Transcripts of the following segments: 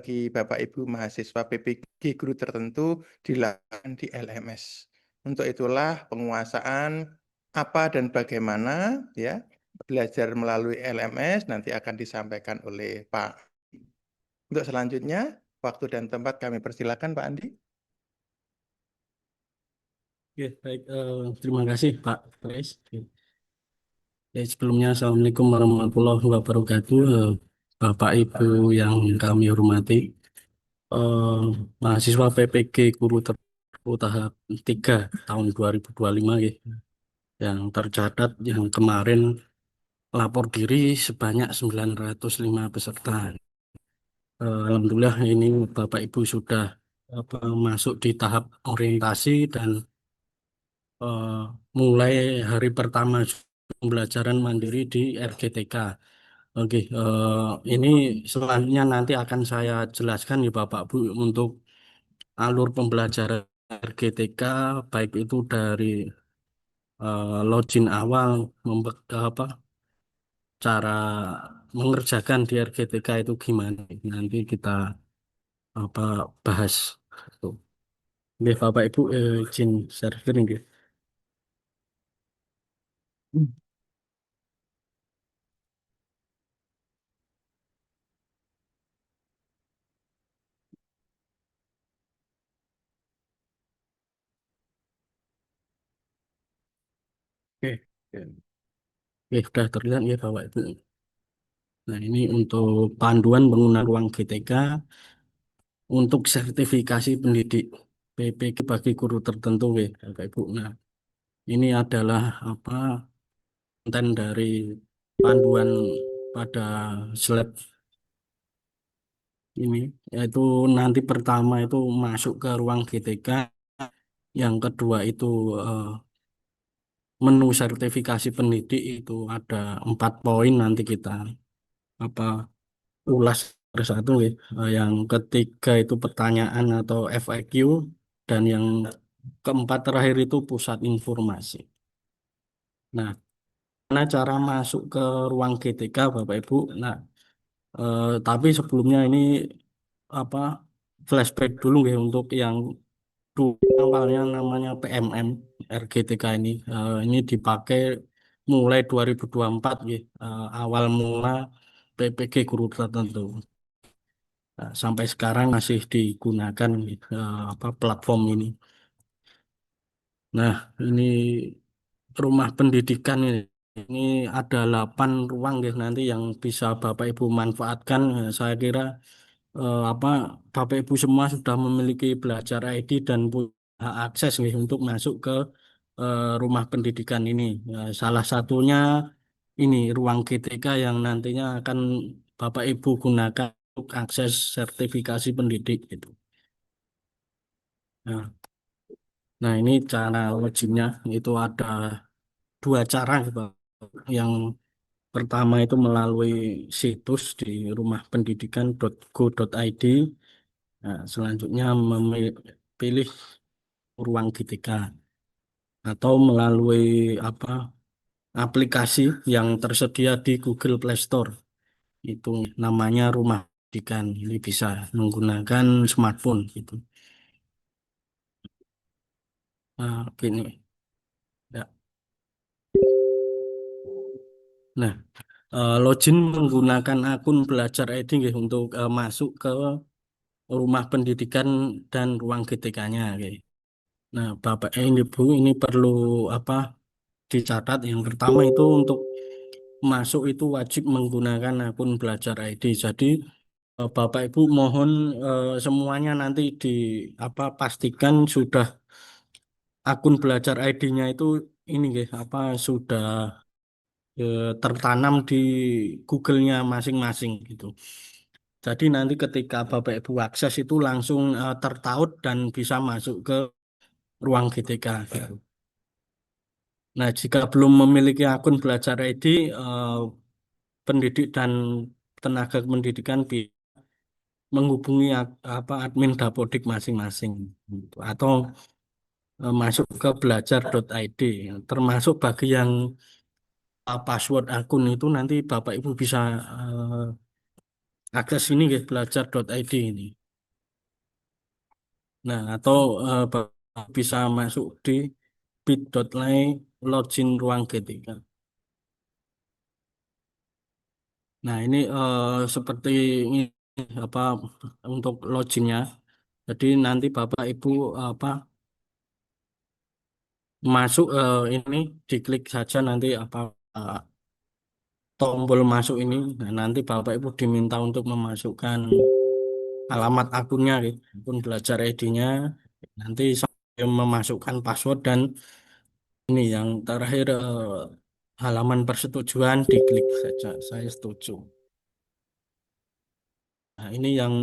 bagi Bapak Ibu mahasiswa PPG guru tertentu dilakukan di LMS. Untuk itulah penguasaan apa dan bagaimana ya belajar melalui LMS nanti akan disampaikan oleh Pak. Untuk selanjutnya, waktu dan tempat kami persilakan Pak Andi. Oke, baik. Terima kasih Pak Pres. Ya, sebelumnya Assalamualaikum warahmatullahi wabarakatuh. Bapak Ibu yang kami hormati, eh, mahasiswa PPG Guru Terbaru tahap 3 tahun 2025 ya, yang tercatat yang kemarin lapor diri sebanyak 905 peserta. Alhamdulillah ini Bapak Ibu sudah masuk di tahap orientasi dan eh, mulai hari pertama pembelajaran mandiri di RGTK. Oke, ini selanjutnya nanti akan saya jelaskan ya Bapak Bu untuk alur pembelajaran RGTK, baik itu dari login awal, apa cara mengerjakan di RGTK itu gimana. Nanti kita bahas. Tuh. Oke, Bapak Ibu izin sharing ya. Oke, oke, sudah terlihat ya Bapak Ibu. Nah, ini untuk panduan pengguna ruang GTK untuk sertifikasi pendidik PPG bagi guru tertentu ya Bapak Ibu. Nah, ini adalah konten dari panduan pada slide ini, yaitu nanti pertama itu masuk ke ruang GTK, yang kedua itu eh, menu sertifikasi pendidik itu ada 4 poin, nanti kita apa ulas persatu ya. Yang ketiga itu pertanyaan atau FAQ, dan yang keempat terakhir itu pusat informasi. Nah, mana cara masuk ke ruang GTK Bapak Ibu? Nah, tapi sebelumnya ini apa flashback dulu ya untuk yang dulu awalnya namanya PMM RGTK ini. Ini dipakai mulai 2024 ya, awal mula PPG guru tertentu. Nah, sampai sekarang masih digunakan platform ini. Nah, ini rumah pendidikan ini ada 8 ruang ya nanti yang bisa Bapak Ibu manfaatkan. Saya kira apa Bapak Ibu semua sudah memiliki belajar ID dan punya akses nih untuk masuk ke rumah pendidikan ini. Salah satunya ini ruang GTK yang nantinya akan Bapak Ibu gunakan untuk akses sertifikasi pendidik itu. Nah, nah, ini cara loginnya itu ada 2 cara gitu, Pak. Yang pertama itu melalui situs di rumahpendidikan.go.id. Nah, selanjutnya pilih ruang GTK atau melalui aplikasi yang tersedia di Google Play Store. Itu namanya Rumah Pendidikan. Ini bisa menggunakan smartphone gitu. Nah, gini. Ya. Nah, login menggunakan akun Belajar ID nggih, untuk masuk ke rumah pendidikan dan ruang GTK-nya. Nah, Bapak Ibu ini perlu apa dicatat. Yang pertama itu untuk masuk itu wajib menggunakan akun Belajar ID. Jadi Bapak Ibu mohon semuanya nanti pastikan sudah akun Belajar ID-nya itu ini sudah tertanam di Google-nya masing-masing gitu. Jadi nanti ketika Bapak Ibu akses itu langsung tertaut dan bisa masuk ke ruang GTK gitu. Nah, jika belum memiliki akun Belajar ID, pendidik dan tenaga pendidikan menghubungi admin Dapodik masing-masing gitu. Atau masuk ke belajar.id, termasuk bagi yang password akun itu nanti Bapak Ibu bisa akses ini nggih belajar.id ini. Nah, atau bisa masuk di bit.ly login ruang GTK. Nah, ini seperti ini apa untuk loginnya. Jadi nanti Bapak Ibu apa masuk ini diklik saja nanti apa eh, tombol masuk ini. Nah, nanti Bapak Ibu diminta untuk memasukkan alamat akunnya, gitu. Akun belajar ID-nya. Nanti saya memasukkan password dan ini yang terakhir halaman persetujuan diklik saja. Saya setuju. Nah, ini yang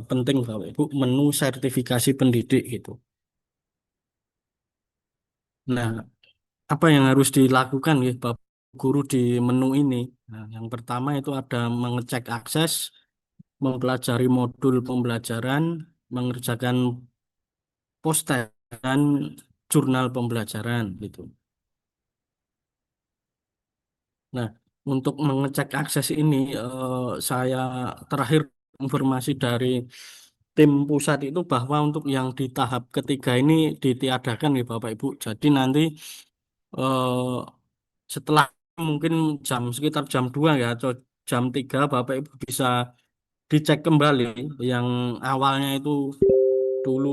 penting Bapak Ibu menu sertifikasi pendidik gitu. Nah, apa yang harus dilakukan ya Bapak Guru di menu ini? Nah, yang pertama itu ada mengecek akses, mempelajari modul pembelajaran, mengerjakan poster dan jurnal pembelajaran gitu. Nah, untuk mengecek akses ini saya terakhir informasi dari tim pusat itu bahwa untuk yang di tahap ketiga ini ditiadakan ya Bapak Ibu. Jadi nanti eh, setelah mungkin sekitar jam 2 ya atau jam 3 Bapak Ibu bisa dicek kembali yang awalnya itu dulu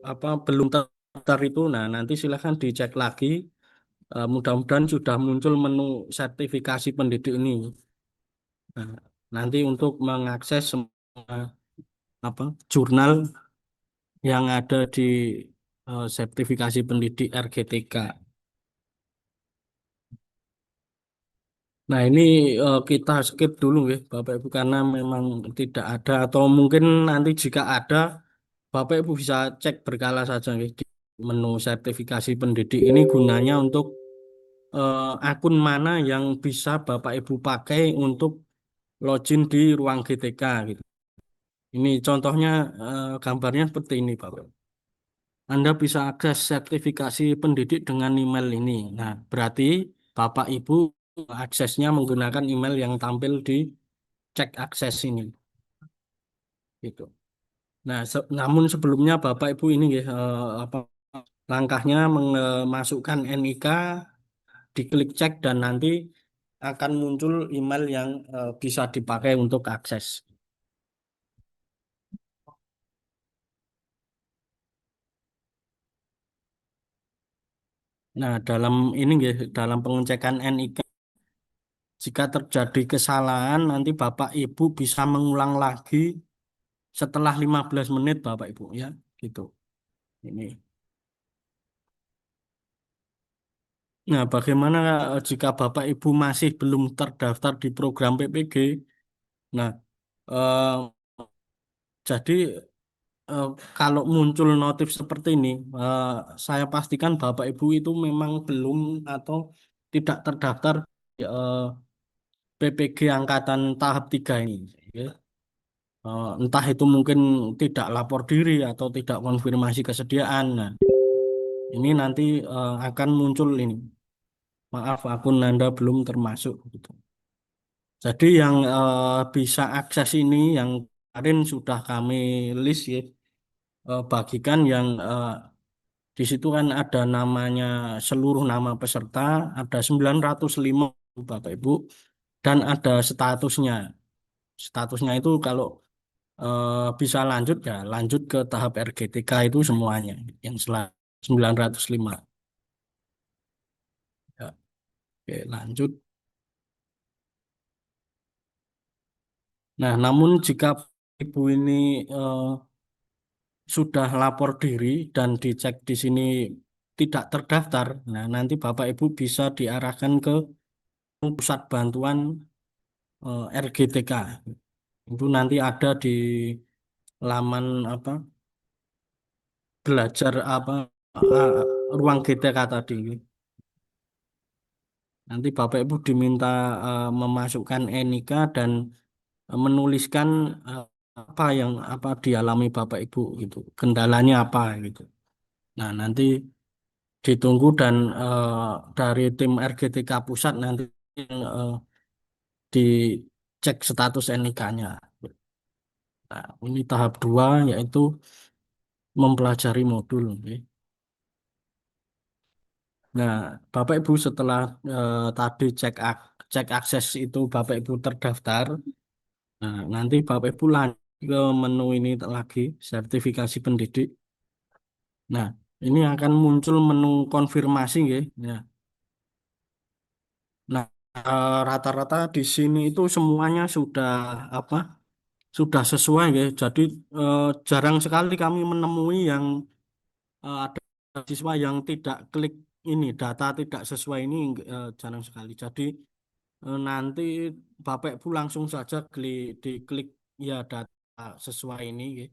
apa belum terdaftar itu. Nah, nanti silahkan dicek lagi. Mudah-mudahan sudah muncul menu sertifikasi pendidik ini. Nah, nanti untuk mengakses semua apa jurnal yang ada di sertifikasi pendidik RGTK. Nah, ini kita skip dulu ya, Bapak Ibu, karena memang tidak ada atau mungkin nanti jika ada, Bapak Ibu bisa cek berkala saja ya, di menu sertifikasi pendidik ini gunanya untuk akun mana yang bisa Bapak Ibu pakai untuk login di ruang GTK gitu. Ini contohnya gambarnya seperti ini, Bapak. Anda bisa akses sertifikasi pendidik dengan email ini. Nah, berarti Bapak Ibu aksesnya menggunakan email yang tampil di cek akses ini. Gitu. Nah, namun sebelumnya Bapak Ibu ini ya, apa langkahnya memasukkan NIK, diklik cek dan nanti akan muncul email yang bisa dipakai untuk akses. Nah, dalam ini ya, dalam pengecekan NIK jika terjadi kesalahan, nanti Bapak Ibu bisa mengulang lagi setelah 15 menit, Bapak Ibu ya. Gitu. Ini. Nah, bagaimana jika Bapak Ibu masih belum terdaftar di program PPG? Nah, eh, jadi eh, kalau muncul notif seperti ini, eh, saya pastikan Bapak Ibu itu memang belum atau tidak terdaftar di PPG angkatan tahap 3 ini. Ya. Entah itu mungkin tidak lapor diri atau tidak konfirmasi kesediaan. Nah, ini nanti akan muncul ini. Maaf, akun Anda belum termasuk. Gitu. Jadi yang bisa akses ini yang kemarin sudah kami list ya, bagikan yang di situ kan ada namanya seluruh nama peserta, ada 905 Bapak Ibu, dan ada statusnya. Statusnya itu kalau bisa lanjut ya lanjut ke tahap RGTK itu semuanya yang 905. Ya, oke, lanjut. Nah, namun jika Ibu ini eh, sudah lapor diri dan dicek di sini tidak terdaftar, nah nanti Bapak Ibu bisa diarahkan ke pusat bantuan RGTK. Itu nanti ada di laman apa belajar apa ruang GTK tadi. Nanti Bapak Ibu diminta memasukkan NIK dan menuliskan eh, apa yang apa dialami Bapak Ibu gitu, kendalanya apa gitu. Nah, nanti ditunggu dan dari tim RGTK pusat nanti dicek status NIK-nya. Nah, ini tahap 2 yaitu mempelajari modul. Oke. Nah, Bapak Ibu setelah tadi cek akses itu Bapak Ibu terdaftar, nah, nanti Bapak Ibu lanjut ke menu ini lagi, sertifikasi pendidik. Nah, ini akan muncul menu konfirmasi, nggih. Ya. Nah, rata-rata di sini itu semuanya sudah apa? Sudah sesuai, nggih. Jadi jarang sekali kami menemui yang ada siswa yang tidak klik ini data tidak sesuai ini, jarang sekali. Jadi nanti Bapak Ibu langsung saja diklik ya data sesuai ini, nggih,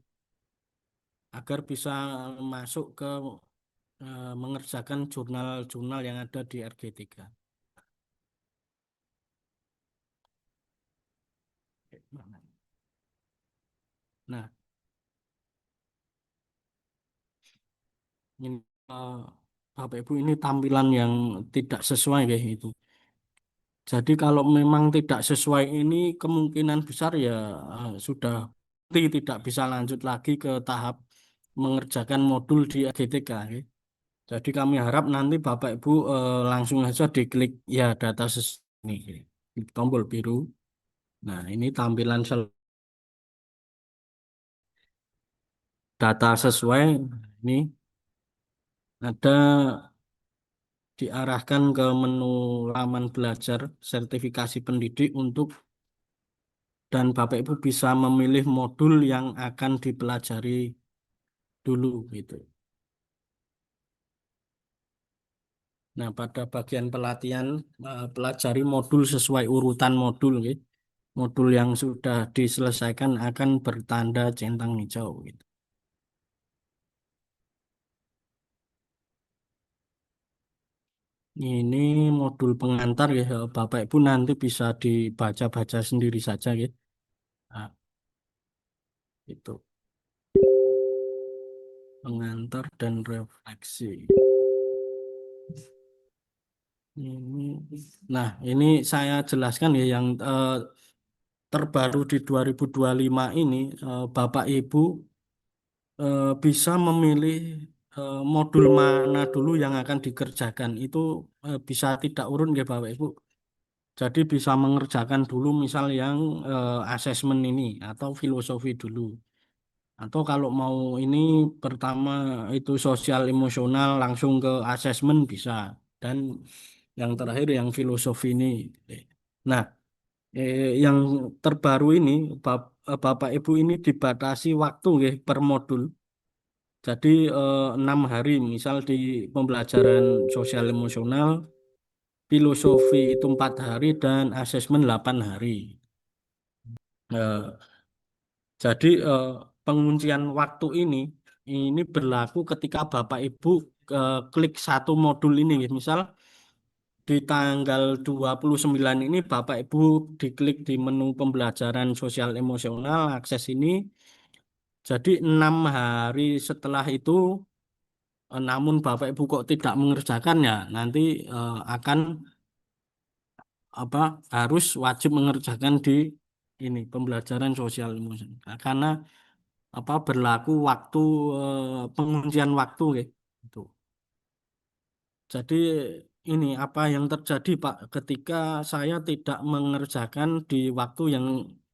agar bisa masuk ke mengerjakan jurnal-jurnal yang ada di RG3. Nah, ini eh, Bapak Ibu ini tampilan yang tidak sesuai kayak itu. Jadi kalau memang tidak sesuai ini kemungkinan besar ya sudah tidak bisa lanjut lagi ke tahap mengerjakan modul di GTK. Ya. Jadi kami harap nanti Bapak Ibu langsung saja diklik ya data ini, tombol biru. Nah, ini tampilan data sesuai. Ini ada diarahkan ke menu laman belajar sertifikasi pendidik untuk dan Bapak Ibu bisa memilih modul yang akan dipelajari dulu gitu. Nah, pada bagian pelatihan pelajari modul sesuai urutan modul gitu. Modul yang sudah diselesaikan akan bertanda centang hijau gitu. Ini modul pengantar ya, Bapak Ibu nanti bisa dibaca-baca sendiri saja gitu. Nah, itu pengantar dan refleksi. Ini, nah, ini saya jelaskan ya yang terbaru di 2025 ini, Bapak Ibu bisa memilih modul mana dulu yang akan dikerjakan. Itu bisa tidak urun ya Bapak Ibu. Jadi bisa mengerjakan dulu misal yang asesmen ini atau filosofi dulu. Atau kalau mau ini pertama itu sosial emosional langsung ke asesmen bisa. Dan yang terakhir yang filosofi ini. Nah, yang terbaru ini Bapak Ibu ini dibatasi waktu nggih per modul. Jadi 6 hari misal di pembelajaran sosial emosional, filosofi itu 4 hari dan asesmen 8 hari. Eh, jadi penguncian waktu ini berlaku ketika Bapak Ibu klik satu modul ini. Misal di tanggal 29 ini Bapak Ibu diklik di menu pembelajaran sosial emosional, akses ini. Jadi 6 hari setelah itu, namun Bapak Ibu kok tidak mengerjakan ya, nanti akan apa harus wajib mengerjakan di ini pembelajaran sosial emosional. Nah, karena apa berlaku waktu penguncian waktu gitu. Jadi ini apa yang terjadi Pak ketika saya tidak mengerjakan di waktu yang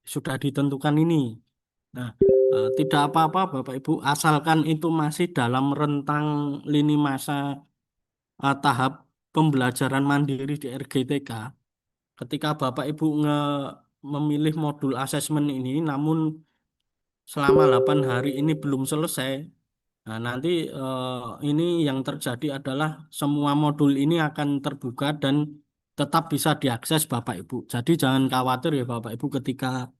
sudah ditentukan ini. Nah, tidak apa-apa Bapak Ibu asalkan itu masih dalam rentang lini masa tahap pembelajaran mandiri di RGTK. Ketika Bapak Ibu memilih modul asesmen ini namun selama 8 hari ini belum selesai. Nah, nanti ini yang terjadi adalah semua modul ini akan terbuka dan tetap bisa diakses Bapak Ibu. Jadi jangan khawatir ya Bapak Ibu ketika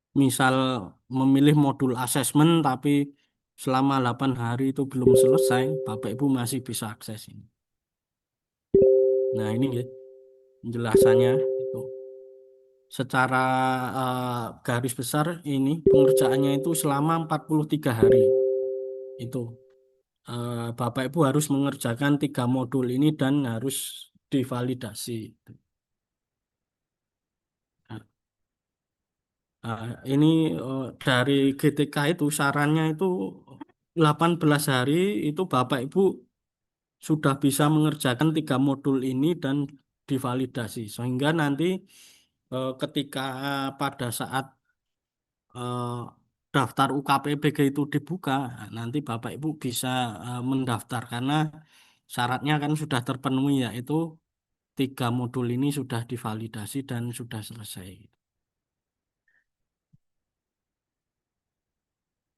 misal memilih modul asesmen tapi selama 8 hari itu belum selesai, Bapak Ibu masih bisa akses ini. Nah, ini ya penjelasannya itu. Secara garis besar ini pengerjaannya itu selama 43 hari. Itu. Bapak Ibu harus mengerjakan 3 modul ini dan harus divalidasi. Nah, Nah, ini dari GTK itu sarannya itu 18 hari itu Bapak Ibu sudah bisa mengerjakan 3 modul ini dan divalidasi. Sehingga nanti ketika pada saat eh, daftar UKPBG itu dibuka, nanti Bapak Ibu bisa mendaftar karena syaratnya kan sudah terpenuhi yaitu 3 modul ini sudah divalidasi dan sudah selesai.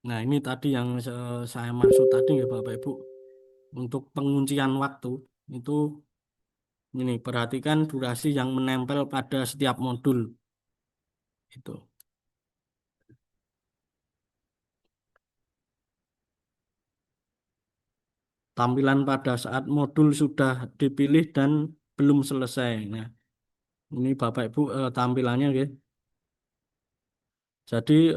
Nah, ini tadi yang saya maksud tadi ya Bapak Ibu. Untuk penguncian waktu itu ini perhatikan durasi yang menempel pada setiap modul itu. Tampilan pada saat modul sudah dipilih dan belum selesai. Nah, ini Bapak Ibu tampilannya ya. Jadi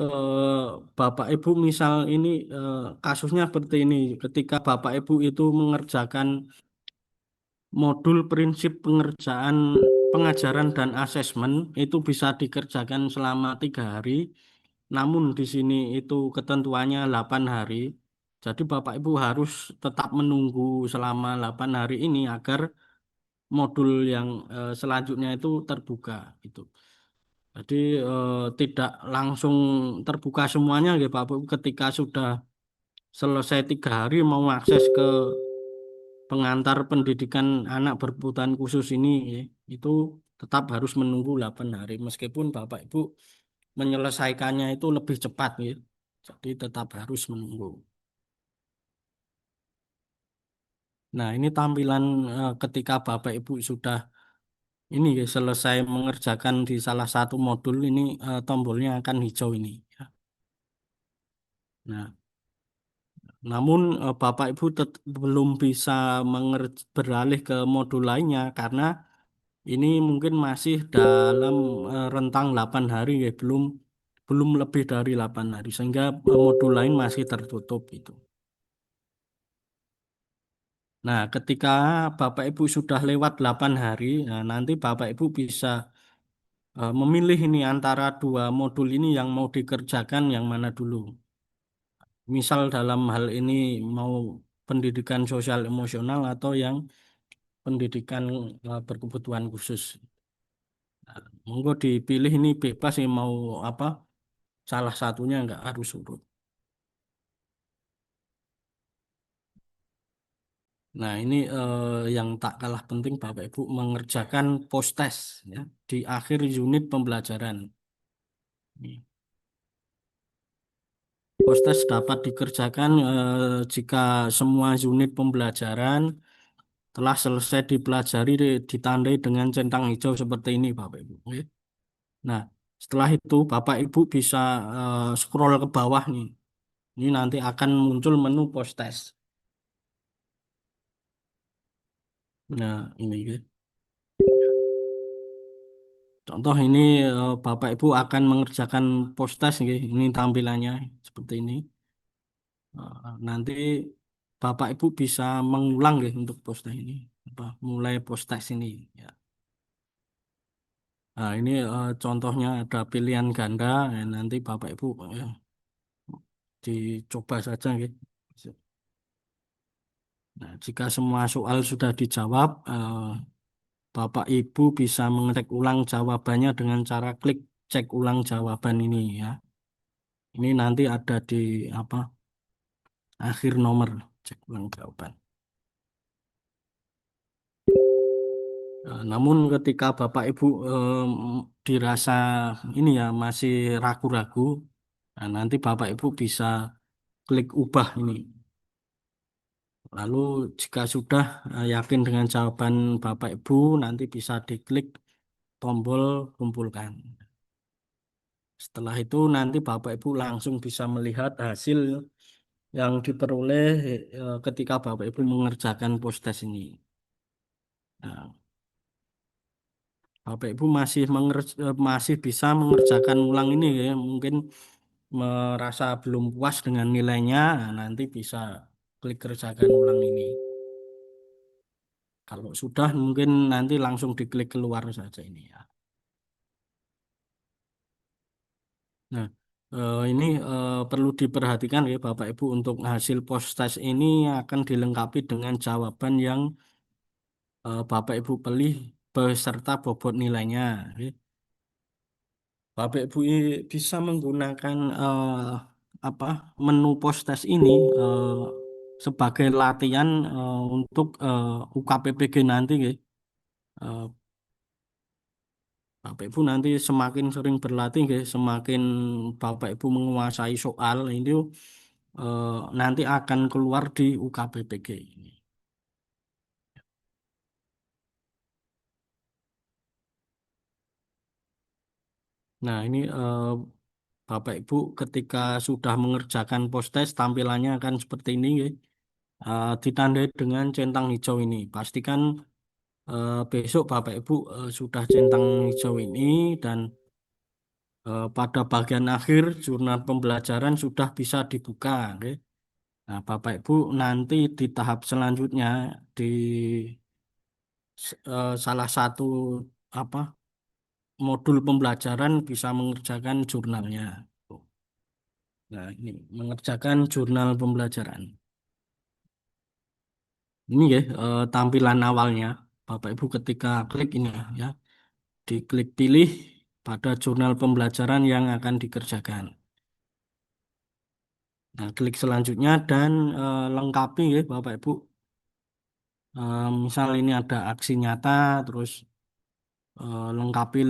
Bapak Ibu misal ini kasusnya seperti ini. Ketika Bapak Ibu itu mengerjakan modul prinsip pengerjaan pengajaran dan asesmen itu bisa dikerjakan selama 3 hari. Namun di sini itu ketentuannya 8 hari. Jadi Bapak Ibu harus tetap menunggu selama 8 hari ini agar modul yang selanjutnya itu terbuka itu. Jadi tidak langsung terbuka semuanya ya Bapak Ibu ketika sudah selesai 3 hari mau akses ke pengantar pendidikan anak berkebutuhan khusus ini ya, itu tetap harus menunggu 8 hari meskipun Bapak Ibu menyelesaikannya itu lebih cepat ya. Jadi tetap harus menunggu. Nah, ini tampilan ketika Bapak Ibu sudah ini ya, selesai mengerjakan di salah satu modul ini tombolnya akan hijau ini ya. Nah, namun Bapak Ibu belum bisa beralih ke modul lainnya karena ini mungkin masih dalam rentang 8 hari ya, belum belum lebih dari 8 hari sehingga modul lain masih tertutup itu. Nah, ketika Bapak Ibu sudah lewat 8 hari, nah nanti Bapak Ibu bisa memilih ini antara 2 modul ini yang mau dikerjakan yang mana dulu. Misal dalam hal ini mau pendidikan sosial emosional atau yang pendidikan berkebutuhan khusus. Nah, monggo dipilih ini bebas sih mau apa, salah satunya nggak harus urut. Nah, ini yang tak kalah penting Bapak Ibu mengerjakan post test ya di akhir unit pembelajaran. Post test dapat dikerjakan jika semua unit pembelajaran telah selesai dipelajari ditandai dengan centang hijau seperti ini Bapak Ibu. Oke. Nah, setelah itu Bapak Ibu bisa scroll ke bawah nih. Ini nanti akan muncul menu post test. Nah, ini ya. Contoh ini Bapak Ibu akan mengerjakan post test nggih. Ini tampilannya seperti ini. Nanti Bapak Ibu bisa mengulang nggih untuk post test ini. Apa, mulai post test ini ya. Nah, ini contohnya ada pilihan ganda. Nanti Bapak Ibu dicoba saja gitu. Nah, jika semua soal sudah dijawab, Bapak Ibu bisa mengecek ulang jawabannya dengan cara klik cek ulang jawaban ini ya. Ini nanti ada di apa akhir nomor cek ulang jawaban. Namun ketika Bapak Ibu dirasa ini ya masih ragu-ragu, nah, nanti Bapak Ibu bisa klik ubah ini. Lalu jika sudah yakin dengan jawaban Bapak Ibu, nanti bisa diklik tombol kumpulkan. Setelah itu nanti Bapak Ibu langsung bisa melihat hasil yang diperoleh ketika Bapak Ibu mengerjakan post test ini. Nah, Bapak Ibu masih bisa mengerjakan ulang ini ya, mungkin merasa belum puas dengan nilainya, nah, nanti bisa klik kerjakan ulang ini. Kalau sudah mungkin nanti langsung diklik keluar saja ini ya. Nah, ini perlu diperhatikan ya Bapak Ibu untuk hasil post test ini akan dilengkapi dengan jawaban yang Bapak Ibu pilih beserta bobot nilainya. Ya. Bapak Ibu bisa menggunakan apa menu post test ini sebagai latihan untuk UKPPG nanti ya. Eh, Bapak Ibu nanti semakin sering berlatih ya, semakin Bapak Ibu menguasai soal ini nanti akan keluar di UKPPG ini. Nah, ini Bapak Ibu ketika sudah mengerjakan post test tampilannya akan seperti ini ya. Ditandai dengan centang hijau ini. Pastikan besok Bapak Ibu sudah centang hijau ini dan pada bagian akhir jurnal pembelajaran sudah bisa dibuka. Oke. Nah, Bapak Ibu nanti di tahap selanjutnya di salah satu apa modul pembelajaran bisa mengerjakan jurnalnya. Nah, ini mengerjakan jurnal pembelajaran. Ini ya tampilan awalnya. Bapak Ibu ketika klik ini ya, diklik pilih pada jurnal pembelajaran yang akan dikerjakan. Nah, klik selanjutnya dan lengkapi ya Bapak Ibu. Misal ini ada aksi nyata, terus lengkapi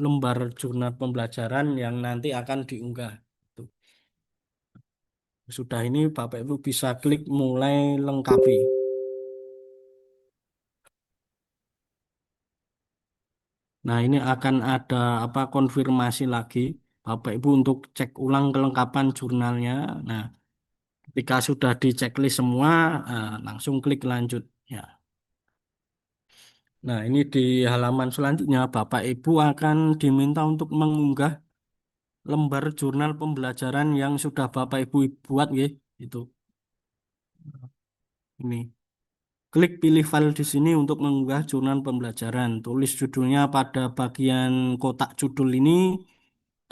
lembar jurnal pembelajaran yang nanti akan diunggah. Tuh. Sudah ini Bapak Ibu bisa klik mulai lengkapi. Nah, ini akan ada apa konfirmasi lagi Bapak Ibu untuk cek ulang kelengkapan jurnalnya. Nah, ketika sudah di checklist semua, langsung klik lanjut. Ya. Nah, ini di halaman selanjutnya Bapak Ibu akan diminta untuk mengunggah lembar jurnal pembelajaran yang sudah Bapak Ibu buat, ya. Itu. Ini. Klik pilih file di sini untuk mengunggah jurnal pembelajaran. Tulis judulnya pada bagian kotak judul ini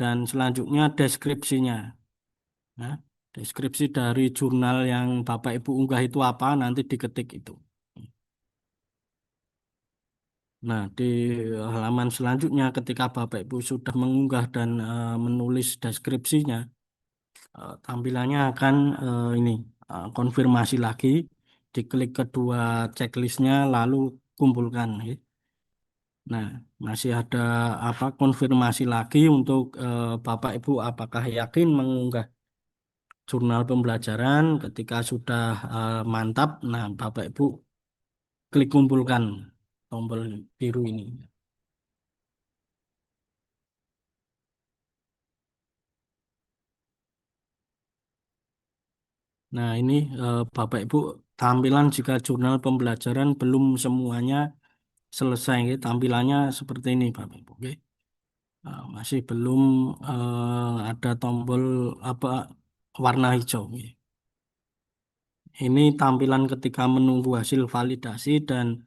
dan selanjutnya deskripsinya. Nah, deskripsi dari jurnal yang Bapak Ibu unggah itu apa, nanti diketik itu. Nah, di halaman selanjutnya ketika Bapak Ibu sudah mengunggah dan menulis deskripsinya, tampilannya akan ini konfirmasi lagi, diklik kedua checklistnya lalu kumpulkan. Ya. Nah, masih ada apa konfirmasi lagi untuk Bapak Ibu apakah yakin mengunggah jurnal pembelajaran ketika sudah mantap. Nah, Bapak Ibu klik kumpulkan tombol biru ini. Nah, ini Bapak Ibu tampilan jika jurnal pembelajaran belum semuanya selesai, ya. Tampilannya seperti ini, Bapak Ibu. Oke. Masih belum ada tombol apa warna hijau. Ya. Ini tampilan ketika menunggu hasil validasi dan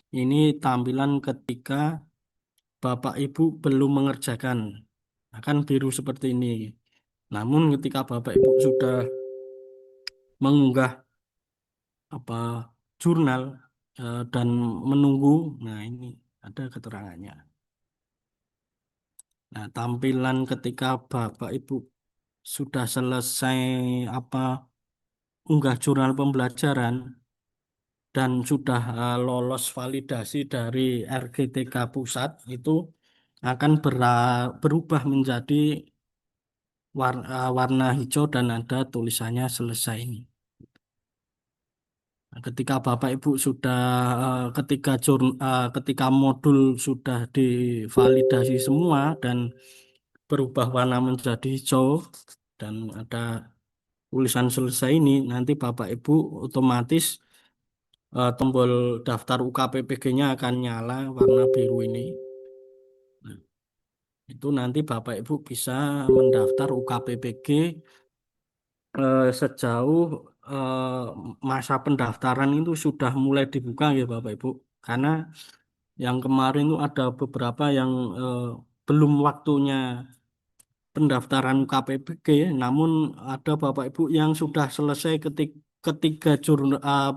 ini tampilan ketika Bapak Ibu belum mengerjakan. Akan biru seperti ini. Namun ketika Bapak Ibu sudah mengunggah apa jurnal dan menunggu, nah ini ada keterangannya. Nah, tampilan ketika Bapak Ibu sudah selesai apa unggah jurnal pembelajaran dan sudah lolos validasi dari RGTK Pusat itu akan berubah menjadi warna hijau dan ada tulisannya selesai ini. Nah, ketika Bapak Ibu sudah ketika modul sudah divalidasi semua dan berubah warna menjadi hijau dan ada tulisan selesai ini, nanti Bapak Ibu otomatis tombol daftar UKPPG-nya akan nyala warna biru ini. Nah, itu nanti Bapak Ibu bisa mendaftar UKPPG sejauh masa pendaftaran itu sudah mulai dibuka ya Bapak Ibu. Karena yang kemarin itu ada beberapa yang belum waktunya pendaftaran UKPBG, namun ada Bapak Ibu yang sudah selesai ketiga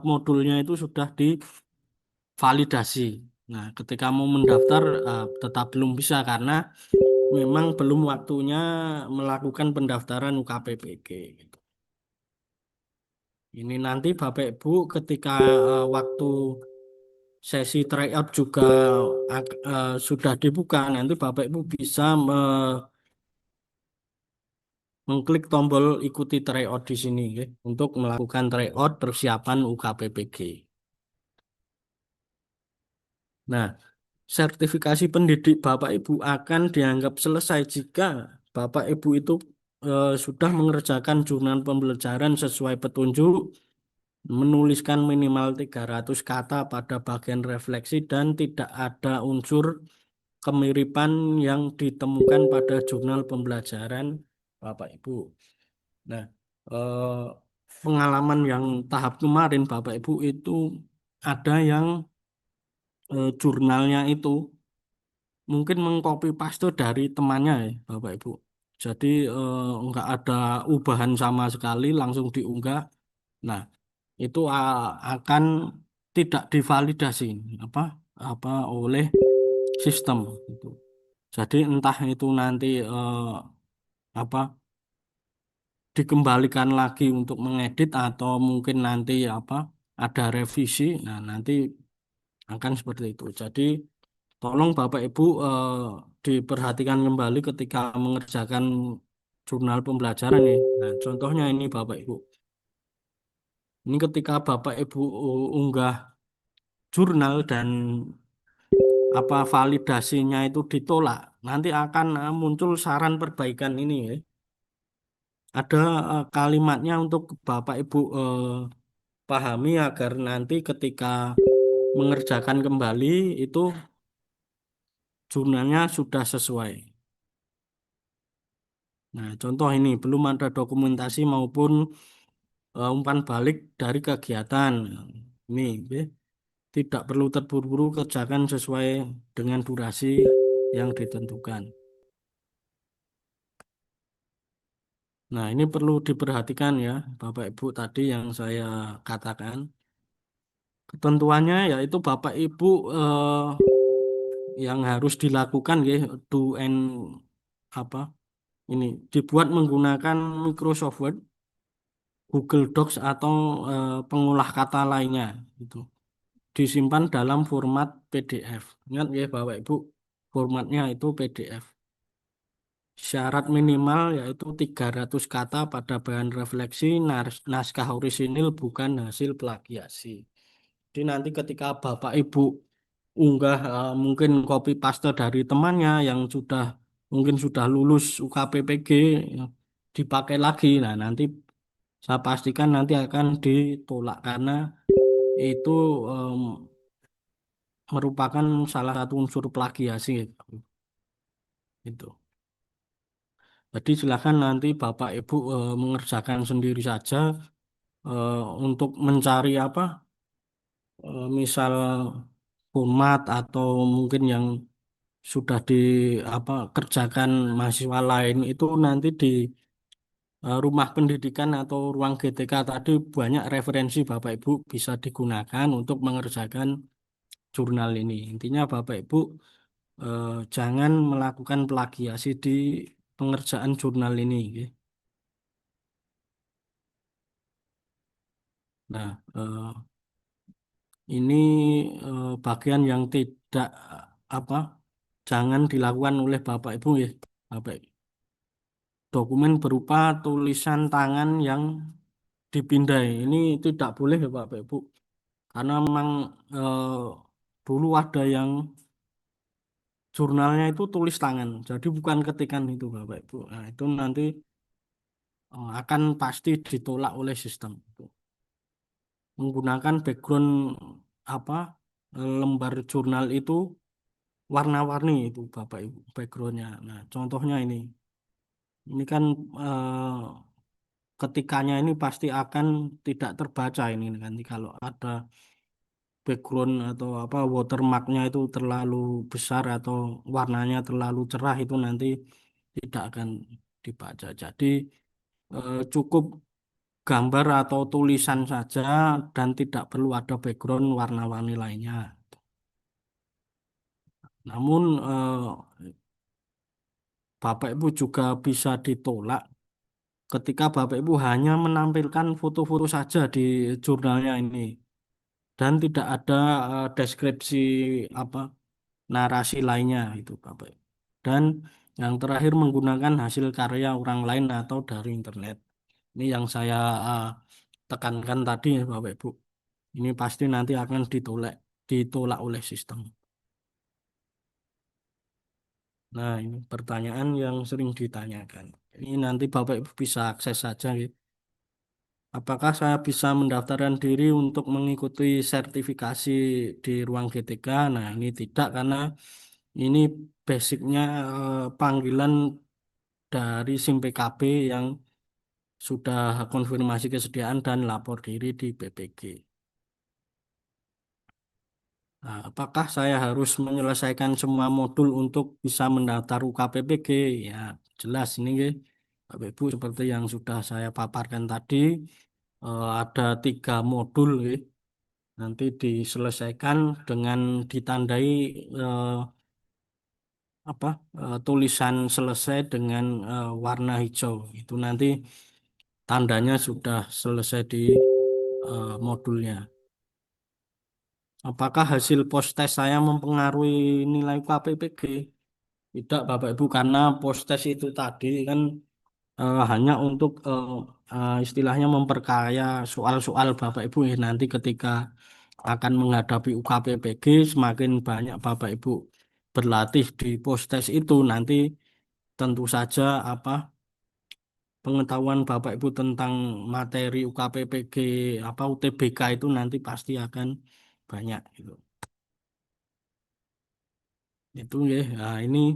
modulnya itu sudah divalidasi. Nah, ketika mau mendaftar tetap belum bisa karena memang belum waktunya melakukan pendaftaran UKPBG. Ini nanti Bapak Ibu ketika waktu sesi tryout juga sudah dibuka, nanti Bapak Ibu bisa mengklik tombol ikuti tryout di sini ya, untuk melakukan tryout persiapan UKPPG. Nah, sertifikasi pendidik Bapak Ibu akan dianggap selesai jika Bapak Ibu itu sudah mengerjakan jurnal pembelajaran sesuai petunjuk, menuliskan minimal 300 kata pada bagian refleksi dan tidak ada unsur kemiripan yang ditemukan pada jurnal pembelajaran Bapak Ibu. Nah, eh, pengalaman yang tahap kemarin Bapak Ibu itu ada yang jurnalnya itu mungkin mengcopy paste dari temannya ya Bapak Ibu. Jadi nggak ada ubahan sama sekali langsung diunggah. Nah, itu akan tidak divalidasi apa apa oleh sistem itu. Jadi entah itu nanti apa dikembalikan lagi untuk mengedit atau mungkin nanti apa ada revisi. Nah, nanti akan seperti itu. Jadi tolong Bapak Ibu diperhatikan kembali ketika mengerjakan jurnal pembelajaran nih. Nah, contohnya ini Bapak Ibu. Ini ketika Bapak Ibu unggah jurnal dan apa validasinya itu ditolak, nanti akan muncul saran perbaikan ini ya. Ada kalimatnya untuk Bapak Ibu pahami agar nanti ketika mengerjakan kembali itu jurnalnya sudah sesuai. Nah, contoh ini belum ada dokumentasi maupun umpan balik dari kegiatan. Ini ya, tidak perlu terburu-buru kerjakan sesuai dengan durasi yang ditentukan. Nah, ini perlu diperhatikan ya, Bapak Ibu tadi yang saya katakan. Ketentuannya yaitu Bapak Ibu yang harus dilakukan ya, do and apa ini dibuat menggunakan Microsoft Word, Google Docs atau pengolah kata lainnya itu disimpan dalam format PDF. Ingat ya Bapak Ibu, formatnya itu PDF. Syarat minimal yaitu 300 kata pada bahan refleksi naskah orisinil bukan hasil plagiasi. Jadi nanti ketika Bapak Ibu unggah mungkin copy paste dari temannya yang mungkin sudah lulus UKPPG ya, dipakai lagi. Nah, nanti saya pastikan nanti akan ditolak karena itu em, merupakan salah satu unsur plagiasi itu. Jadi silakan nanti Bapak Ibu mengerjakan sendiri saja untuk mencari apa misal format atau mungkin yang sudah di apa kerjakan mahasiswa lain itu nanti di rumah pendidikan atau ruang GTK tadi banyak referensi Bapak Ibu bisa digunakan untuk mengerjakan jurnal ini. Intinya Bapak Ibu jangan melakukan plagiasi di pengerjaan jurnal ini. Ya. Nah, ini bagian yang tidak apa jangan dilakukan oleh Bapak Ibu ya. Bapak dokumen berupa tulisan tangan yang dipindai. Ini tidak boleh ya Bapak Ibu. Karena memang dulu ada yang jurnalnya itu tulis tangan. Jadi bukan ketikan itu Bapak Ibu. Nah, itu nanti akan pasti ditolak oleh sistem. Menggunakan background apa lembar jurnal itu warna-warni itu Bapak Ibu backgroundnya. Nah, contohnya ini kan ketikanya ini pasti akan tidak terbaca ini nanti kalau ada background atau apa watermarknya itu terlalu besar atau warnanya terlalu cerah itu nanti tidak akan. dibaca. Jadi cukup gambar atau tulisan saja dan tidak perlu ada background warna-warni lainnya. Namun Bapak Ibu juga bisa ditolak ketika Bapak Ibu hanya menampilkan foto-foto saja di jurnalnya ini dan tidak ada deskripsi apa narasi lainnya itu Bapak Ibu. Dan yang terakhir menggunakan hasil karya orang lain atau dari internet. Ini yang saya eh, tekankan tadi ya Bapak Ibu. Ini pasti nanti akan ditolak oleh sistem. Nah, ini pertanyaan yang sering ditanyakan. Ini nanti Bapak Ibu bisa akses saja gitu. Apakah saya bisa mendaftarkan diri untuk mengikuti sertifikasi di ruang GTK? Nah, ini tidak karena ini basicnya panggilan dari SIM PKB yang sudah konfirmasi kesediaan dan lapor diri di BPG. Nah, apakah saya harus menyelesaikan semua modul untuk bisa mendaftar UKPPG? Ya, jelas ini ya, Bapak Ibu seperti yang sudah saya paparkan tadi, ada 3 modul ya. Nanti diselesaikan dengan ditandai eh, apa tulisan selesai dengan warna hijau. Itu nanti tandanya sudah selesai di modulnya. Apakah hasil post test saya mempengaruhi nilai KPPG? Tidak, Bapak Ibu, karena post test itu tadi kan hanya untuk istilahnya memperkaya soal-soal Bapak Ibu ya. Nanti ketika akan menghadapi UKPPG, semakin banyak Bapak Ibu berlatih di post test itu, nanti tentu saja apa pengetahuan Bapak Ibu tentang materi UKPPG apa UTBK itu nanti pasti akan banyak gitu. Itu ya. Nah, ini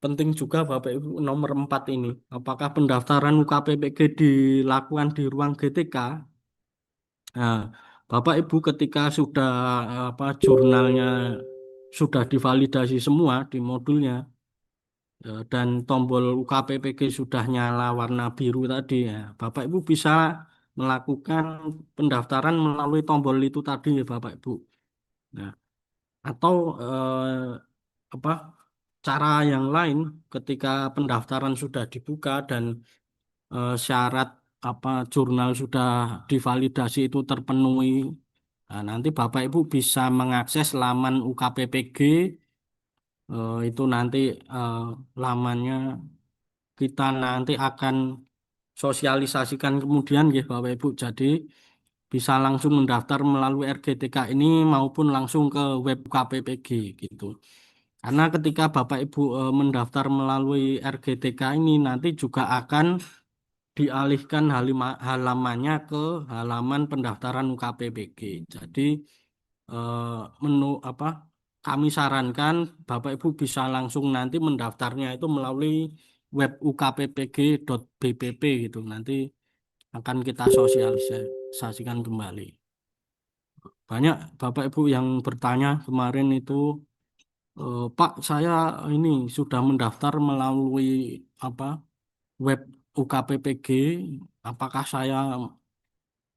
penting juga Bapak Ibu nomor 4 ini. Apakah pendaftaran UKPPG dilakukan di ruang GTK? Nah, Bapak Ibu ketika sudah apa jurnalnya sudah divalidasi semua di modulnya dan tombol UKPPG sudah nyala warna biru tadi ya, Bapak Ibu bisa melakukan pendaftaran melalui tombol itu tadi ya Bapak Ibu. Nah, atau apa cara yang lain ketika pendaftaran sudah dibuka dan syarat apa jurnal sudah divalidasi itu terpenuhi. Nah, nanti Bapak Ibu bisa mengakses laman UKPPG itu nanti eh, lamannya kita nanti akan sosialisasikan kemudian ya Bapak Ibu. Jadi bisa langsung mendaftar melalui RGTK ini maupun langsung ke web KPPG gitu. Karena ketika Bapak Ibu mendaftar melalui RGTK ini nanti juga akan dialihkan halamannya ke halaman pendaftaran UKPPG. Jadi eh, menu apa kami sarankan Bapak Ibu bisa langsung nanti mendaftarnya itu melalui web ukppg.bpp gitu. Nanti akan kita sosialisasikan kembali. Banyak Bapak Ibu yang bertanya kemarin itu, Pak, saya ini sudah mendaftar melalui apa web UKPPG, apakah saya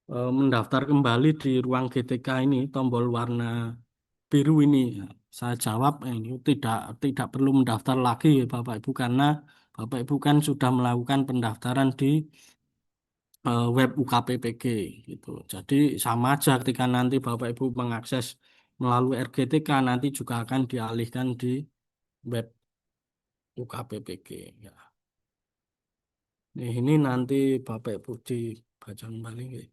mendaftar kembali di ruang GTK ini, tombol warna biru ini? Saya jawab, ini tidak perlu mendaftar lagi ya Bapak Ibu karena Bapak Ibu kan sudah melakukan pendaftaran di web UKPPG gitu. Jadi sama aja ketika nanti Bapak Ibu mengakses melalui RGTK nanti juga akan dialihkan di web UKPPG. Ya. Nah, ini nanti Bapak Ibu dibaca kembali. Ya.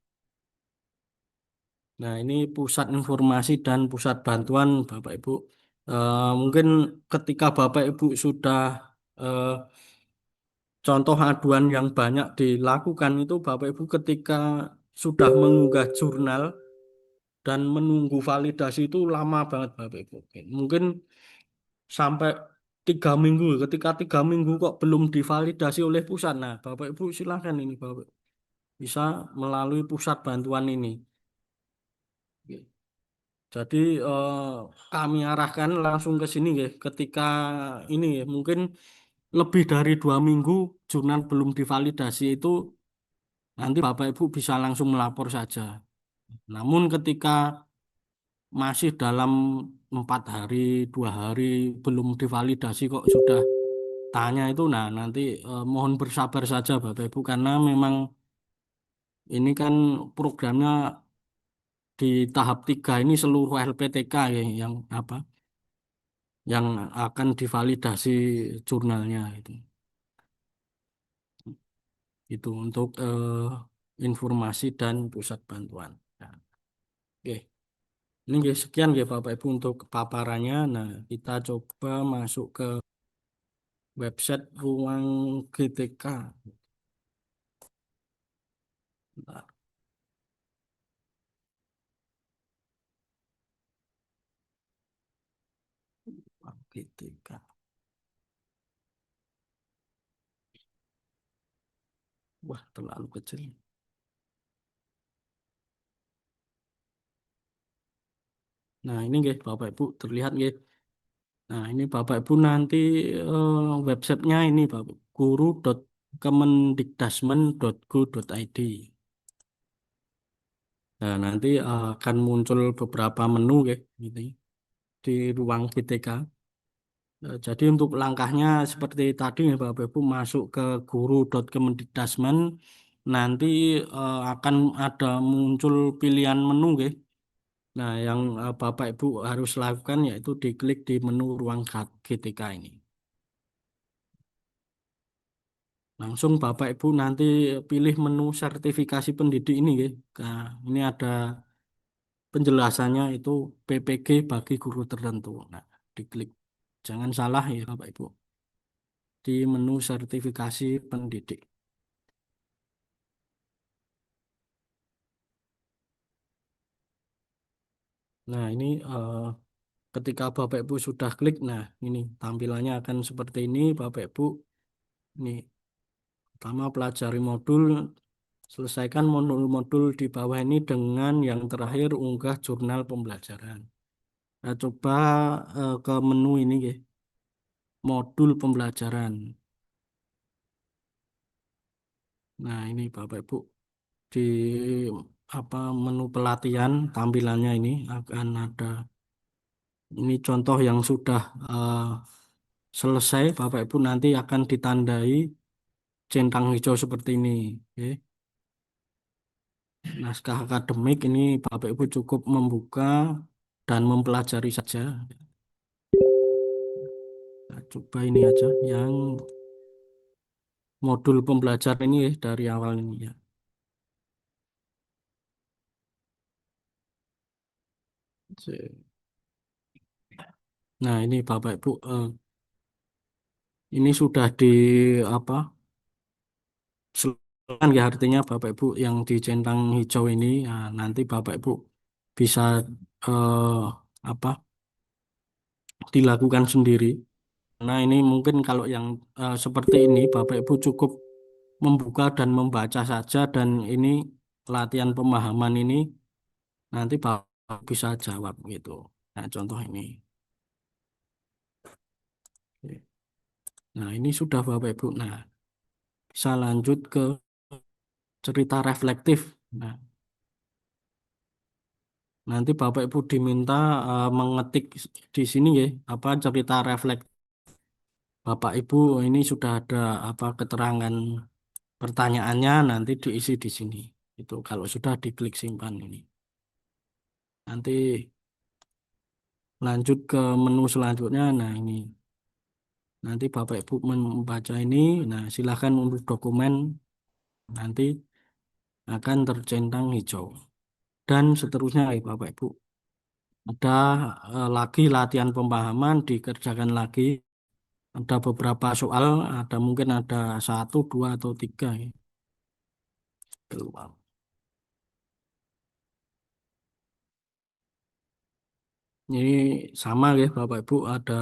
Nah, ini pusat informasi dan pusat bantuan Bapak Ibu. Mungkin ketika Bapak Ibu sudah eh, contoh aduan yang banyak dilakukan itu Bapak Ibu ketika sudah mengunggah jurnal dan menunggu validasi itu lama banget Bapak Ibu. Mungkin sampai 3 minggu. Ketika 3 minggu kok belum divalidasi oleh pusat. Nah, Bapak Ibu silakan ini Bapak bisa melalui pusat bantuan ini. Jadi kami arahkan langsung ke sini ya. Ketika ini ya mungkin lebih dari 2 minggu jurnal belum divalidasi itu nanti Bapak Ibu bisa langsung melapor saja. Namun ketika masih dalam 4 hari, 2 hari belum divalidasi kok sudah tanya itu, nah nanti mohon bersabar saja Bapak Ibu karena memang ini kan programnya di tahap 3 ini seluruh LPTK ya, yang apa yang akan divalidasi jurnalnya itu untuk informasi dan pusat bantuan. Nah, oke. Ini guys, sekian ya Bapak Ibu untuk paparannya. Nah, kita coba masuk ke website Ruang GTK. Bentar, Ruang GTK. Wah, terlalu kecil. Nah, ini guys, Bapak Ibu terlihat guys. Nah, ini Bapak Ibu nanti websitenya ini Bapak guru.kemendikdasmen.go.id. Nah, nanti akan muncul beberapa menu ya, gitu, di ruang GTK. Jadi untuk langkahnya seperti tadi ya Bapak Ibu masuk ke guru.kemendikdasmen, nanti akan ada muncul pilihan menu ya. Nah, yang Bapak Ibu harus lakukan yaitu diklik di menu ruang GTK ini. Langsung Bapak Ibu nanti pilih menu sertifikasi pendidik ini ya. Nah, ini ada penjelasannya itu PPG bagi guru tertentu. Nah, diklik. Jangan salah ya Bapak Ibu. Di menu sertifikasi pendidik. Nah, ini ketika Bapak Ibu sudah klik, nah ini tampilannya akan seperti ini Bapak Ibu. Ini pertama pelajari modul, selesaikan modul-modul di bawah ini dengan yang terakhir unggah jurnal pembelajaran. Nah, coba ke menu ini ya, modul pembelajaran. Nah, ini Bapak Ibu di apa menu pelatihan tampilannya ini akan ada ini contoh yang sudah selesai Bapak Ibu nanti akan ditandai centang hijau seperti ini. Oke. Naskah akademik ini Bapak Ibu cukup membuka dan mempelajari saja. Nah, coba ini aja yang modul pembelajaran ini ya, dari awal ini ya. Nah, ini Bapak Ibu ini sudah di apa? Selesai ya artinya Bapak Ibu yang di centang hijau ini nanti Bapak Ibu bisa apa? Dilakukan sendiri. Nah, ini mungkin kalau yang seperti ini Bapak Ibu cukup membuka dan membaca saja dan ini latihan pemahaman ini nanti Bapak bisa jawab gitu. Nah, contoh ini. Nah, ini sudah Bapak Ibu. Nah, bisa lanjut ke cerita reflektif. Nah, nanti Bapak Ibu diminta mengetik di sini ya, apa cerita refleks Bapak Ibu ini sudah ada apa keterangan pertanyaannya nanti diisi di sini. Itu kalau sudah diklik simpan ini. Nanti lanjut ke menu selanjutnya. Nah, ini nanti Bapak Ibu membaca ini. Nah, silakan untuk dokumen nanti akan tercentang hijau dan seterusnya ya Bapak Ibu. Ada lagi latihan pemahaman dikerjakan lagi. Ada beberapa soal, ada mungkin ada satu, dua atau tiga ya. Keluar. Ini sama ya Bapak Ibu, ada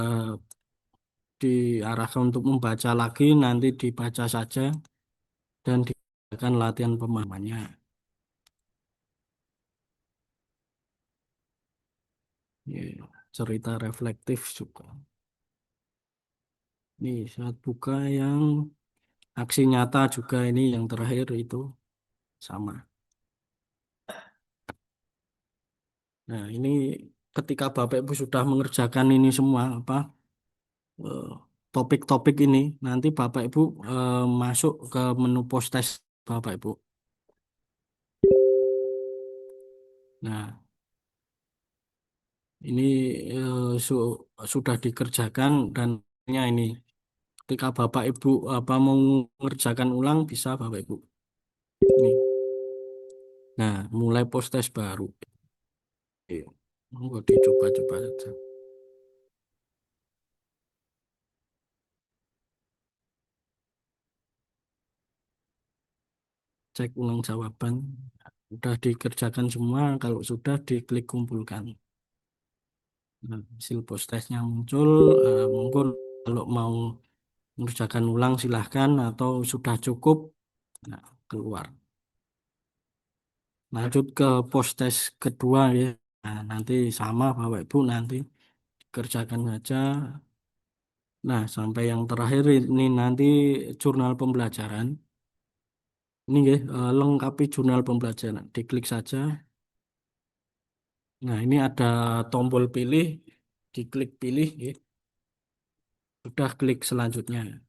diarahkan untuk membaca lagi, nanti dibaca saja dan dilakukan latihan pemahamannya. Ya, cerita reflektif juga. Nih, saat buka yang aksi nyata juga ini yang terakhir itu sama. Nah, ini ketika Bapak Ibu sudah mengerjakan ini semua apa eh, topik-topik ini, nanti Bapak Ibu masuk ke menu post test Bapak Ibu. Nah, ini sudah dikerjakan dan ini ketika Bapak Ibu apa mau mengerjakan ulang bisa Bapak Ibu. Nih. Nah, mulai post test baru. Iya. Monggo dicoba-coba saja. Cek ulang jawaban. Sudah dikerjakan semua, kalau sudah diklik kumpulkan. Nah, hasil post testnya muncul, monggo kalau mau mengerjakan ulang silahkan atau sudah cukup, nah, keluar. Lanjut ke post test kedua ya. Nah, nanti sama Bapak Ibu nanti kerjakan saja. Nah, sampai yang terakhir ini nanti jurnal pembelajaran. Ini ya, lengkapi jurnal pembelajaran. Diklik saja. Nah, ini ada tombol pilih, diklik pilih, ya. Sudah klik selanjutnya.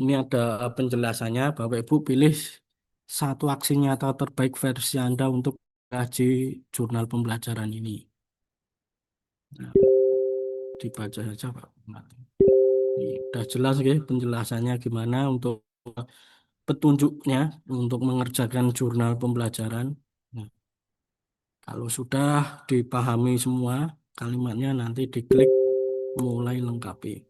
Ini ada penjelasannya, Bapak Ibu pilih satu aksi nyata terbaik versi Anda untuk kaji jurnal pembelajaran ini. Nah, dibaca saja, Pak. Nah, ini udah jelas ya penjelasannya gimana untuk petunjuknya untuk mengerjakan jurnal pembelajaran. Nah, kalau sudah dipahami semua kalimatnya nanti diklik mulai lengkapi.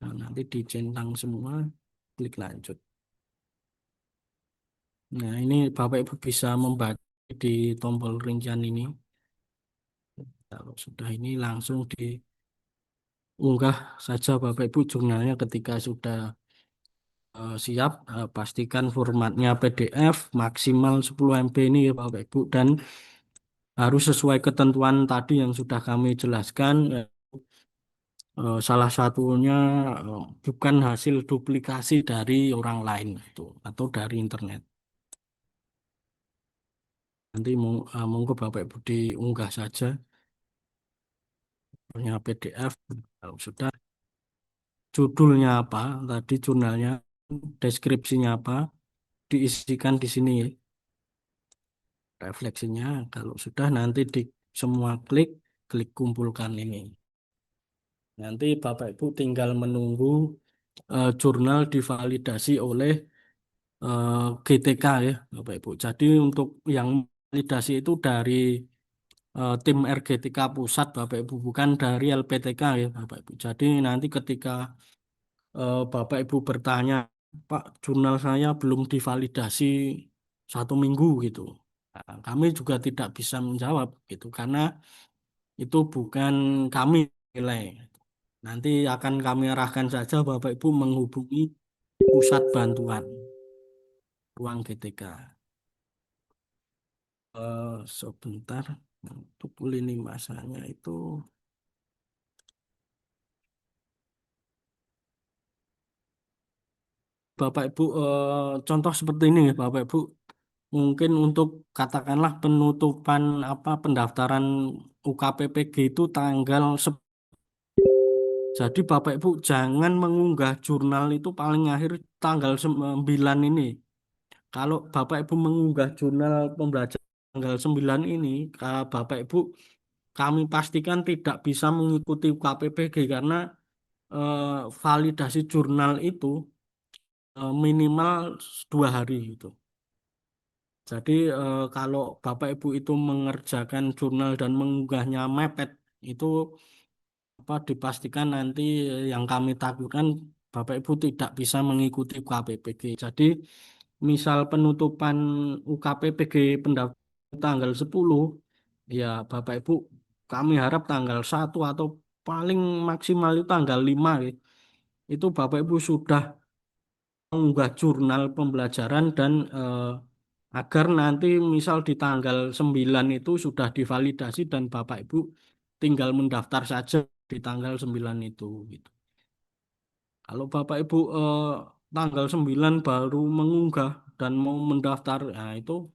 Nah, nanti dicentang semua, klik lanjut. Nah, ini Bapak Ibu bisa membaca di tombol rincian ini. Kalau sudah ini langsung diunggah saja Bapak Ibu jurnalnya ketika sudah siap. Pastikan formatnya PDF maksimal 10 MB ini ya Bapak Ibu dan harus sesuai ketentuan tadi yang sudah kami jelaskan. Salah satunya bukan hasil duplikasi dari orang lain itu atau dari internet. Nanti monggo Bapak Ibu diunggah saja punya PDF. Kalau sudah judulnya apa, tadi jurnalnya, deskripsinya apa, diisikan di sini ya. Refleksinya. Kalau sudah nanti di semua klik, klik kumpulkan ini. Nanti Bapak Ibu tinggal menunggu jurnal divalidasi oleh GTK ya Bapak Ibu. Jadi untuk yang validasi itu dari tim RGTK pusat Bapak Ibu, bukan dari LPTK ya Bapak Ibu. Jadi nanti ketika Bapak Ibu bertanya, Pak, jurnal saya belum divalidasi 1 minggu gitu. Nah, kami juga tidak bisa menjawab gitu karena itu bukan kami nilai. Nanti akan kami arahkan saja Bapak Ibu menghubungi pusat bantuan ruang GTK. Sebentar untuk lini masanya itu Bapak Ibu contoh seperti ini ya Bapak Ibu. Mungkin untuk katakanlah penutupan apa pendaftaran UKPPG itu tanggal jadi Bapak Ibu jangan mengunggah jurnal itu paling akhir tanggal 9 ini. Kalau Bapak Ibu mengunggah jurnal pembelajaran tanggal 9 ini, Bapak Ibu kami pastikan tidak bisa mengikuti UKPPG karena validasi jurnal itu minimal 2 hari gitu. Jadi kalau Bapak Ibu itu mengerjakan jurnal dan mengunggahnya mepet itu apa dipastikan nanti yang kami takutkan Bapak Ibu tidak bisa mengikuti UKPPG. Jadi misal penutupan UKPPG pendaftaran tanggal 10 ya Bapak Ibu kami harap tanggal 1 atau paling maksimal itu tanggal 5 ya. Itu Bapak Ibu sudah mengunggah jurnal pembelajaran dan agar nanti misal di tanggal 9 itu sudah divalidasi dan Bapak Ibu tinggal mendaftar saja di tanggal 9 itu gitu. Kalau Bapak Ibu tanggal 9 baru mengunggah dan mau mendaftar, nah itu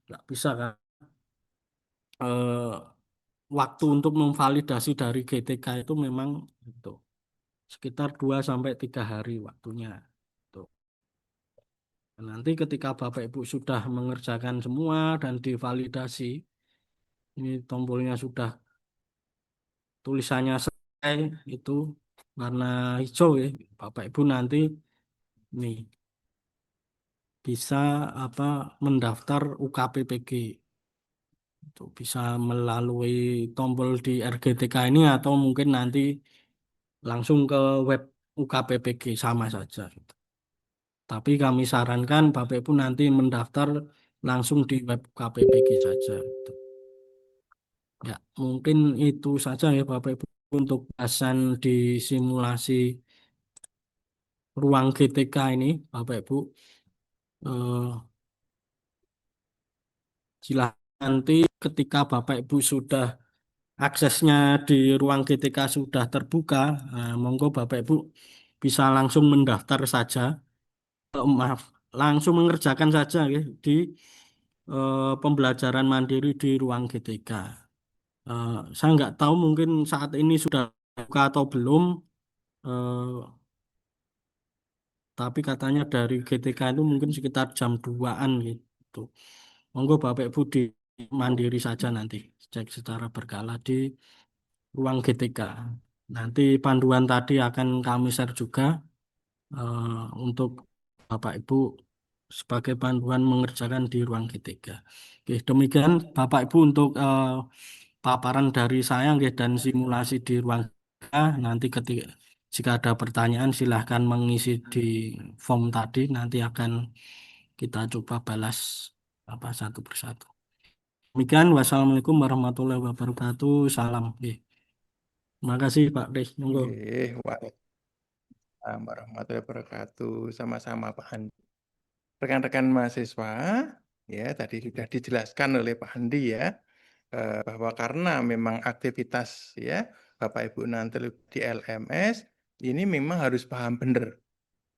nggak bisa kan. Waktu untuk memvalidasi dari GTK itu memang itu sekitar 2 sampai 3 hari waktunya. Tuh. Nanti ketika Bapak Ibu sudah mengerjakan semua dan divalidasi, ini tombolnya sudah tulisannya selesai itu warna hijau ya, Bapak Ibu nanti nih bisa apa mendaftar UKPPG. Itu bisa melalui tombol di RGTK ini atau mungkin nanti langsung ke web UKPPG sama saja. Gitu. Tapi kami sarankan Bapak Ibu nanti mendaftar langsung di web KPPG saja. Gitu. Ya, mungkin itu saja ya Bapak Ibu untuk bahasan di simulasi ruang GTK ini, Bapak Ibu. Eh, Silahkan nanti ketika Bapak Ibu sudah aksesnya di ruang GTK sudah terbuka, monggo Bapak Ibu bisa langsung mendaftar saja. Maaf, langsung mengerjakan saja ya, di pembelajaran mandiri di ruang GTK. Saya nggak tahu mungkin saat ini sudah buka atau belum, eh, tapi katanya dari GTK itu mungkin sekitar jam 2-an gitu. Monggo Bapak Ibu di mandiri saja nanti, cek secara berkala di ruang GTK. Nanti panduan tadi akan kami share juga untuk Bapak Ibu sebagai panduan mengerjakan di ruang GTK. Oke, demikian Bapak Ibu untuk paparan dari saya nggih, dan simulasi di ruang GTK. Nanti ketika jika ada pertanyaan silahkan mengisi di form tadi, nanti akan kita coba balas apa satu persatu. Demikian, wassalamualaikum warahmatullahi wabarakatuh. Salam. Nggih. Terima kasih Pak Des. Monggo. Nggih, Waalaikumsalam warahmatullahi wabarakatuh. Sama-sama Pak Andi. Rekan-rekan mahasiswa, ya tadi sudah dijelaskan oleh Pak Andi ya, bahwa karena memang aktivitas ya Bapak Ibu nanti di LMS ini memang harus paham benar.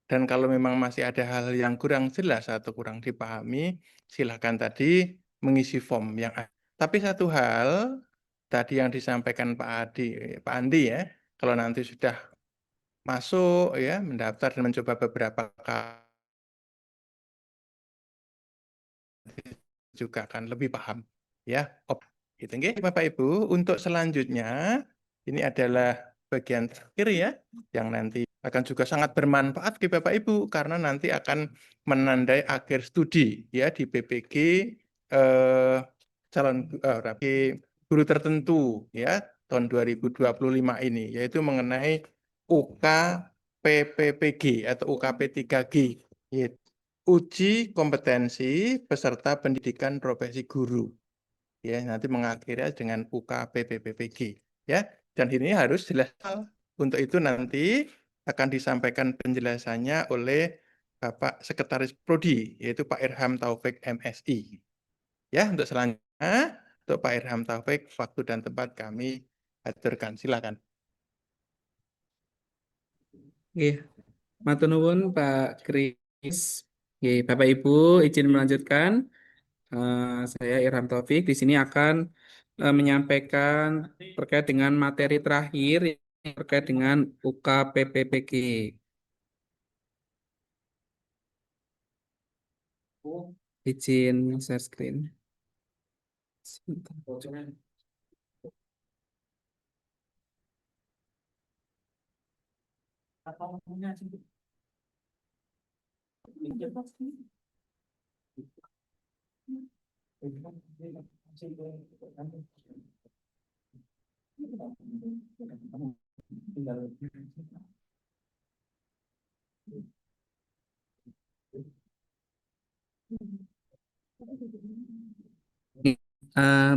Dan kalau memang masih ada hal yang kurang jelas atau kurang dipahami, silakan tadi mengisi form yang ada. Tapi satu hal tadi yang disampaikan Pak Andi ya, kalau nanti sudah masuk ya, mendaftar dan mencoba beberapa kali juga akan lebih paham ya. Gitu nggih Bapak Ibu. Untuk selanjutnya ini adalah bagian terakhir ya yang nanti akan juga sangat bermanfaat di Bapak Ibu karena nanti akan menandai akhir studi ya di PPG calon guru tertentu ya tahun 2025 ini yaitu mengenai UK PPPG atau UKP 3G yaitu uji kompetensi peserta pendidikan profesi guru ya nanti mengakhiri dengan UKPPPG ya dan ini harus jelas untuk itu nanti akan disampaikan penjelasannya oleh Bapak Sekretaris Prodi yaitu Pak Irham Taufik MSI ya untuk selanjutnya untuk Pak Irham Taufik waktu dan tempat kami aturkan silakan. Oke, matur nuwun Pak Kris. Oke, Bapak Ibu izin melanjutkan. Saya Irham Taufik di sini akan menyampaikan terkait dengan materi terakhir yang terkait dengan UKPPPG. Izin share screen. Sebentar.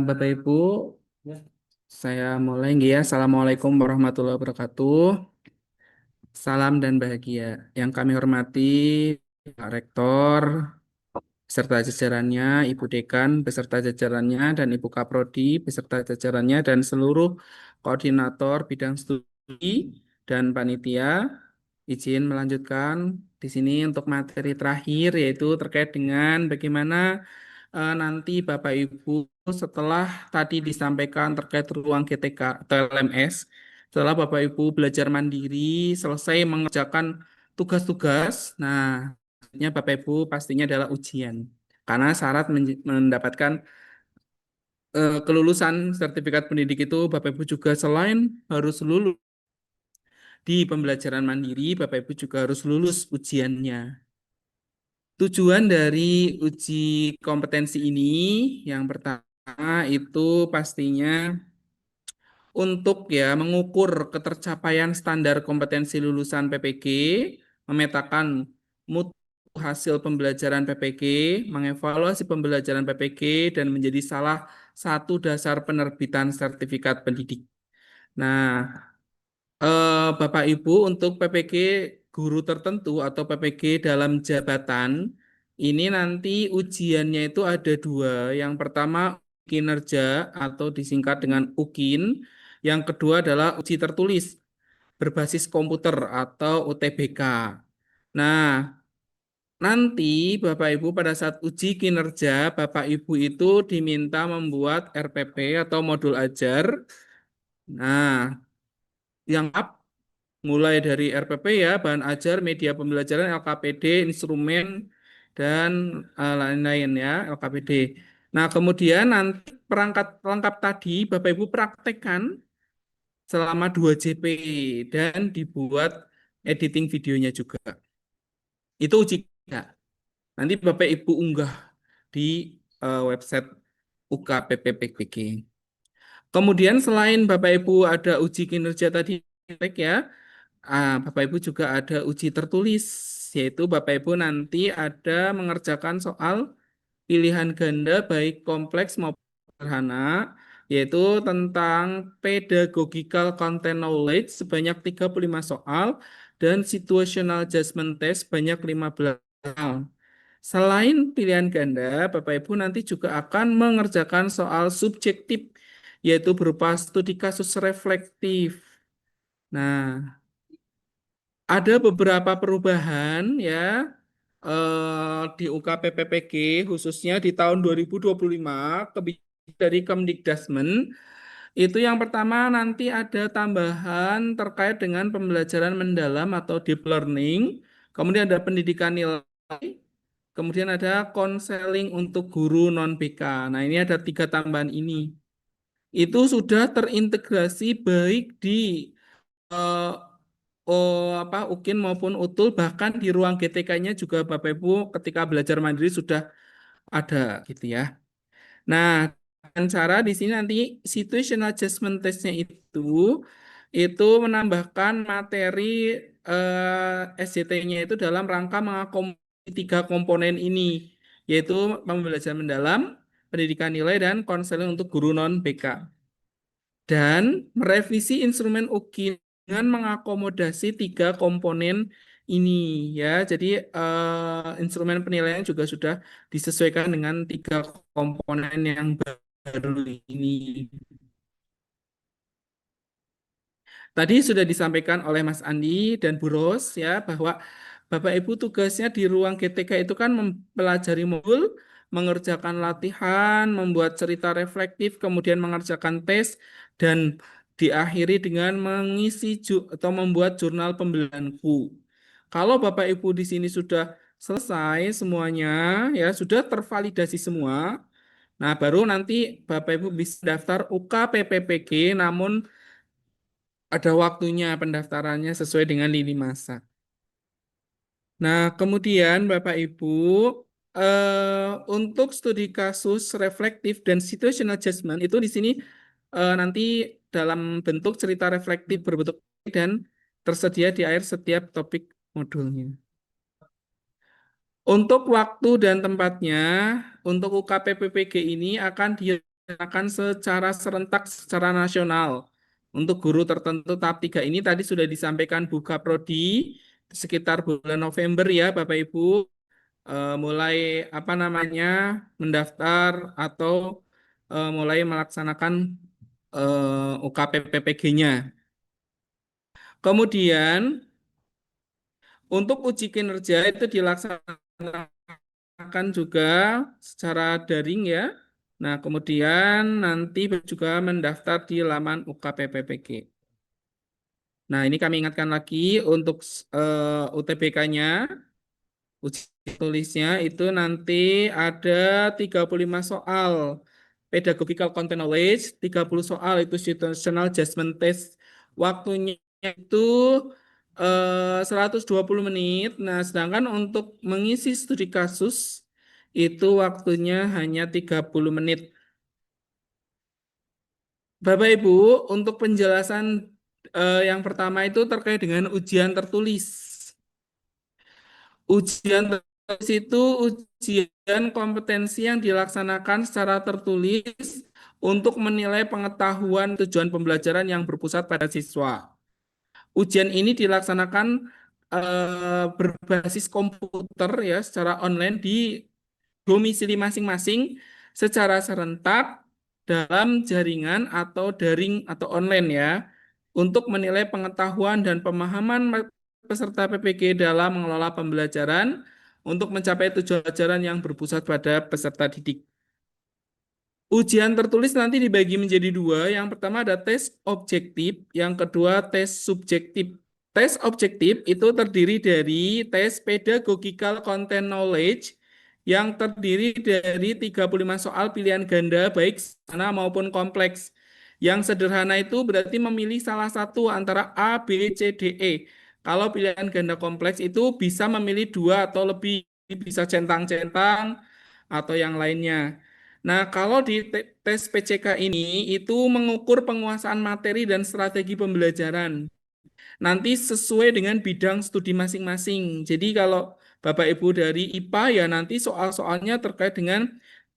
Bapak Ibu, saya mulai nggih ya. Assalamualaikum warahmatullahi wabarakatuh. Salam dan bahagia. Yang kami hormati Pak Rektor, beserta jajarannya, Ibu Dekan, beserta jajarannya, dan Ibu Kaprodi, beserta jajarannya, dan seluruh koordinator bidang studi dan panitia. Izin melanjutkan di sini untuk materi terakhir yaitu terkait dengan bagaimana nanti Bapak Ibu setelah tadi disampaikan terkait ruang GTK atau LMS, setelah Bapak Ibu belajar mandiri, selesai mengerjakan tugas-tugas, nah, selanjutnya Bapak Ibu pastinya adalah ujian. Karena syarat mendapatkan kelulusan sertifikat pendidik itu Bapak Ibu juga selain harus lulus di pembelajaran mandiri, Bapak Ibu juga harus lulus ujiannya. Tujuan dari uji kompetensi ini yang pertama itu pastinya untuk mengukur ketercapaian standar kompetensi lulusan PPG, memetakan mutu hasil pembelajaran PPG, mengevaluasi pembelajaran PPG dan menjadi salah satu dasar penerbitan sertifikat pendidik. Nah, Bapak Ibu untuk PPG guru tertentu atau PPG dalam jabatan ini nanti ujiannya itu ada dua. Yang pertama kinerja atau disingkat dengan UKIN. Yang kedua adalah uji tertulis berbasis komputer atau UTBK. Nah, nanti Bapak Ibu pada saat uji kinerja Bapak Ibu itu diminta membuat RPP atau modul ajar. Nah, yang mulai dari RPP bahan ajar, media pembelajaran, LKPD, instrumen, dan lain-lain LKPD. Nah, kemudian nanti perangkat lengkap tadi Bapak Ibu praktekkan selama 2 JP dan dibuat editing videonya juga. Itu uji nanti Bapak Ibu unggah di website UKPPPG. Kemudian selain Bapak Ibu ada uji kinerja tadi Bapak Ibu juga ada uji tertulis, yaitu Bapak Ibu nanti ada mengerjakan soal pilihan ganda baik kompleks maupun sederhana, yaitu tentang pedagogical content knowledge sebanyak 35 soal dan situational adjustment test sebanyak 15 soal. Selain pilihan ganda, Bapak Ibu nanti juga akan mengerjakan soal subjektif, yaitu berupa studi kasus reflektif. Nah, ada beberapa perubahan di UKPPPG khususnya di tahun 2025 kebijakan dari Kemdikdasmen itu yang pertama nanti ada tambahan terkait dengan pembelajaran mendalam atau deep learning, kemudian ada pendidikan nilai, kemudian ada konseling untuk guru non BK. Nah, ini ada 3 tambahan ini. Itu sudah terintegrasi baik di UKIN maupun UTUL, bahkan di ruang GTK-nya juga Bapak Ibu ketika belajar mandiri sudah ada gitu ya. Nah, dengan cara di sini nanti situational adjustment test-nya itu menambahkan materi SJT-nya itu dalam rangka mengakomodir 3 komponen ini, yaitu pembelajaran mendalam, pendidikan nilai, dan konseling untuk guru non BK. Dan merevisi instrumen UKIN dengan mengakomodasi 3 komponen ini Jadi instrumen penilaian juga sudah disesuaikan dengan 3 komponen yang baru ini. Tadi sudah disampaikan oleh Mas Andi dan Bu Ros bahwa Bapak Ibu tugasnya di ruang GTK itu kan mempelajari modul, mengerjakan latihan, membuat cerita reflektif, kemudian mengerjakan tes, dan diakhiri dengan mengisi atau membuat jurnal pembelajaranku. Kalau Bapak Ibu di sini sudah selesai semuanya, sudah tervalidasi semua, nah baru nanti Bapak Ibu bisa daftar UKPPPG, namun ada waktunya pendaftarannya sesuai dengan lini masa. Nah, kemudian Bapak Ibu, untuk studi kasus reflektif dan situational adjustment itu di sini nanti dalam bentuk cerita reflektif berbentuk dan tersedia di akhir setiap topik modulnya. Untuk waktu dan tempatnya, untuk UKPPPG ini akan dilaksanakan secara serentak secara nasional. Untuk guru tertentu tahap 3 ini tadi sudah disampaikan Buka Prodi sekitar bulan November Bapak Ibu mulai mendaftar atau mulai melaksanakan UKPPPG-nya. Kemudian untuk uji kinerja itu dilaksanakan juga secara daring ya. Nah, kemudian nanti juga mendaftar di laman UKPPPG. Nah, ini kami ingatkan lagi untuk UTBK-nya, uji tulisnya itu nanti ada 35 soal pedagogical content knowledge, 30 soal itu situational judgment test. Waktunya itu 120 menit. Nah, sedangkan untuk mengisi studi kasus itu waktunya hanya 30 menit. Bapak Ibu, untuk penjelasan yang pertama itu terkait dengan ujian tertulis. Ujian tertulis itu ujian kompetensi yang dilaksanakan secara tertulis untuk menilai pengetahuan tujuan pembelajaran yang berpusat pada siswa. Ujian ini dilaksanakan berbasis komputer ya secara online di domisili masing-masing secara serentak dalam jaringan atau daring atau online ya untuk menilai pengetahuan dan pemahaman peserta PPG dalam mengelola pembelajaran untuk mencapai tujuan pelajaran yang berpusat pada peserta didik. Ujian tertulis nanti dibagi menjadi dua. Yang pertama ada tes objektif, yang kedua tes subjektif. Tes objektif itu terdiri dari tes pedagogical content knowledge yang terdiri dari 35 soal pilihan ganda baik sederhana maupun kompleks. Yang sederhana itu berarti memilih salah satu antara A, B, C, D, E. Kalau pilihan ganda kompleks itu bisa memilih dua atau lebih, bisa centang-centang atau yang lainnya. Nah, kalau di tes PCK ini itu mengukur penguasaan materi dan strategi pembelajaran. Nanti sesuai dengan bidang studi masing-masing. Jadi kalau Bapak Ibu dari IPA ya nanti soal-soalnya terkait dengan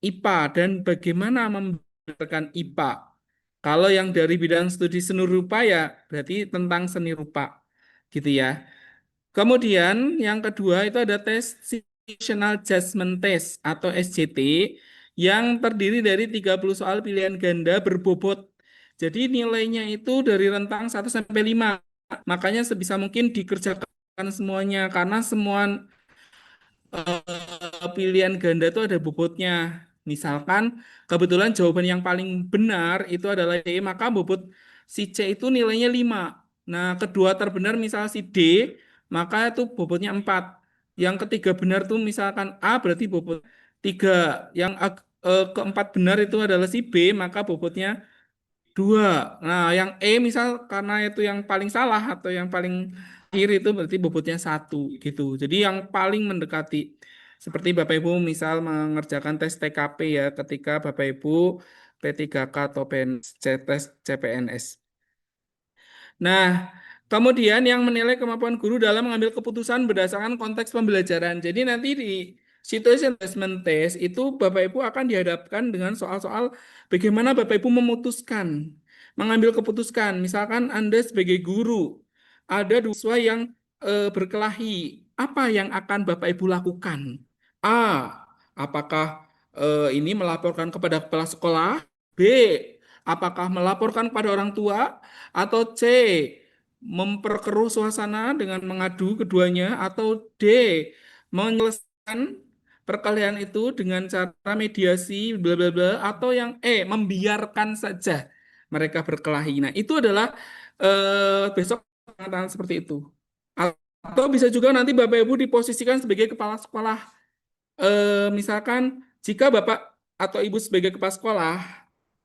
IPA dan bagaimana memberikan IPA. Kalau yang dari bidang studi seni rupa ya berarti tentang seni rupa. Gitu ya. Kemudian yang kedua itu ada tes Situational Judgment Test atau SJT yang terdiri dari 30 soal pilihan ganda berbobot. Jadi nilainya itu dari rentang 1 sampai 5. Makanya sebisa mungkin dikerjakan semuanya karena semua pilihan ganda itu ada bobotnya. Misalkan kebetulan jawaban yang paling benar itu adalah C, maka bobot si C itu nilainya 5. Nah, kedua terbenar misal si D, maka itu bobotnya 4. Yang ketiga benar tuh misalkan A berarti bobot 3. Yang keempat benar itu adalah si B, maka bobotnya 2. Nah, yang E misal karena itu yang paling salah atau yang paling akhir itu berarti bobotnya 1 gitu. Jadi yang paling mendekati. Seperti Bapak Ibu misal mengerjakan tes TKP ya ketika Bapak Ibu P3K atau tes CPNS. Nah, kemudian yang menilai kemampuan guru dalam mengambil keputusan berdasarkan konteks pembelajaran. Jadi nanti di situation assessment test itu Bapak Ibu akan dihadapkan dengan soal-soal bagaimana Bapak Ibu memutuskan, mengambil keputusan. Misalkan Anda sebagai guru, ada dua siswa yang berkelahi. Apa yang akan Bapak Ibu lakukan? A. Apakah ini melaporkan kepada kepala sekolah? B. Apakah melaporkan kepada orang tua? Atau C, memperkeruh suasana dengan mengadu keduanya, atau D, menyelesaikan perkelahian itu dengan cara mediasi, bla bla bla, atau yang E, membiarkan saja mereka berkelahi. Nah, itu adalah besok pernyataan seperti itu. Atau bisa juga nanti Bapak Ibu diposisikan sebagai kepala sekolah. Misalkan jika Bapak atau Ibu sebagai kepala sekolah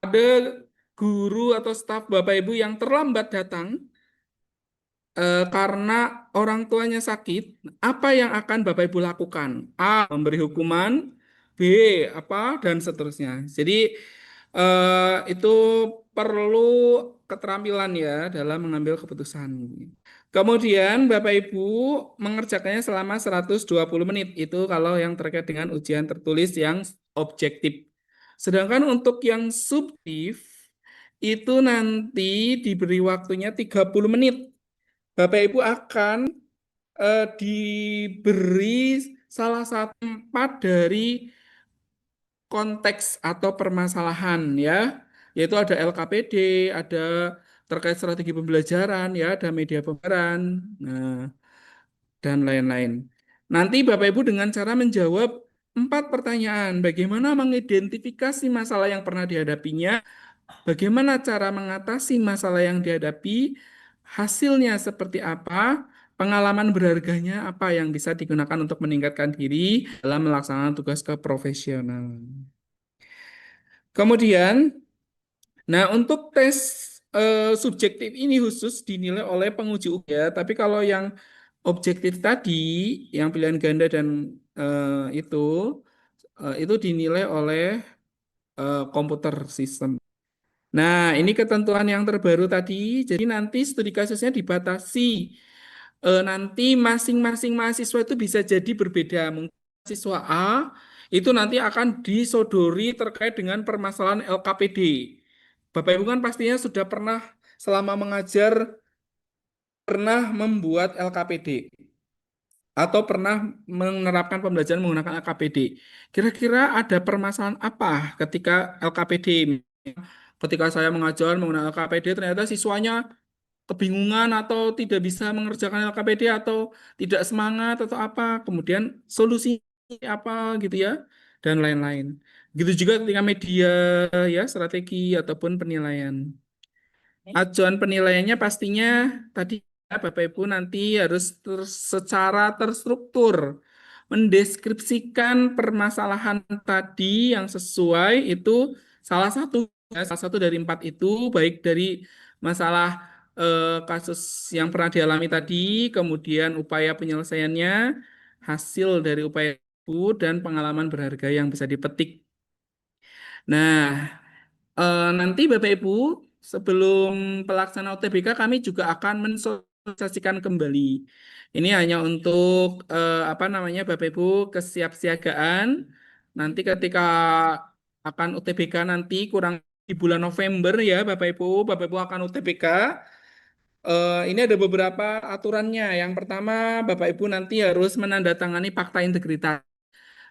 ada guru atau staf Bapak Ibu yang terlambat datang karena orang tuanya sakit, apa yang akan Bapak Ibu lakukan? A. Memberi hukuman, B. Apa dan seterusnya. Jadi itu perlu keterampilan ya dalam mengambil keputusan. Kemudian Bapak Ibu mengerjakannya selama 120 menit. Itu kalau yang terkait dengan ujian tertulis yang objektif. Sedangkan untuk yang subjektif itu nanti diberi waktunya 30 menit. Bapak Ibu akan diberi salah satu tempat dari konteks atau permasalahan ya, yaitu ada LKPD, ada terkait strategi pembelajaran, ya, ada media pembelajaran, nah, dan lain-lain. Nanti Bapak Ibu dengan cara menjawab 4 pertanyaan, bagaimana mengidentifikasi masalah yang pernah dihadapinya, bagaimana cara mengatasi masalah yang dihadapi, hasilnya seperti apa, pengalaman berharganya apa yang bisa digunakan untuk meningkatkan diri dalam melaksanakan tugas keprofesional. Kemudian, nah untuk tes subjektif ini khusus dinilai oleh penguji UG ya, tapi kalau yang objektif tadi, yang pilihan ganda dan itu dinilai oleh komputer sistem. Nah, ini ketentuan yang terbaru tadi. Jadi nanti studi kasusnya dibatasi. Nanti masing-masing mahasiswa itu bisa jadi berbeda. Mungkin mahasiswa A itu nanti akan disodori terkait dengan permasalahan LKPD. Bapak Ibu kan pastinya sudah pernah selama mengajar pernah membuat LKPD atau pernah menerapkan pembelajaran menggunakan LKPD. Kira-kira ada permasalahan apa ketika LKPD? Ketika saya mengajar menggunakan LKPD, ternyata siswanya kebingungan atau tidak bisa mengerjakan LKPD atau tidak semangat atau apa. Kemudian solusi apa gitu ya, dan lain-lain. Gitu juga ketika media ya, strategi ataupun penilaian. Acuan penilaiannya pastinya tadi ya, Bapak Ibu nanti harus secara terstruktur mendeskripsikan permasalahan tadi yang sesuai itu salah satu ya, salah satu dari 4 itu baik dari masalah kasus yang pernah dialami tadi, kemudian upaya penyelesaiannya, hasil dari upaya itu dan pengalaman berharga yang bisa dipetik. Nah, nanti Bapak Ibu, sebelum pelaksanaan UTBK kami juga akan mensosialisasikan kembali. Ini hanya untuk apa namanya Bapak Ibu kesiapsiagaan. Nanti ketika akan UTBK nanti kurang di bulan November ya Bapak Ibu akan UTBK. Ini ada beberapa aturannya. Yang pertama, Bapak Ibu nanti harus menandatangani fakta integritas.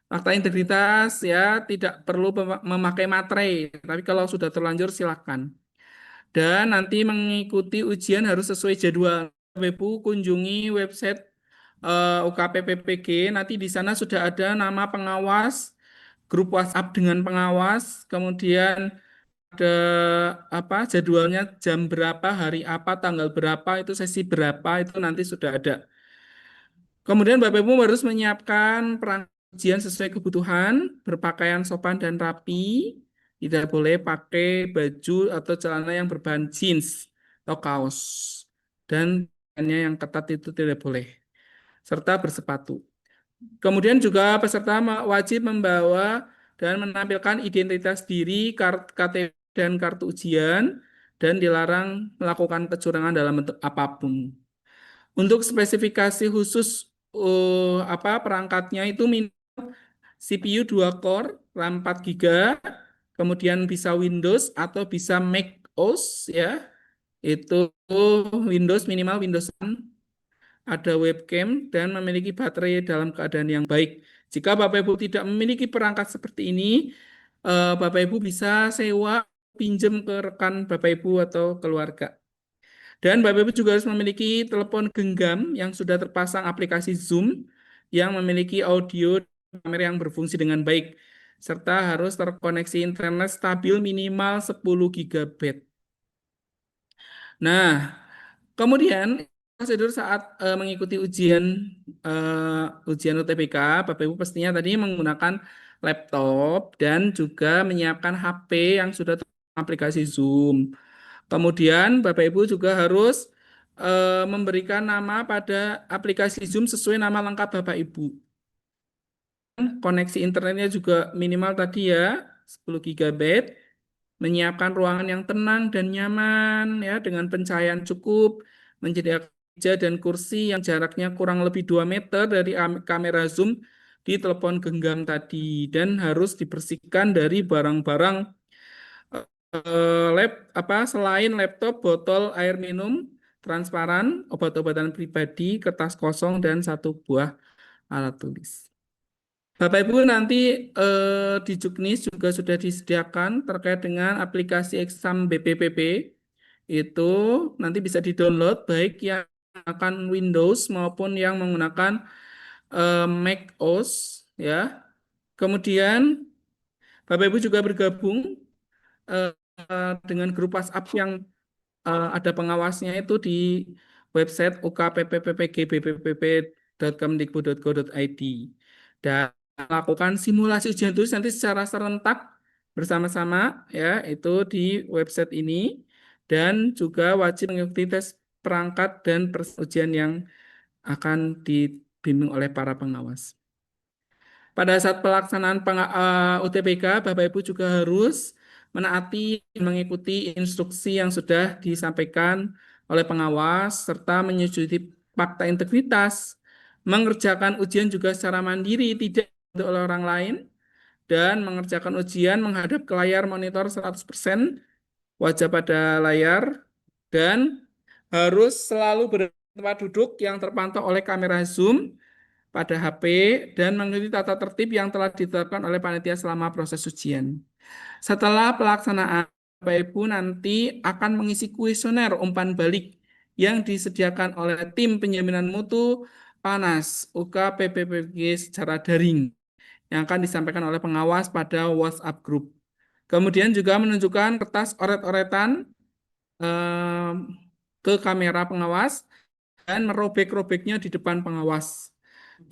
Fakta integritas ya tidak perlu memakai materai, tapi kalau sudah terlanjur silakan. Dan nanti mengikuti ujian harus sesuai jadwal. Bapak Ibu kunjungi website UKPPPG, nanti di sana sudah ada nama pengawas, grup WhatsApp dengan pengawas, kemudian ada apa jadwalnya jam berapa, hari apa, tanggal berapa, itu sesi berapa, itu nanti sudah ada. Kemudian Bapak Ibu harus menyiapkan perangkat ujian sesuai kebutuhan, berpakaian sopan dan rapi, tidak boleh pakai baju atau celana yang berbahan jeans atau kaos, dan yang ketat itu tidak boleh, serta bersepatu. Kemudian juga peserta wajib membawa dan menampilkan identitas diri, KTP dan kartu ujian, dan dilarang melakukan kecurangan dalam bentuk apapun. Untuk spesifikasi khusus apa perangkatnya itu CPU 2 core, RAM 4 GB, kemudian bisa Windows atau bisa Mac OS ya. Itu Windows minimal Windows 10, ada webcam dan memiliki baterai dalam keadaan yang baik. Jika Bapak Ibu tidak memiliki perangkat seperti ini, Bapak Ibu bisa sewa, pinjam ke rekan Bapak Ibu atau keluarga. Dan Bapak Ibu juga harus memiliki telepon genggam yang sudah terpasang aplikasi Zoom yang memiliki audio dan kamera yang berfungsi dengan baik, serta harus terkoneksi internet stabil minimal 10 GB. Nah, kemudian prosedur saat mengikuti ujian UTBK, Bapak Ibu pastinya tadi menggunakan laptop dan juga menyiapkan HP yang sudah aplikasi Zoom. Kemudian Bapak Ibu juga harus memberikan nama pada aplikasi Zoom sesuai nama lengkap Bapak Ibu. Koneksi internetnya juga minimal tadi ya, 10 GB. Menyiapkan ruangan yang tenang dan nyaman ya dengan pencahayaan cukup, menyediakan meja dan kursi yang jaraknya kurang lebih 2 meter dari kamera Zoom di telepon genggam tadi, dan harus dibersihkan dari barang-barang selain laptop, botol air minum transparan, obat-obatan pribadi, kertas kosong, dan 1 buah alat tulis. Bapak Ibu nanti di Juknis juga sudah disediakan terkait dengan aplikasi exam BPPB itu nanti bisa di-download baik yang menggunakan Windows maupun yang menggunakan Mac OS ya. Kemudian Bapak Ibu juga bergabung eh, dengan grup WhatsApp yang ada pengawasnya itu di website ukppppgbpppp.kemdikbud.go.id dan melakukan simulasi ujian tulis nanti secara serentak bersama-sama ya itu di website ini dan juga wajib mengikuti tes perangkat dan ujian yang akan dibimbing oleh para pengawas. Pada saat pelaksanaan UTBK, Bapak Ibu juga harus menaati dan mengikuti instruksi yang sudah disampaikan oleh pengawas serta menyetujui fakta integritas, mengerjakan ujian juga secara mandiri, tidak oleh orang lain, dan mengerjakan ujian menghadap ke layar monitor 100%, wajah pada layar, dan harus selalu berada di tempat duduk yang terpantau oleh kamera Zoom pada HP dan mengikuti tata tertib yang telah ditetapkan oleh panitia selama proses ujian. Setelah pelaksanaan, Bapak Ibu nanti akan mengisi kuesioner umpan balik yang disediakan oleh tim penjaminan mutu PANAS UK PPPG secara daring yang akan disampaikan oleh pengawas pada WhatsApp group. Kemudian juga menunjukkan kertas oret-oretan ke kamera pengawas dan merobek-robeknya di depan pengawas.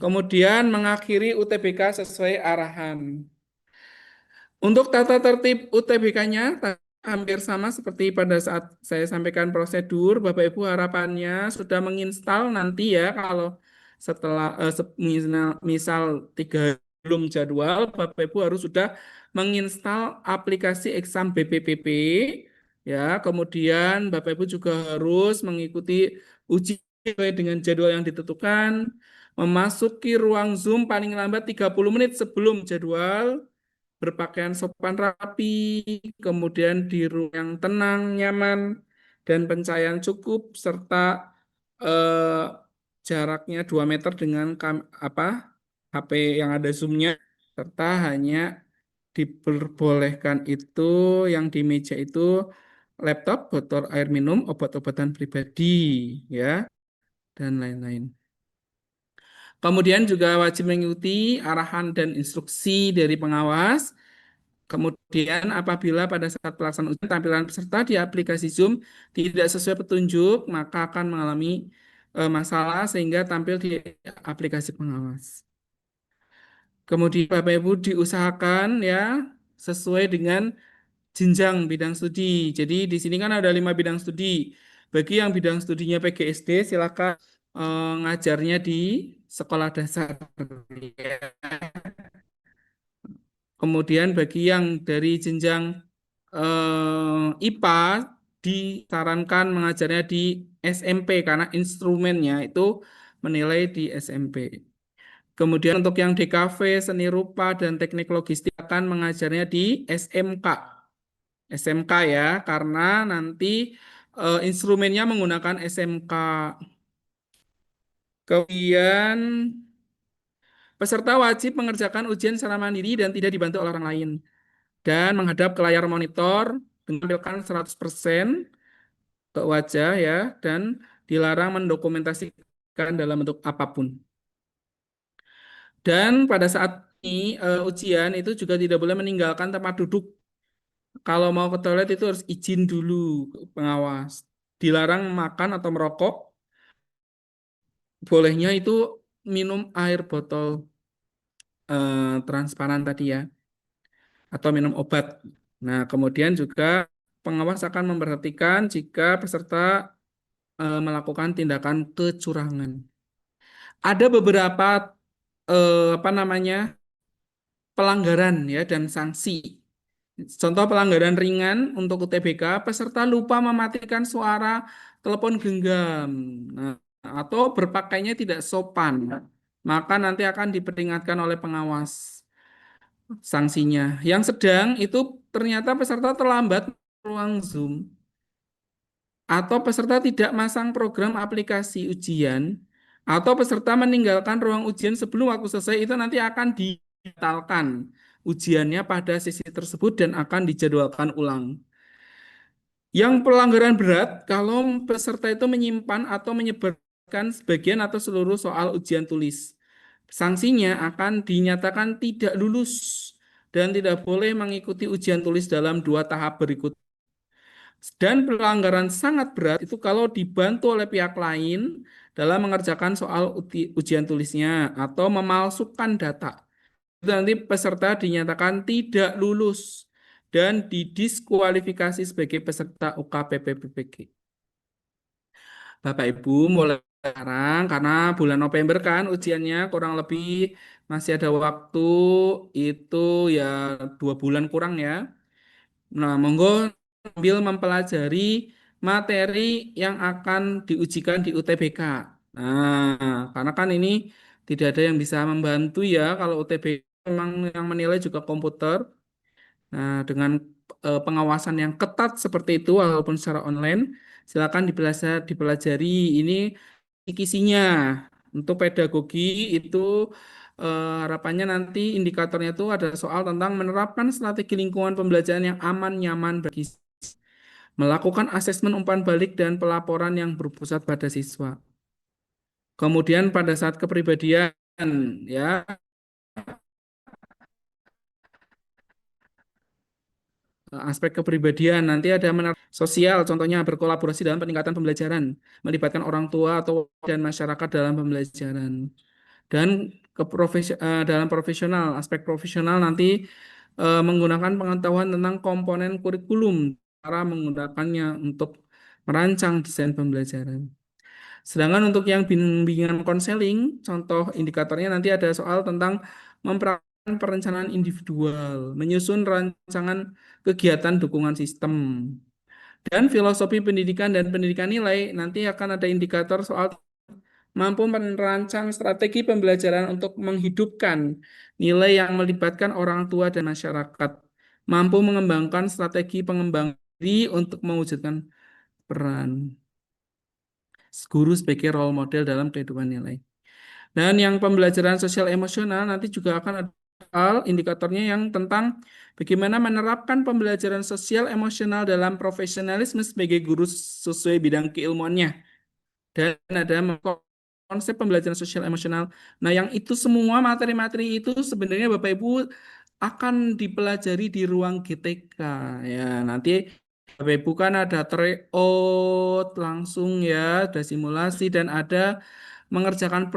Kemudian mengakhiri UTBK sesuai arahan. Untuk tata tertib UTBK-nya hampir sama seperti pada saat saya sampaikan prosedur. Bapak Ibu harapannya sudah menginstal nanti ya kalau setelah misal 3 belum jadwal, Bapak Ibu harus sudah menginstal aplikasi exam BPPP ya. Kemudian Bapak Ibu juga harus mengikuti uji sesuai dengan jadwal yang ditentukan, memasuki ruang Zoom paling lambat 30 menit sebelum jadwal, berpakaian sopan rapi, kemudian di ruang yang tenang, nyaman, dan pencahayaan cukup, serta jaraknya 2 meter dengan HP yang ada zoomnya, serta hanya diperbolehkan itu yang di meja itu laptop, botol air minum, obat-obatan pribadi, ya, dan lain-lain. Kemudian juga wajib mengikuti arahan dan instruksi dari pengawas. Kemudian apabila pada saat pelaksanaan ujian tampilan peserta di aplikasi Zoom tidak sesuai petunjuk, maka akan mengalami masalah sehingga tampil di aplikasi pengawas. Kemudian Bapak Ibu diusahakan ya sesuai dengan jenjang bidang studi. Jadi di sini kan ada 5 bidang studi. Bagi yang bidang studinya PGSD silakan ngajarnya di sekolah dasar. Kemudian bagi yang dari jenjang IPA disarankan mengajarnya di SMP karena instrumennya itu menilai di SMP. Kemudian untuk yang DKV, seni rupa, dan teknik logistik akan mengajarnya di SMK. SMK ya, karena nanti instrumennya menggunakan SMK. Kemudian peserta wajib mengerjakan ujian secara mandiri dan tidak dibantu oleh orang lain. Dan menghadap ke layar monitor, menampilkan 100% ke wajah ya, dan dilarang mendokumentasikan dalam bentuk apapun. Dan pada saat ini ujian itu juga tidak boleh meninggalkan tempat duduk. Kalau mau ke toilet itu harus izin dulu ke pengawas. Dilarang makan atau merokok. Bolehnya itu minum air botol transparan tadi ya, atau minum obat. Nah, kemudian juga pengawas akan memperhatikan jika peserta melakukan tindakan kecurangan. Ada beberapa pelanggaran ya dan sanksi. Contoh pelanggaran ringan untuk UTBK, peserta lupa mematikan suara telepon genggam, nah, atau berpakaiannya tidak sopan, maka nanti akan diperingatkan oleh pengawas sanksinya. Yang sedang itu ternyata peserta terlambat ruang Zoom, atau peserta tidak masang program aplikasi ujian, atau peserta meninggalkan ruang ujian sebelum waktu selesai, itu nanti akan dibatalkan ujiannya pada sesi tersebut dan akan dijadwalkan ulang. Yang pelanggaran berat kalau peserta itu menyimpan atau menyebarkan sebagian atau seluruh soal ujian tulis. Sanksinya akan dinyatakan tidak lulus dan tidak boleh mengikuti ujian tulis dalam 2 tahap berikut. Dan pelanggaran sangat berat itu kalau dibantu oleh pihak lain dalam mengerjakan soal ujian tulisnya atau memalsukan data. Itu nanti peserta dinyatakan tidak lulus dan didiskualifikasi sebagai peserta UKPP PPG. Bapak Ibu mulai sekarang karena bulan November kan ujiannya kurang lebih masih ada waktu itu ya 2 bulan kurang ya. Nah, monggo sambil mempelajari materi yang akan diujikan di UTBK. Nah, karena kan ini tidak ada yang bisa membantu ya kalau UTBK memang yang menilai juga komputer. Nah, dengan pengawasan yang ketat seperti itu walaupun secara online, silakan dipelajari ini kisinya. Untuk pedagogi itu harapannya nanti indikatornya itu ada soal tentang menerapkan strategi lingkungan pembelajaran yang aman, nyaman bagi melakukan asesmen umpan balik dan pelaporan yang berpusat pada siswa. Kemudian pada saat kepribadian ya aspek kepribadian nanti ada sosial contohnya berkolaborasi dalam peningkatan pembelajaran, melibatkan orang tua atau dan masyarakat dalam pembelajaran. Dan dalam profesional, aspek profesional nanti menggunakan pengetahuan tentang komponen kurikulum, cara menggunakannya untuk merancang desain pembelajaran. Sedangkan untuk yang bimbingan konseling, contoh indikatornya nanti ada soal tentang mempraktikkan perencanaan individual, menyusun rancangan kegiatan dukungan sistem, dan filosofi pendidikan dan pendidikan nilai, nanti akan ada indikator soal mampu merancang strategi pembelajaran untuk menghidupkan nilai yang melibatkan orang tua dan masyarakat, mampu mengembangkan strategi pengembangan diri untuk mewujudkan peran guru sebagai role model dalam kehidupan nilai. Dan yang pembelajaran sosial emosional nanti juga akan ada hal indikatornya yang tentang bagaimana menerapkan pembelajaran sosial emosional dalam profesionalisme sebagai guru sesuai bidang keilmuannya. Dan ada konsep pembelajaran sosial emosional. Nah, yang itu semua materi-materi itu sebenarnya Bapak Ibu akan dipelajari di ruang GTK ya. Nanti Bapak Ibu kan ada tryout langsung ya, ada simulasi dan ada mengerjakan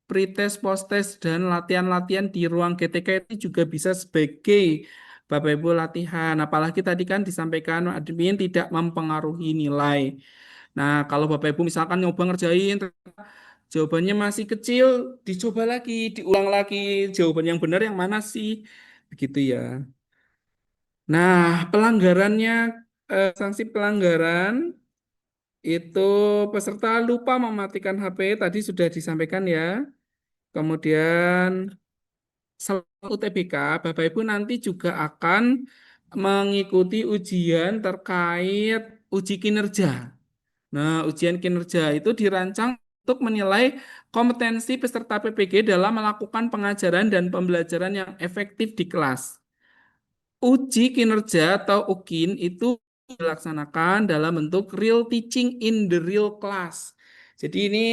pretest, posttest dan latihan-latihan di ruang GTK itu juga bisa sebagai Bapak Ibu latihan. Apalagi tadi kan disampaikan admin tidak mempengaruhi nilai. Nah, kalau Bapak Ibu misalkan nyoba ngerjain, jawabannya masih kecil, dicoba lagi, diulang lagi, jawaban yang benar yang mana sih? Begitu ya. Nah, pelanggarannya, sanksi pelanggaran itu peserta lupa mematikan HP, tadi sudah disampaikan ya. Kemudian selain UTBK, Bapak Ibu nanti juga akan mengikuti ujian terkait uji kinerja. Nah, ujian kinerja itu dirancang untuk menilai kompetensi peserta PPG dalam melakukan pengajaran dan pembelajaran yang efektif di kelas. Uji kinerja atau UKIN itu dilaksanakan dalam bentuk real teaching in the real class. Jadi ini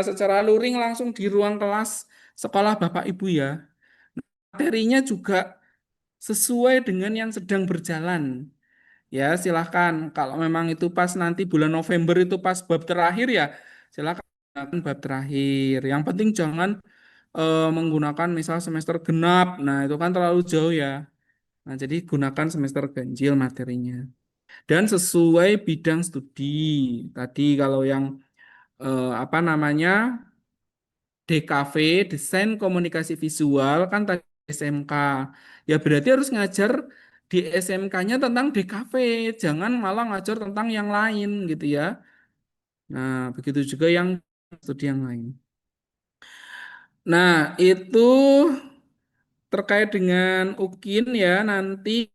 secara luring langsung di ruang kelas sekolah Bapak Ibu ya. Materinya juga sesuai dengan yang sedang berjalan. Ya, silahkan. Kalau memang itu pas nanti bulan November itu pas bab terakhir ya, silahkan bab terakhir. Yang penting jangan menggunakan misal semester genap. Nah, itu kan terlalu jauh ya. Nah, jadi gunakan semester ganjil materinya. Dan sesuai bidang studi. Tadi kalau yang apa namanya DKV, Desain Komunikasi Visual, kan tadi SMK. Ya berarti harus ngajar di SMK-nya tentang DKV, jangan malah ngajar tentang yang lain gitu ya. Nah, begitu juga yang studi yang lain. Nah, itu terkait dengan UKIN ya, nanti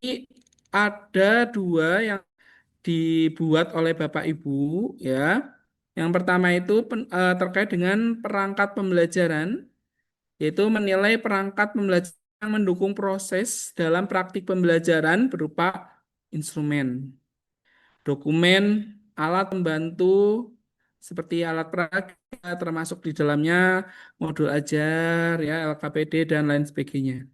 ada 2 yang dibuat oleh Bapak Ibu ya. Yang pertama itu terkait dengan perangkat pembelajaran, yaitu menilai perangkat pembelajaran yang mendukung proses dalam praktik pembelajaran berupa instrumen. dokumen, alat pembantu seperti alat peraga termasuk di dalamnya modul ajar ya, LKPD dan lain sebagainya.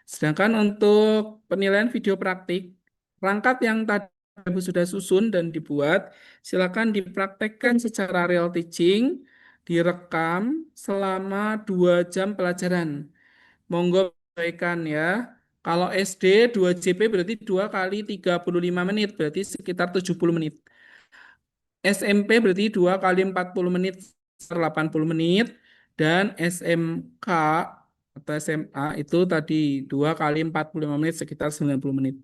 Sedangkan untuk penilaian video praktik, perangkat yang tadi Ibu sudah susun dan dibuat, silakan dipraktekkan secara real teaching, direkam selama 2 jam pelajaran. Monggo sampaikan ya. Kalau SD 2 JP berarti 2 kali 35 menit, berarti sekitar 70 menit. SMP berarti 2 kali 40 menit, 80 menit. Dan SMK atau SMA itu tadi 2 kali 45 menit, sekitar 90 menit.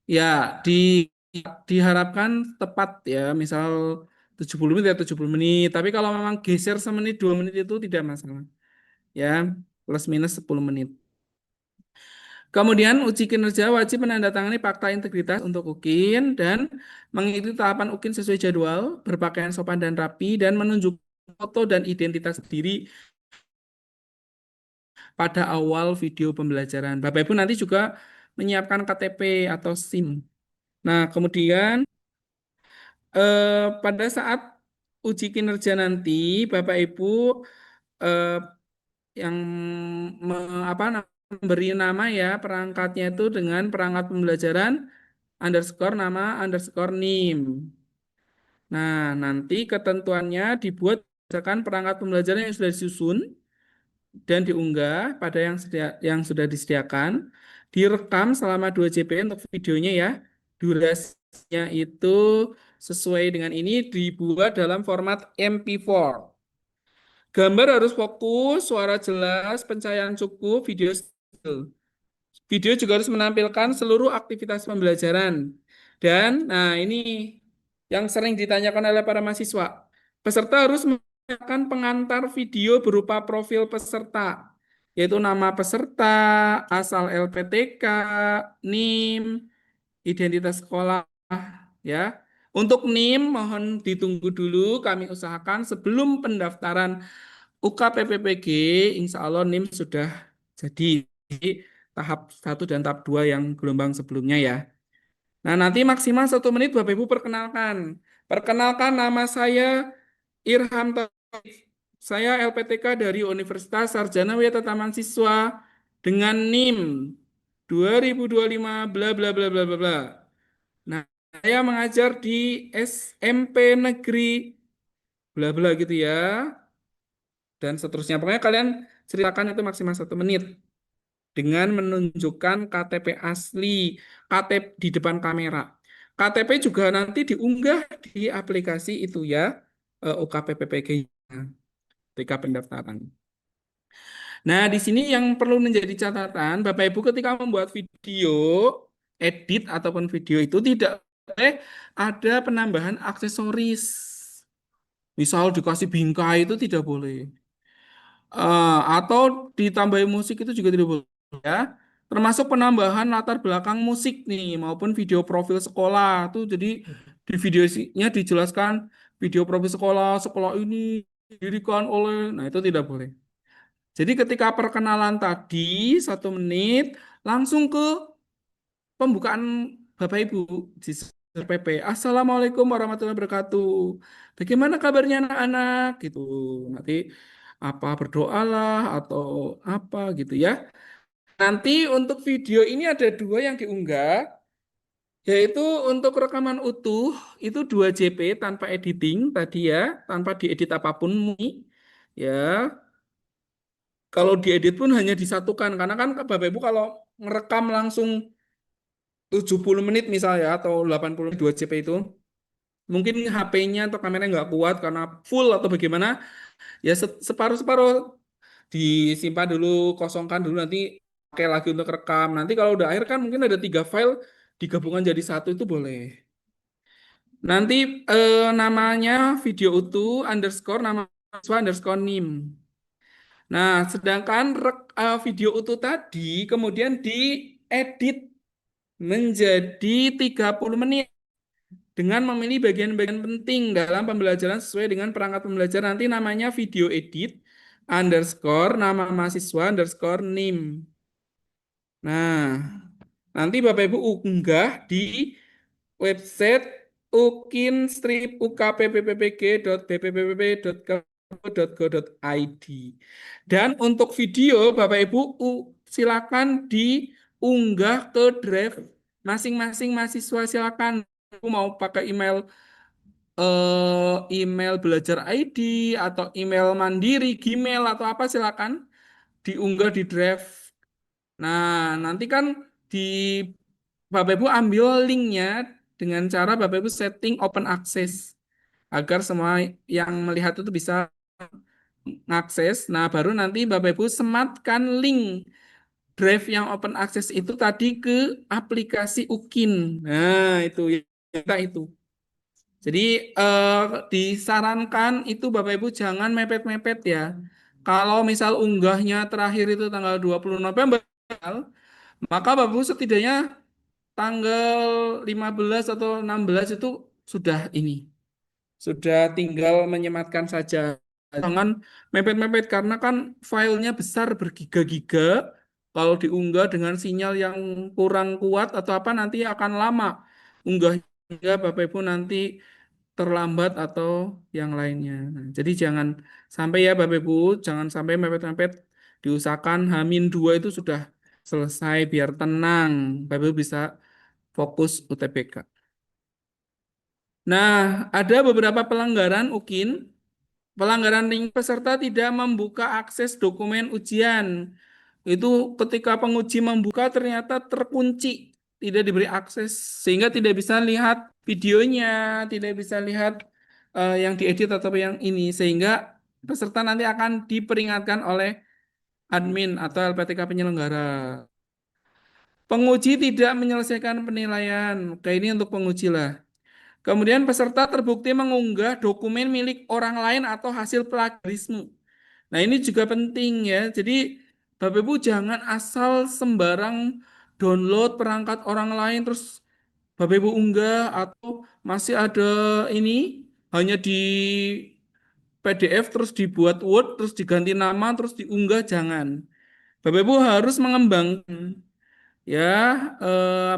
Ya, diharapkan tepat ya, misal 70 menit ya 70 menit. Tapi kalau memang geser semenit 2 menit itu tidak masalah. Ya, plus minus 10 menit. Kemudian uji kinerja wajib menandatangani fakta integritas untuk UKIN dan mengikuti tahapan UKIN sesuai jadwal, berpakaian sopan dan rapi, dan menunjukkan foto dan identitas diri pada awal video pembelajaran. Bapak Ibu nanti juga menyiapkan KTP atau SIM. Nah, kemudian pada saat uji kinerja nanti, Bapak Ibu eh, yang memberi nama ya perangkatnya itu dengan perangkat pembelajaran underscore nama underscore NIM. Nah, nanti ketentuannya dibuat berdasarkan perangkat pembelajaran yang sudah disusun dan diunggah pada yang sudah disediakan, direkam selama 2 JP untuk videonya ya. Durasinya itu sesuai dengan ini dibuat dalam format MP4. Gambar harus fokus, suara jelas, pencahayaan cukup, video stabil. Video juga harus menampilkan seluruh aktivitas pembelajaran. Dan, nah ini yang sering ditanyakan oleh para mahasiswa. Peserta harus menyiapkan pengantar video berupa profil peserta, yaitu nama peserta, asal LPTK, NIM, identitas sekolah, ya. Untuk NIM mohon ditunggu dulu, kami usahakan sebelum pendaftaran UKPPPG, insya Allah NIM sudah jadi tahap 1 dan tahap 2 yang gelombang sebelumnya ya. Nah, nanti maksimal 1 menit Bapak Ibu perkenalkan. Perkenalkan, nama saya Irham Taufik. Saya LPTK dari Universitas Sarjana Wiyata Taman Siswa dengan NIM 2025 bla bla bla bla bla bla. Nah, saya mengajar di SMP Negeri bla bla gitu ya. Dan seterusnya. Pokoknya kalian ceritakan itu maksimal 1 menit dengan menunjukkan KTP asli, KTP di depan kamera. KTP juga nanti diunggah di aplikasi itu ya, UKPPPG ketika pendaftaran. Nah, di sini yang perlu menjadi catatan, Bapak Ibu ketika membuat video, edit ataupun video itu tidak boleh ada penambahan aksesoris. Misal dikasih bingkai itu tidak boleh. Atau ditambahi musik itu juga tidak boleh ya. Termasuk penambahan latar belakang musik nih maupun video profil sekolah tuh jadi di videonya dijelaskan video profil sekolah sekolah ini didirikan oleh nah itu tidak boleh. Jadi ketika perkenalan tadi 1 menit langsung ke pembukaan Bapak Ibu di PP. Assalamualaikum warahmatullahi wabarakatuh. Bagaimana kabarnya anak-anak gitu. Nanti apa berdoalah atau apa gitu ya. Nanti untuk video ini ada 2 yang diunggah, yaitu untuk rekaman utuh itu 2 JP tanpa editing tadi ya, tanpa diedit apapun ya. Kalau diedit pun hanya disatukan karena kan Bapak Ibu kalau ngerekam langsung 70 menit misalnya atau 82 JP itu mungkin HP-nya atau kameranya nggak kuat karena full atau bagaimana ya separuh-separuh disimpan dulu, kosongkan dulu nanti pakai lagi untuk rekam. Nanti kalau udah akhir kan mungkin ada 3 file digabungkan jadi satu itu boleh. Nanti namanya video utuh underscore nama siswa underscore NIM. Nah, sedangkan video utuh tadi kemudian diedit menjadi 30 menit dengan memilih bagian-bagian penting dalam pembelajaran sesuai dengan perangkat pembelajaran. Nanti namanya video edit underscore nama mahasiswa underscore NIM. Nah, nanti Bapak Ibu unggah di website ukin-ukppppg.bppppg.go.id. Dan untuk video Bapak Ibu silakan diunggah ke drive masing-masing mahasiswa. Silakan mau pakai email belajar ID atau email mandiri, Gmail atau apa silakan diunggah di drive. Nah, nanti kan di Bapak Ibu ambil linknya dengan cara Bapak Ibu setting open access agar semua yang melihat itu bisa mengakses. Nah, baru nanti Bapak Ibu sematkan link drive yang open access itu tadi ke aplikasi UKIN. Nah, itu kita itu. Jadi disarankan itu Bapak Ibu jangan mepet-mepet ya. Kalau misal unggahnya terakhir itu tanggal 20 November, maka Bapak Ibu setidaknya tanggal 15 atau 16 itu sudah ini. Sudah tinggal menyematkan saja. Jangan mepet-mepet karena kan filenya besar bergiga-giga. Kalau diunggah dengan sinyal yang kurang kuat atau apa nanti akan lama. Unggahnya Bapak Ibu nanti terlambat atau yang lainnya. Nah, jadi jangan sampai ya Bapak Ibu, jangan sampai mepet-mepet. Diusahakan H-2 itu sudah selesai biar tenang. Bapak Ibu bisa fokus UTBK. Nah, ada beberapa pelanggaran UKIN. Pelanggaran link peserta tidak membuka akses dokumen ujian. Itu ketika penguji membuka ternyata terkunci, tidak diberi akses sehingga tidak bisa lihat videonya, tidak bisa lihat yang diedit atau yang ini sehingga peserta nanti akan diperingatkan oleh admin atau LPTK penyelenggara. Penguji tidak menyelesaikan penilaian. Oke, ini untuk penguji lah. Kemudian peserta terbukti mengunggah dokumen milik orang lain atau hasil plagiarisme. Nah, ini juga penting ya. Jadi Bapak Ibu jangan asal sembarang download perangkat orang lain terus Bapak Ibu unggah atau masih ada ini hanya di PDF terus dibuat Word terus diganti nama terus diunggah jangan. Bapak Ibu harus mengembangkan ya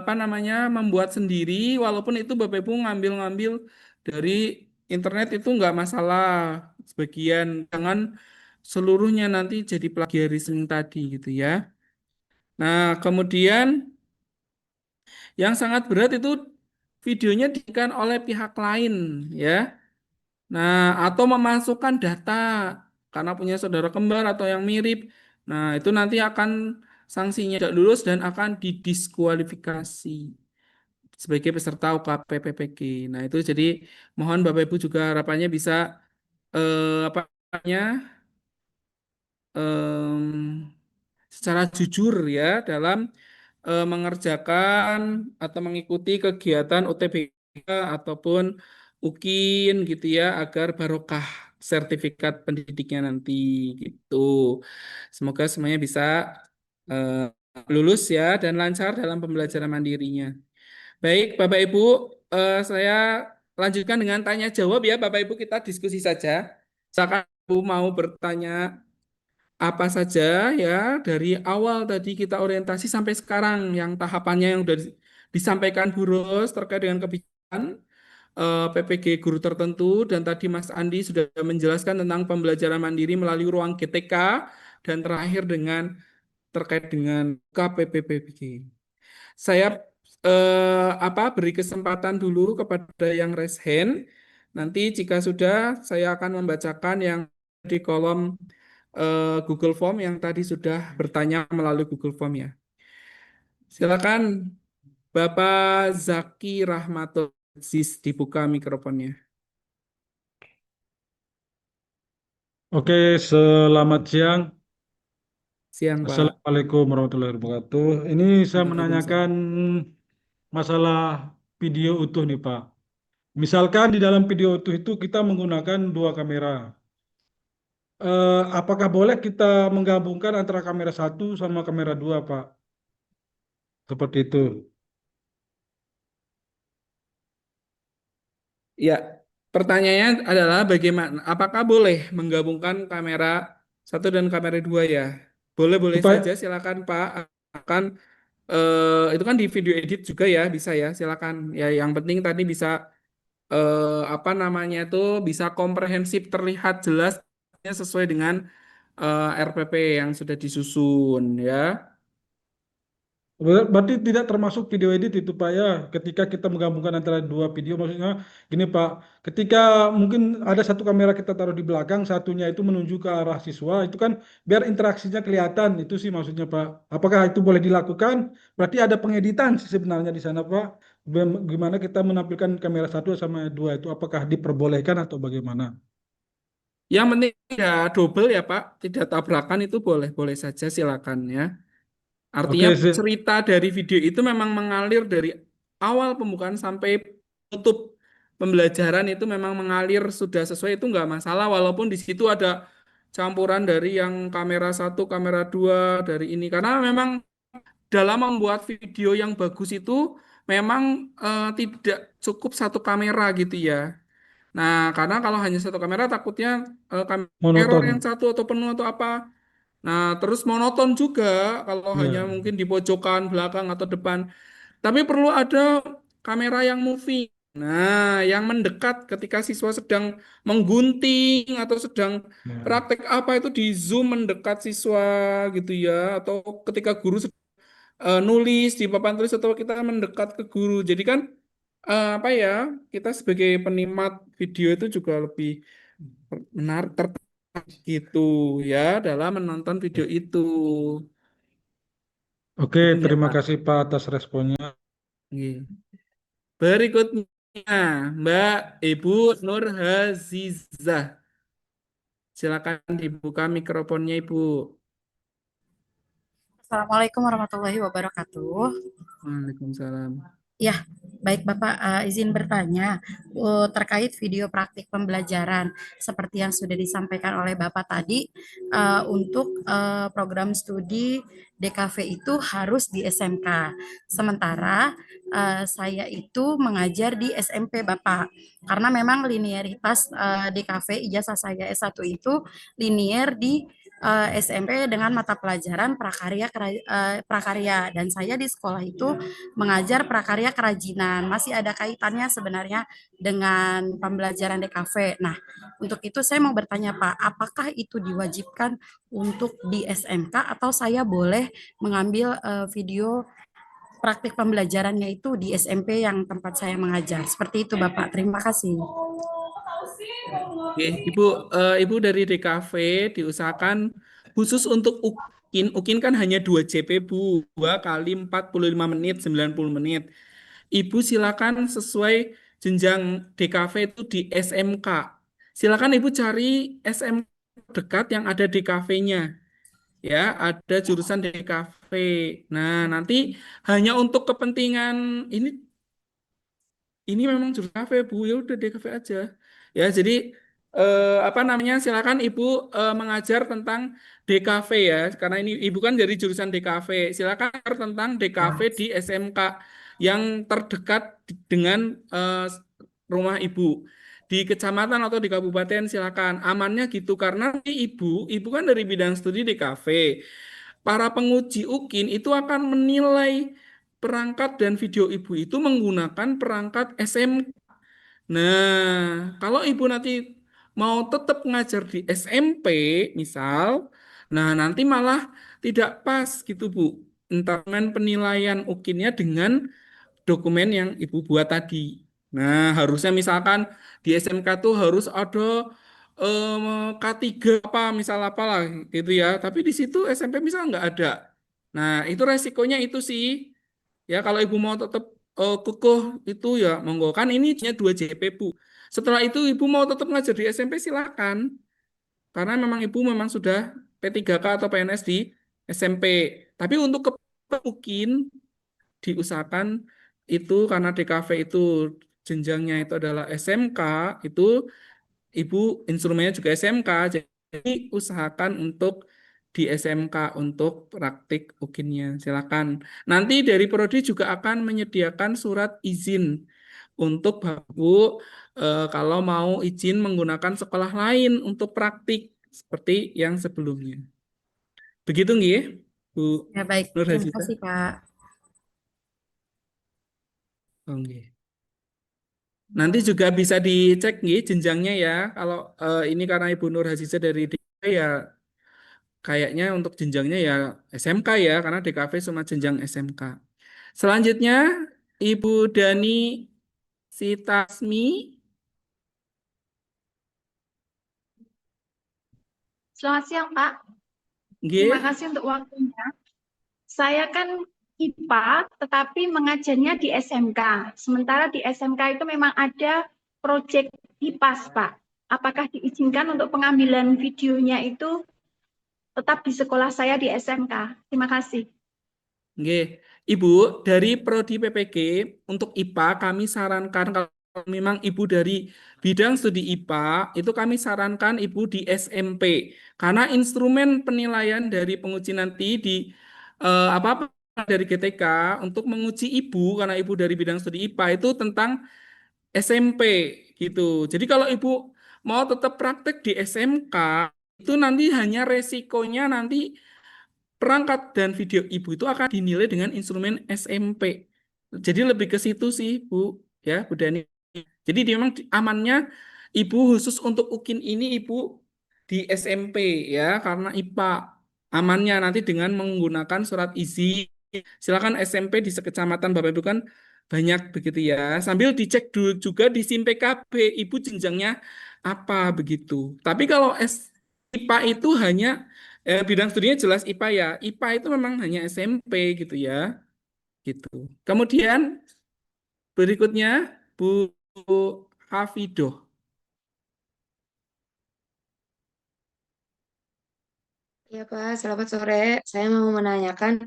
apa namanya membuat sendiri walaupun itu Bapak Ibu ngambil-ngambil dari internet itu nggak masalah sebagian jangan seluruhnya nanti jadi plagiarisme tadi gitu ya. Nah, kemudian yang sangat berat itu videonya diberikan oleh pihak lain ya. Nah, atau memasukkan data karena punya saudara kembar atau yang mirip. Nah, itu nanti akan sanksinya tidak lulus dan akan didiskualifikasi sebagai peserta UKP PPG. Nah, itu jadi mohon Bapak Ibu juga harapannya bisa apa namanya secara jujur ya dalam mengerjakan atau mengikuti kegiatan UTBK ataupun UKIN gitu ya agar barokah sertifikat pendidiknya nanti gitu. Semoga semuanya bisa eh, lulus ya dan lancar dalam pembelajaran mandirinya. Baik, Bapak Ibu, saya lanjutkan dengan tanya jawab ya, Bapak Ibu kita diskusi saja. Misalkan Ibu mau bertanya apa saja ya dari awal tadi kita orientasi sampai sekarang yang tahapannya yang sudah disampaikan Bu Ros terkait dengan kebijakan PPG guru tertentu dan tadi Mas Andi sudah menjelaskan tentang pembelajaran mandiri melalui ruang GTK dan terakhir dengan terkait dengan KPPPG. Saya beri kesempatan dulu kepada yang raise hand. Nanti jika sudah saya akan membacakan yang di kolom Google Form yang tadi sudah bertanya melalui Google Form ya. Silakan Bapak Zaki Rahmatul Aziz dibuka mikrofonnya. Oke, selamat siang. Siang Pak. Assalamualaikum warahmatullahi wabarakatuh. Ini saya menanyakan masalah video utuh nih Pak. Misalkan di dalam video utuh itu kita menggunakan dua kamera. Apakah boleh kita menggabungkan antara kamera satu sama kamera dua Pak? Seperti itu. Ya, pertanyaannya adalah bagaimana? Apakah boleh menggabungkan kamera satu dan kamera dua ya? Boleh-boleh saja, Supaya, silakan Pak. Akan itu kan di video edit juga ya, bisa ya, silakan. Ya, yang penting tadi bisa apa namanya itu bisa komprehensif, terlihat jelas sesuai dengan RPP yang sudah disusun ya. Berarti tidak termasuk video edit itu Pak ya, ketika kita menggabungkan antara dua video, maksudnya gini Pak, ketika mungkin ada satu kamera kita taruh di belakang, satunya itu menuju ke arah siswa, itu kan biar interaksinya kelihatan, itu sih maksudnya Pak. Apakah itu boleh dilakukan? Berarti ada pengeditan sih sebenarnya di sana Pak. Gimana kita menampilkan kamera satu sama dua itu, apakah diperbolehkan atau bagaimana? Yang penting ya double ya Pak, tidak tabrakan itu boleh-boleh saja silakan ya. Artinya Oke, sih. cerita dari video itu memang mengalir dari awal pembukaan sampai tutup pembelajaran itu memang mengalir sudah sesuai, itu nggak masalah walaupun di situ ada campuran dari yang kamera satu, kamera dua dari ini karena memang dalam membuat video yang bagus itu memang tidak cukup satu kamera gitu ya. Nah, karena kalau hanya satu kamera takutnya error Monoton. yang satu atau penuh atau apa. Nah, terus monoton juga kalau hanya Ya. mungkin di pojokan, belakang atau depan. Tapi perlu ada kamera yang moving. Nah, yang mendekat ketika siswa sedang menggunting atau sedang Ya. praktek apa itu di zoom mendekat siswa gitu ya. Atau ketika guru nulis di papan tulis atau kita mendekat ke guru. Jadi kan apa ya, kita sebagai penikmat video itu juga lebih menarik tertarik gitu ya dalam menonton video itu. Oke, Gitu ya terima Pak. kasih Pak atas responnya. Iya. Berikutnya Mbak Ibu Nur Hazizah. Silakan dibuka mikrofonnya Ibu. Assalamualaikum warahmatullahi wabarakatuh. Waalaikumsalam. Ya, baik Bapak, izin bertanya terkait video praktik pembelajaran seperti yang sudah disampaikan oleh Bapak tadi, untuk program studi DKV itu harus di SMK. Sementara saya itu mengajar di SMP Bapak, karena memang linearitas DKV ijazah saya S1 itu linear di SMP dengan mata pelajaran prakarya dan saya di sekolah itu mengajar prakarya kerajinan. Masih ada kaitannya sebenarnya dengan pembelajaran DKV. Nah, untuk itu saya mau bertanya Pak, apakah itu diwajibkan untuk di SMK atau saya boleh mengambil video praktik pembelajarannya itu di SMP yang tempat saya mengajar? Seperti itu Bapak. Terima kasih. Oke, Ibu dari DKV diusahakan khusus untuk UKIN. UKIN kan hanya 2 JP Bu, 2 kali 45 menit, 90 menit. Ibu silakan sesuai jenjang DKV itu di SMK. Silakan Ibu cari SMK dekat yang ada DKV-nya. Ya, ada jurusan DKV. Nah, nanti hanya untuk kepentingan ini memang jurus kafe Bu, ya udah di kafe aja. Ya, jadi apa namanya? Silakan Ibu mengajar tentang DKV ya, karena ini Ibu kan dari jurusan DKV. Silakan tentang DKV di SMK yang terdekat dengan rumah Ibu. Di kecamatan atau di kabupaten silakan. Amannya gitu karena nanti Ibu kan dari bidang studi DKV. Para penguji UKIN itu akan menilai perangkat dan video Ibu itu menggunakan perangkat SMK. Nah, kalau Ibu nanti mau tetap ngajar di SMP, misal, nah nanti malah tidak pas gitu, Bu. Entarmen penilaian UKIN-nya dengan dokumen yang Ibu buat tadi. Nah, harusnya misalkan di SMK tuh harus ada K3 apa misal apalah gitu ya. Tapi di situ SMP misal nggak ada. Nah, itu resikonya itu sih. Ya, kalau Ibu mau tetap kukuh itu ya monggo. Kan ini hanya 2 JP, Bu. Setelah itu Ibu mau tetap ngajar di SMP silakan. Karena memang Ibu memang sudah P3K atau PNS di SMP. Tapi untuk mungkin diusahakan itu karena DKV itu jenjangnya itu adalah SMK, itu Ibu instrumennya juga SMK, jadi usahakan untuk di SMK untuk praktik UKIN-nya. Silakan. Nanti dari Prodi juga akan menyediakan surat izin untuk Bapak kalau mau izin menggunakan sekolah lain untuk praktik seperti yang sebelumnya. Begitu nggih, Bu Ya baik, Nur terima Hazita? kasih Pak. Oh, nggih. Nanti juga bisa dicek nih jenjangnya ya. Kalau ini karena Ibu Nur Haziza dari DKV ya kayaknya untuk jenjangnya ya SMK ya, karena DKV cuma jenjang SMK. Selanjutnya Ibu Dani Sitasmi. Selamat siang, Pak. Terima Nggih. kasih untuk waktunya. Saya kan IPA, tetapi mengajarnya di SMK. Sementara di SMK itu memang ada proyek IPAS, Pak. Apakah diizinkan untuk pengambilan videonya itu tetap di sekolah saya di SMK? Terima kasih. Nggih. Ibu, dari Prodi PPG untuk IPA kami sarankan kalau memang Ibu dari bidang studi IPA, itu kami sarankan Ibu di SMP. Karena instrumen penilaian dari penguji nanti di apa dari GTK untuk menguji Ibu karena Ibu dari bidang studi IPA itu tentang SMP gitu. Jadi kalau Ibu mau tetap praktek di SMK, itu nanti hanya resikonya nanti perangkat dan video Ibu itu akan dinilai dengan instrumen SMP. Jadi lebih ke situ sih, Bu, ya, Bu Dani. Jadi memang amannya Ibu khusus untuk UKIN ini Ibu di SMP ya, karena IPA amannya nanti dengan menggunakan surat izin. Silakan SMP di sekecamatan Bapak Ibu kan banyak begitu ya. Sambil dicek dulu juga di SIM PKB Ibu jenjangnya apa begitu. Tapi kalau IPA itu hanya bidang studinya jelas IPA ya. IPA itu memang hanya SMP gitu ya. Gitu. Kemudian berikutnya Bu Hafidoh. Ya Pak, selamat sore. Saya mau menanyakan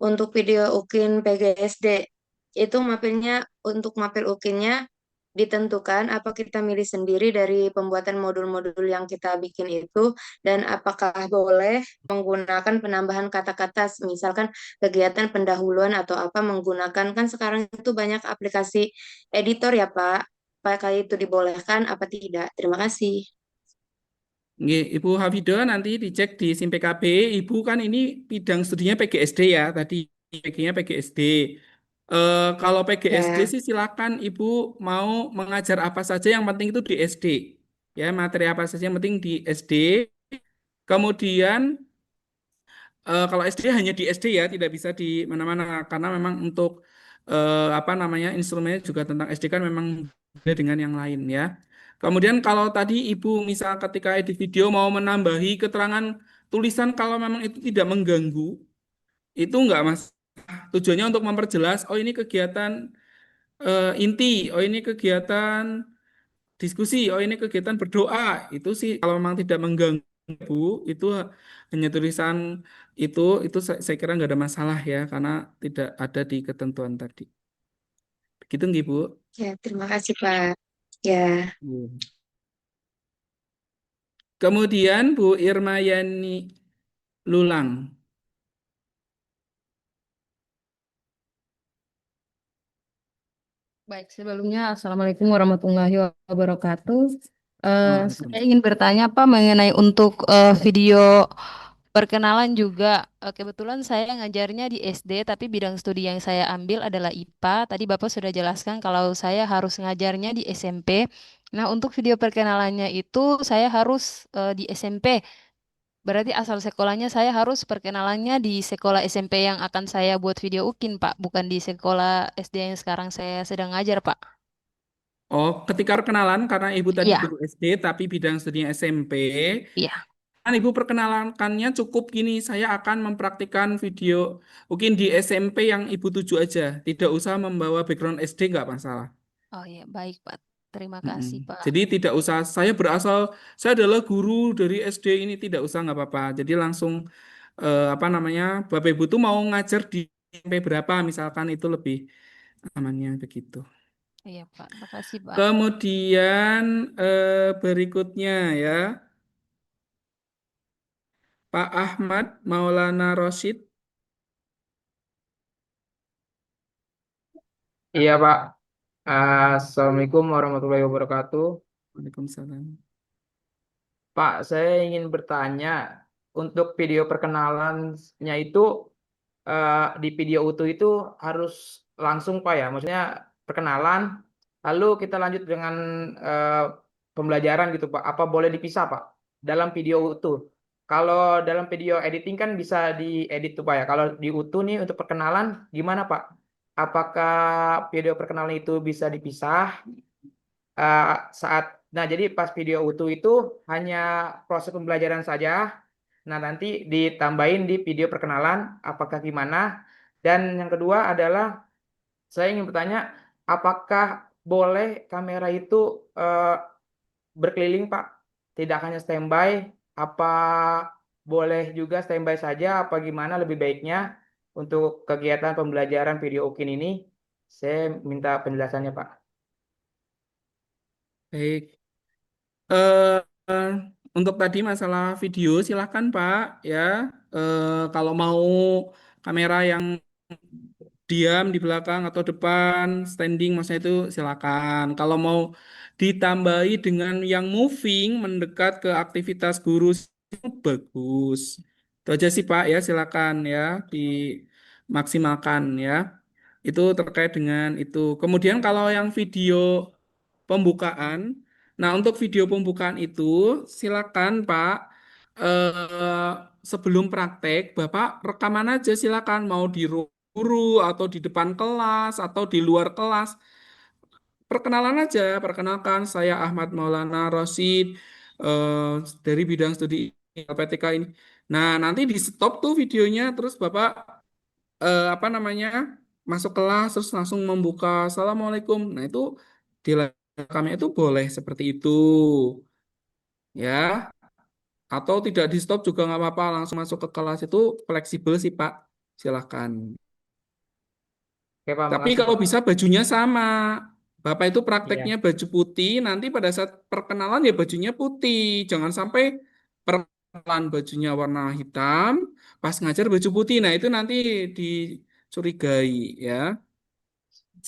untuk video UKIN PGSD, itu mapilnya untuk mapil UKINnya ditentukan apa kita milih sendiri dari pembuatan modul-modul yang kita bikin itu, dan apakah boleh menggunakan penambahan kata-kata, misalkan kegiatan pendahuluan atau apa menggunakan, kan sekarang itu banyak aplikasi editor ya Pak. Apakah itu dibolehkan apa tidak? Terima kasih. Nggih, Ibu Hafidoh nanti dicek di SIM PKB. Ibu kan ini bidang studinya PGSD ya, tadi PG-nya PGSD. Kalau PGSD Ya. sih silakan Ibu mau mengajar apa saja yang penting itu di SD. Ya, materi apa saja yang penting di SD. Kemudian kalau SD hanya di SD ya, tidak bisa di mana-mana karena memang untuk apa namanya instrumennya juga tentang SD kan memang beda dengan yang lain ya. Kemudian kalau tadi Ibu misal ketika edit video mau menambahi keterangan tulisan kalau memang itu tidak mengganggu, itu enggak Mas. Tujuannya untuk memperjelas, oh ini kegiatan inti, oh ini kegiatan diskusi, oh ini kegiatan berdoa. Itu sih kalau memang tidak mengganggu Bu, itu hanya tulisan itu saya kira nggak ada masalah ya karena tidak ada di ketentuan tadi. Begitu nggih Bu? Ya, terima kasih Pak. Ya. Hmm. Kemudian Bu Irma Yani Lulang. Baik, sebelumnya Assalamualaikum warahmatullahi wabarakatuh. Saya Waalaikumsalam. ingin bertanya Pak mengenai untuk video perkenalan juga. Kebetulan saya ngajarnya di SD, tapi bidang studi yang saya ambil adalah IPA. Tadi Bapak sudah jelaskan kalau saya harus ngajarnya di SMP. Nah, untuk video perkenalannya itu saya harus di SMP. Berarti asal sekolahnya saya harus perkenalannya di sekolah SMP yang akan saya buat video UKIN, Pak, bukan di sekolah SD yang sekarang saya sedang ngajar, Pak. Oh, ketika perkenalan karena Ibu tadi Iya, guru SD tapi bidang studinya SMP, iya. kan Ibu perkenalankannya cukup gini, saya akan mempraktikkan video mungkin di SMP yang Ibu tuju aja, tidak usah membawa background SD nggak masalah. Oh iya, baik, Pak. Terima Mm-mm. kasih, Pak. Jadi tidak usah saya adalah guru dari SD ini tidak usah nggak apa-apa. Jadi langsung apa namanya Bapak Ibu tuh mau ngajar di SMP berapa misalkan itu lebih amannya begitu. Iya, Pak. Makasih, Pak. Kemudian berikutnya ya Pak Ahmad Maulana Rosyid. Iya Pak, Assalamualaikum warahmatullahi wabarakatuh. Waalaikumsalam. Pak, saya ingin bertanya, untuk video perkenalannya itu di video utuh itu harus langsung Pak ya? Maksudnya perkenalan, Lalu kita lanjut dengan pembelajaran gitu Pak. Apa boleh dipisah Pak dalam video utuh? Kalau dalam video editing kan bisa diedit tuh Pak ya. Kalau di utuh nih untuk perkenalan gimana Pak? Apakah video perkenalan itu bisa dipisah saat jadi pas video utuh itu hanya proses pembelajaran saja. Nah, nanti ditambahin di video perkenalan apakah gimana? Dan yang kedua adalah saya ingin bertanya apakah boleh kamera itu berkeliling Pak? Tidak hanya standby, apa boleh juga standby saja apa gimana lebih baiknya untuk kegiatan pembelajaran video UKIN ini? Saya minta penjelasannya Pak. Baik. Eh, eh, untuk tadi masalah video silahkan Pak ya. Kalau mau kamera yang diam di belakang atau depan, standing maksudnya itu silakan. Kalau mau ditambahi dengan yang moving mendekat ke aktivitas guru itu bagus. Itu aja sih Pak ya, silakan ya dimaksimalkan ya. Itu terkait dengan itu. Kemudian kalau yang video pembukaan, nah untuk video pembukaan itu silakan Pak sebelum praktek Bapak rekaman aja silakan mau di guru atau di depan kelas atau di luar kelas. Perkenalan aja, perkenalkan saya Ahmad Maulana Rosid dari bidang studi LPTK ini. Nah, nanti di stop tuh videonya terus Bapak apa namanya? Masuk kelas terus langsung membuka Assalamualaikum. Nah, itu di kami itu boleh seperti itu. Ya, atau tidak di stop juga nggak apa-apa, langsung masuk ke kelas itu fleksibel sih Pak. Silahkan. Oke Pak, Tapi makasih kalau Pak. bisa bajunya sama. Bapak itu prakteknya Iya. baju putih, nanti pada saat perkenalan ya bajunya putih. Jangan sampai perkenalan bajunya warna hitam, pas ngajar baju putih. Nah, itu nanti dicurigai ya.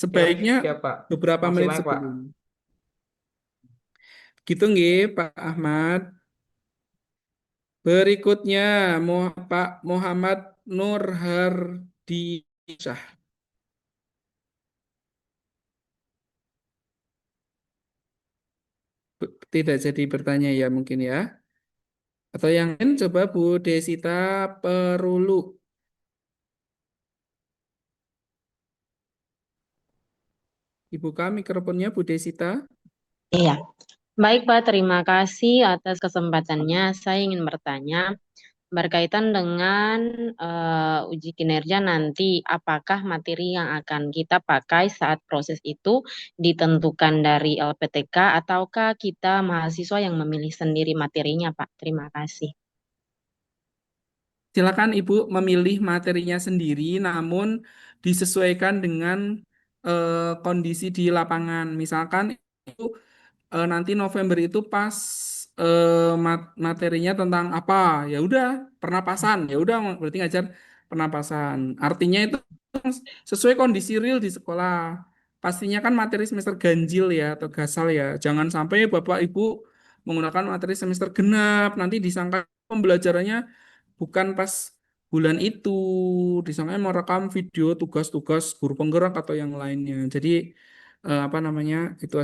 Siap, Sebaiknya siap Pak. beberapa Makasih menit banyak Pak. sebelum. Gitu nggih, Pak Ahmad. Berikutnya Pak Muhammad Nur Hardisyah. Tidak jadi bertanya ya mungkin ya. Atau yang lain coba Bu Desita Perulu. Dibuka mikrofonnya Bu Desita. Iya, baik Pak, terima kasih atas kesempatannya. Saya ingin bertanya berkaitan dengan uji kinerja nanti, apakah materi yang akan kita pakai saat proses itu ditentukan dari LPTK ataukah kita mahasiswa yang memilih sendiri materinya, Pak? Terima kasih. Silakan Ibu memilih materinya sendiri, namun disesuaikan dengan kondisi di lapangan. Misalkan itu nanti November itu pas materinya tentang apa? Ya udah pernapasan, ya udah berarti ngajar pernapasan. Artinya itu sesuai kondisi real di sekolah. Pastinya kan materi semester ganjil ya atau gasal ya. Jangan sampai Bapak Ibu menggunakan materi semester genap, nanti disangka pembelajarannya bukan pas bulan itu, disangka mau rekam video tugas-tugas guru penggerak atau yang lainnya. Jadi apa namanya itu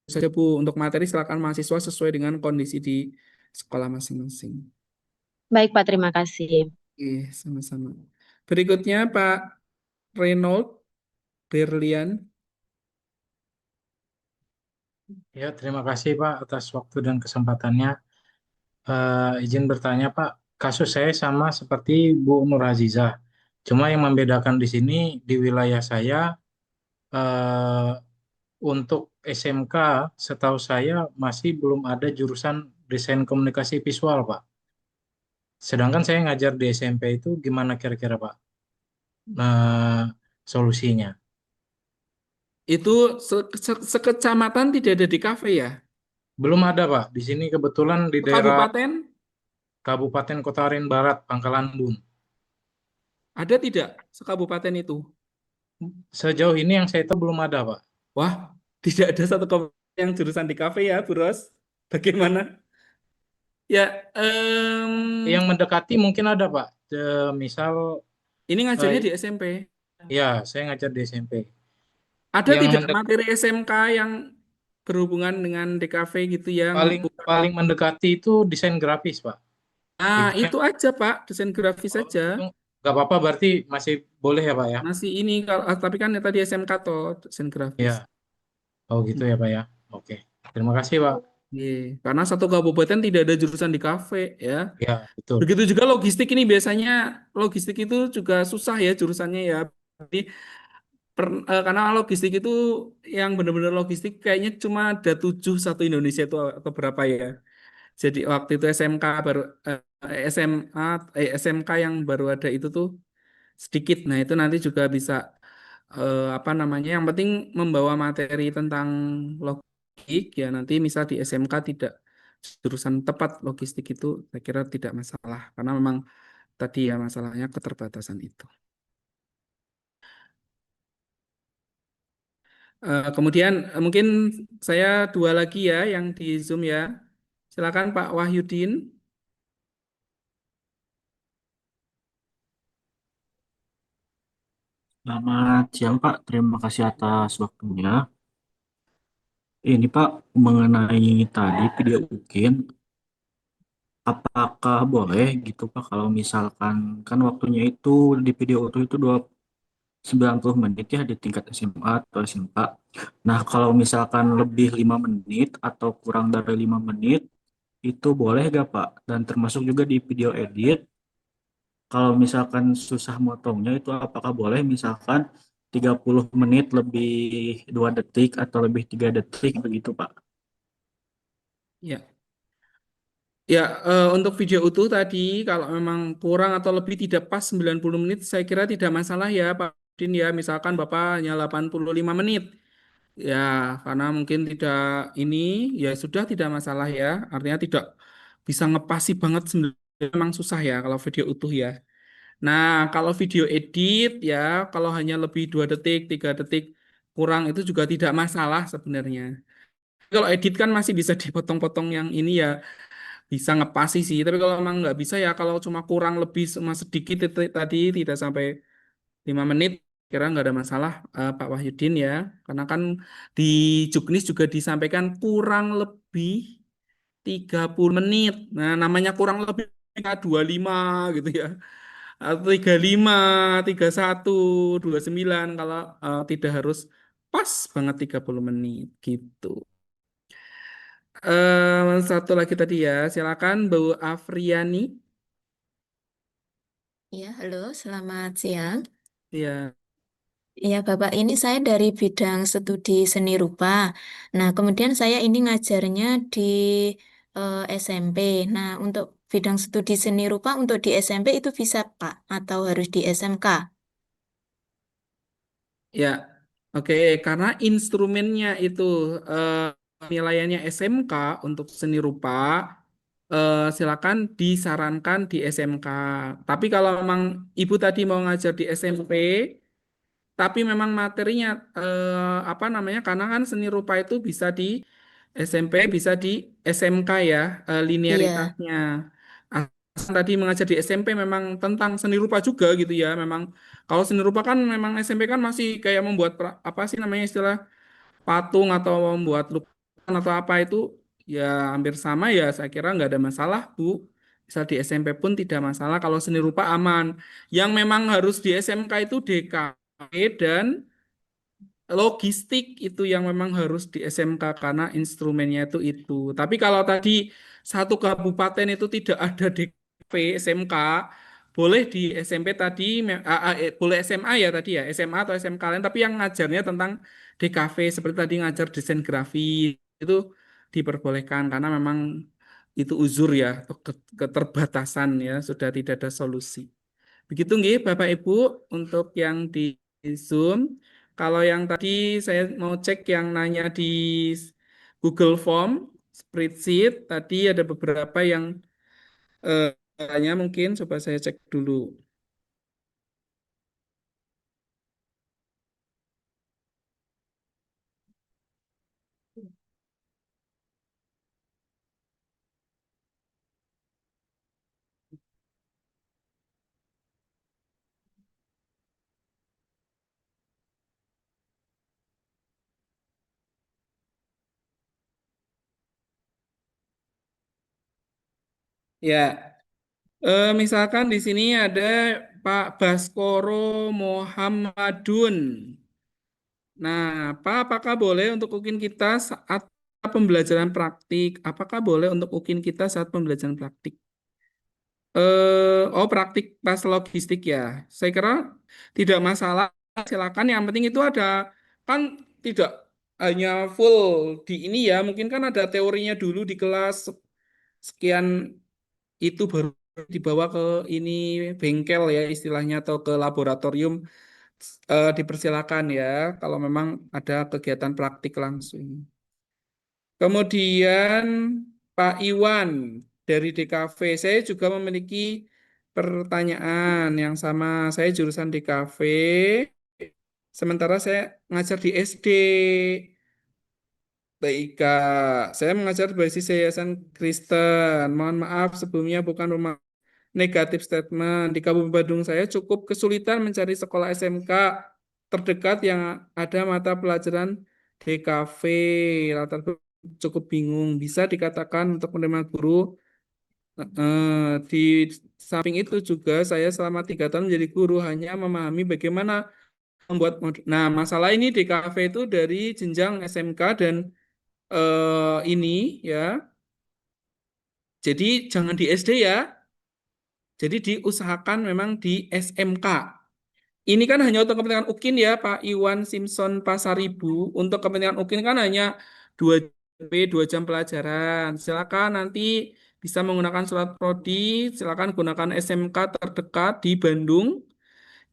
saja Bu. Untuk materi silakan mahasiswa sesuai dengan kondisi di sekolah masing-masing. Baik Pak, terima kasih. Oke, sama-sama. Berikutnya Pak Reynold Berlian. Ya, terima kasih Pak atas waktu dan kesempatannya. Izin bertanya Pak, kasus saya sama seperti Bu Nur Azizah. Cuma yang membedakan di sini di wilayah saya eh, untuk SMK setahu saya masih belum ada jurusan desain komunikasi visual Pak. Sedangkan saya ngajar di SMP itu gimana kira-kira Pak? Solusinya. Itu sekecamatan tidak ada di kafe ya? Belum ada Pak. Di sini kebetulan di daerah Kabupaten Kabupaten Kota Aren Barat, Pangkalan Bun. ada tidak sekabupaten itu? Sejauh ini yang saya tahu belum ada Pak. Wah, tidak ada satu kabupaten yang jurusan di kafe ya, Bu Ros. Bagaimana? Ya, Yang mendekati mungkin ada Pak. Misal ini ngajarnya eh, di SMP. ya saya ngajar di SMP. Ada yang tidak materi SMK yang berhubungan dengan DKV gitu ya? paling mendekati itu desain grafis, Pak. Nah, Ibunya, itu aja Pak, desain grafis saja. itu nggak apa-apa, berarti masih boleh ya, Pak ya? Masih ini kalau tapi kan tadi SMK toh desain grafis. Ya, oh gitu ya, Pak ya. Oke, terima kasih, Pak. Iya, karena satu kabupaten tidak ada jurusan di kafe ya. Ya, betul. Begitu juga logistik ini biasanya logistik itu juga susah ya jurusannya ya. Jadi karena logistik itu yang benar-benar logistik kayaknya cuma ada 7 satu Indonesia itu atau berapa ya. Jadi waktu itu SMK baru SMA SMK yang baru ada itu tuh sedikit. Nah, itu nanti juga bisa apa namanya? Yang penting membawa materi tentang logik ya nanti misal di SMK tidak jurusan tepat logistik itu saya kira tidak masalah karena memang tadi ya masalahnya keterbatasan itu. Kemudian mungkin saya dua lagi ya yang di Zoom ya. Silakan Pak Wahyudin. Selamat siang Pak, terima kasih atas waktunya. Ini Pak, mengenai tadi video UKIN, apakah boleh gitu Pak kalau misalkan kan waktunya itu di video itu 90 menit ya di tingkat SMA atau SMK. Nah kalau misalkan lebih 5 menit atau kurang dari 5 menit, itu boleh gak Pak? Dan termasuk juga di video edit, kalau misalkan susah motongnya itu apakah boleh misalkan 30 menit lebih 2 detik atau lebih 3 detik begitu Pak? Ya. Ya, untuk video utuh tadi kalau memang kurang atau lebih tidak pas 90 menit saya kira tidak masalah ya Pak Udin ya. Misalkan Bapak hanya 85 menit. Ya, karena mungkin tidak ini ya sudah tidak masalah ya. Artinya tidak bisa ngepasi banget 90 memang susah ya kalau video utuh ya. Nah, kalau video edit ya kalau hanya lebih 2 detik, 3 detik kurang itu juga tidak masalah sebenarnya. Kalau edit kan masih bisa dipotong-potong yang ini ya bisa ngepasi sih. Tapi kalau memang nggak bisa ya kalau cuma kurang lebih cuma sedikit itu tadi tidak sampai 5 menit kira nggak ada masalah Pak Wahyudin ya. Karena kan di Juknis juga disampaikan kurang lebih 30 menit. Nah, namanya kurang lebih 25 gitu ya. Atau 35, 31, 29 kalau tidak harus pas banget 30 menit gitu. Satu lagi tadi ya, silakan Bu Afriani. Ya, halo, selamat siang. Ya, Ya, Bapak, ini saya dari bidang studi seni rupa. Nah, kemudian saya ini ngajarnya di SMP. Nah, untuk bidang studi seni rupa untuk di SMP itu bisa, Pak, atau harus di SMK? ya, oke. Karena instrumennya itu penilaiannya SMK untuk seni rupa, silakan disarankan di SMK. Tapi kalau memang Ibu tadi mau ngajar di SMP, tapi memang materinya apa namanya? Karena kan seni rupa itu bisa di SMP, bisa di SMK ya, Iya, linearitasnya. Ah, tadi mengajar di SMP memang tentang seni rupa juga gitu ya. Memang kalau seni rupa kan memang SMP kan masih kayak membuat apa sih namanya istilah patung atau membuat lukisan atau apa itu ya hampir sama ya. Saya kira nggak ada masalah Bu. Misal di SMP pun tidak masalah kalau seni rupa aman. Yang memang harus di SMK itu DKV dan logistik itu yang memang harus di SMK karena instrumennya itu. Tapi kalau tadi satu kabupaten itu tidak ada DKV SMK, boleh di SMP tadi, boleh SMA ya tadi ya, SMA atau SMK lain, tapi yang ngajarnya tentang DKV seperti tadi ngajar desain grafis itu diperbolehkan karena memang itu uzur ya, atau keterbatasan ya, sudah tidak ada solusi. Begitu nggih Bapak Ibu untuk yang di Zoom. Kalau yang tadi saya mau cek yang nanya di Google Form, spreadsheet, tadi ada beberapa yang tanya mungkin coba saya cek dulu. Ya, misalkan di sini ada Pak Baskoro Muhammadun. Nah, Pak, apakah boleh untuk UKIN kita saat pembelajaran praktik? Apakah boleh untuk UKIN kita saat pembelajaran praktik? Oh, praktik pas logistik ya. Saya kira tidak masalah. Silakan. Yang penting itu ada kan tidak hanya full di ini ya. Mungkin kan ada teorinya dulu di kelas sekian itu baru dibawa ke ini bengkel ya istilahnya atau ke laboratorium. Dipersilakan ya kalau memang ada kegiatan praktik langsung. Kemudian Pak Iwan dari DKV, saya juga memiliki pertanyaan yang sama. Saya jurusan DKV, sementara saya ngajar di SD. Baik, Kak. Saya mengajar basis Yayasan Kristen. Mohon maaf sebelumnya bukan rumah negatif statement. Di Kabupaten Bandung saya cukup kesulitan mencari sekolah SMK terdekat yang ada mata pelajaran DKV. Latar belakang cukup bingung. Bisa dikatakan untuk menerima guru. Di samping itu juga saya selama 3 tahun menjadi guru hanya memahami bagaimana membuat modul. Nah, masalah ini DKV itu dari jenjang SMK dan ini ya. Jadi jangan di SD ya. Jadi diusahakan memang di SMK. Ini kan hanya untuk kepentingan UKIN ya, Pak Iwan Simpson Pasaribu. Untuk kepentingan UKIN kan hanya 2 jam pelajaran. Silakan nanti bisa menggunakan surat prodi, silakan gunakan SMK terdekat di Bandung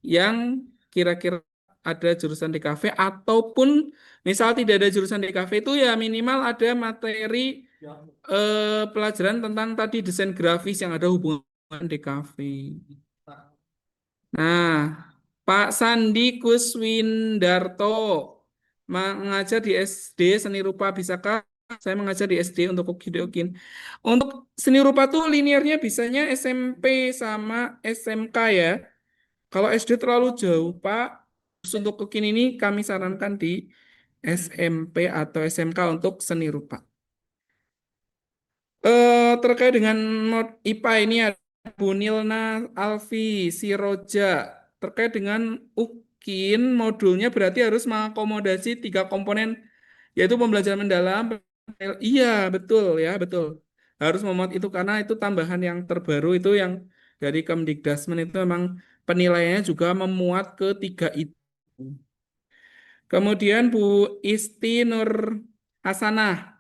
yang kira-kira ada jurusan DKV ataupun misal tidak ada jurusan DKV itu ya minimal ada materi pelajaran tentang tadi desain grafis yang ada hubungan DKV. Nah, Pak Sandi Kuswindarto mengajar di SD seni rupa, bisakah saya mengajar di SD untuk UKIN? Untuk seni rupa tuh linearnya bisanya SMP sama SMK ya. Kalau SD terlalu jauh, Pak. Terus untuk UKIN ini kami sarankan di SMP atau SMK untuk seni rupa. Terkait dengan mod IPA ini ada Bu Nilna Alfi Siroja. Terkait dengan UKIN modulnya berarti harus mengakomodasi 3 komponen yaitu pembelajaran mendalam. Iya, betul ya, betul. Harus memuat itu karena itu tambahan yang terbaru itu yang dari Kemdikdasmen itu memang penilaiannya juga memuat ke 3 itu. Kemudian Bu Isti Nur Hasanah.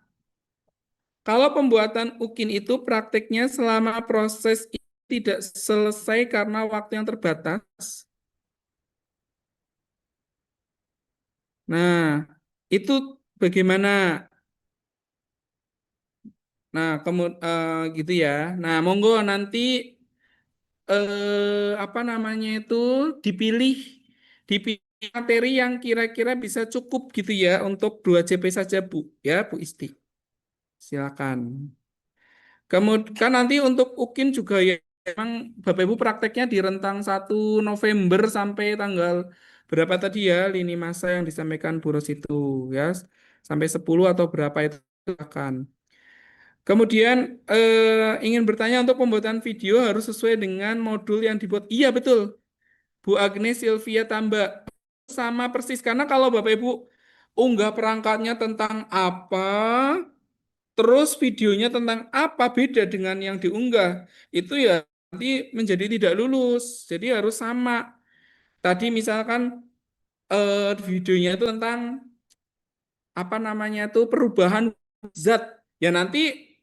Kalau pembuatan UKIN itu praktiknya selama proses tidak selesai karena waktu yang terbatas. Nah, itu bagaimana? Nah, kemudian gitu ya. Nah, monggo nanti apa namanya itu dipilih materi yang kira-kira bisa cukup gitu ya untuk 2 JP saja Bu, ya Bu Isti. Silakan. Kemudian nanti untuk UKIN juga ya memang Bapak Ibu prakteknya di rentang 1 November sampai tanggal berapa tadi ya lini masa yang disampaikan Bu Ros itu ya sampai 10 atau berapa itu akan. Kemudian ingin bertanya untuk pembuatan video harus sesuai dengan modul yang dibuat. Iya betul, Bu Agnes Sylvia Tambak sama persis karena kalau Bapak Ibu unggah perangkatnya tentang apa, terus videonya tentang apa beda dengan yang diunggah, itu ya nanti menjadi tidak lulus. Jadi harus sama. Tadi misalkan videonya itu tentang apa namanya itu perubahan zat. Ya nanti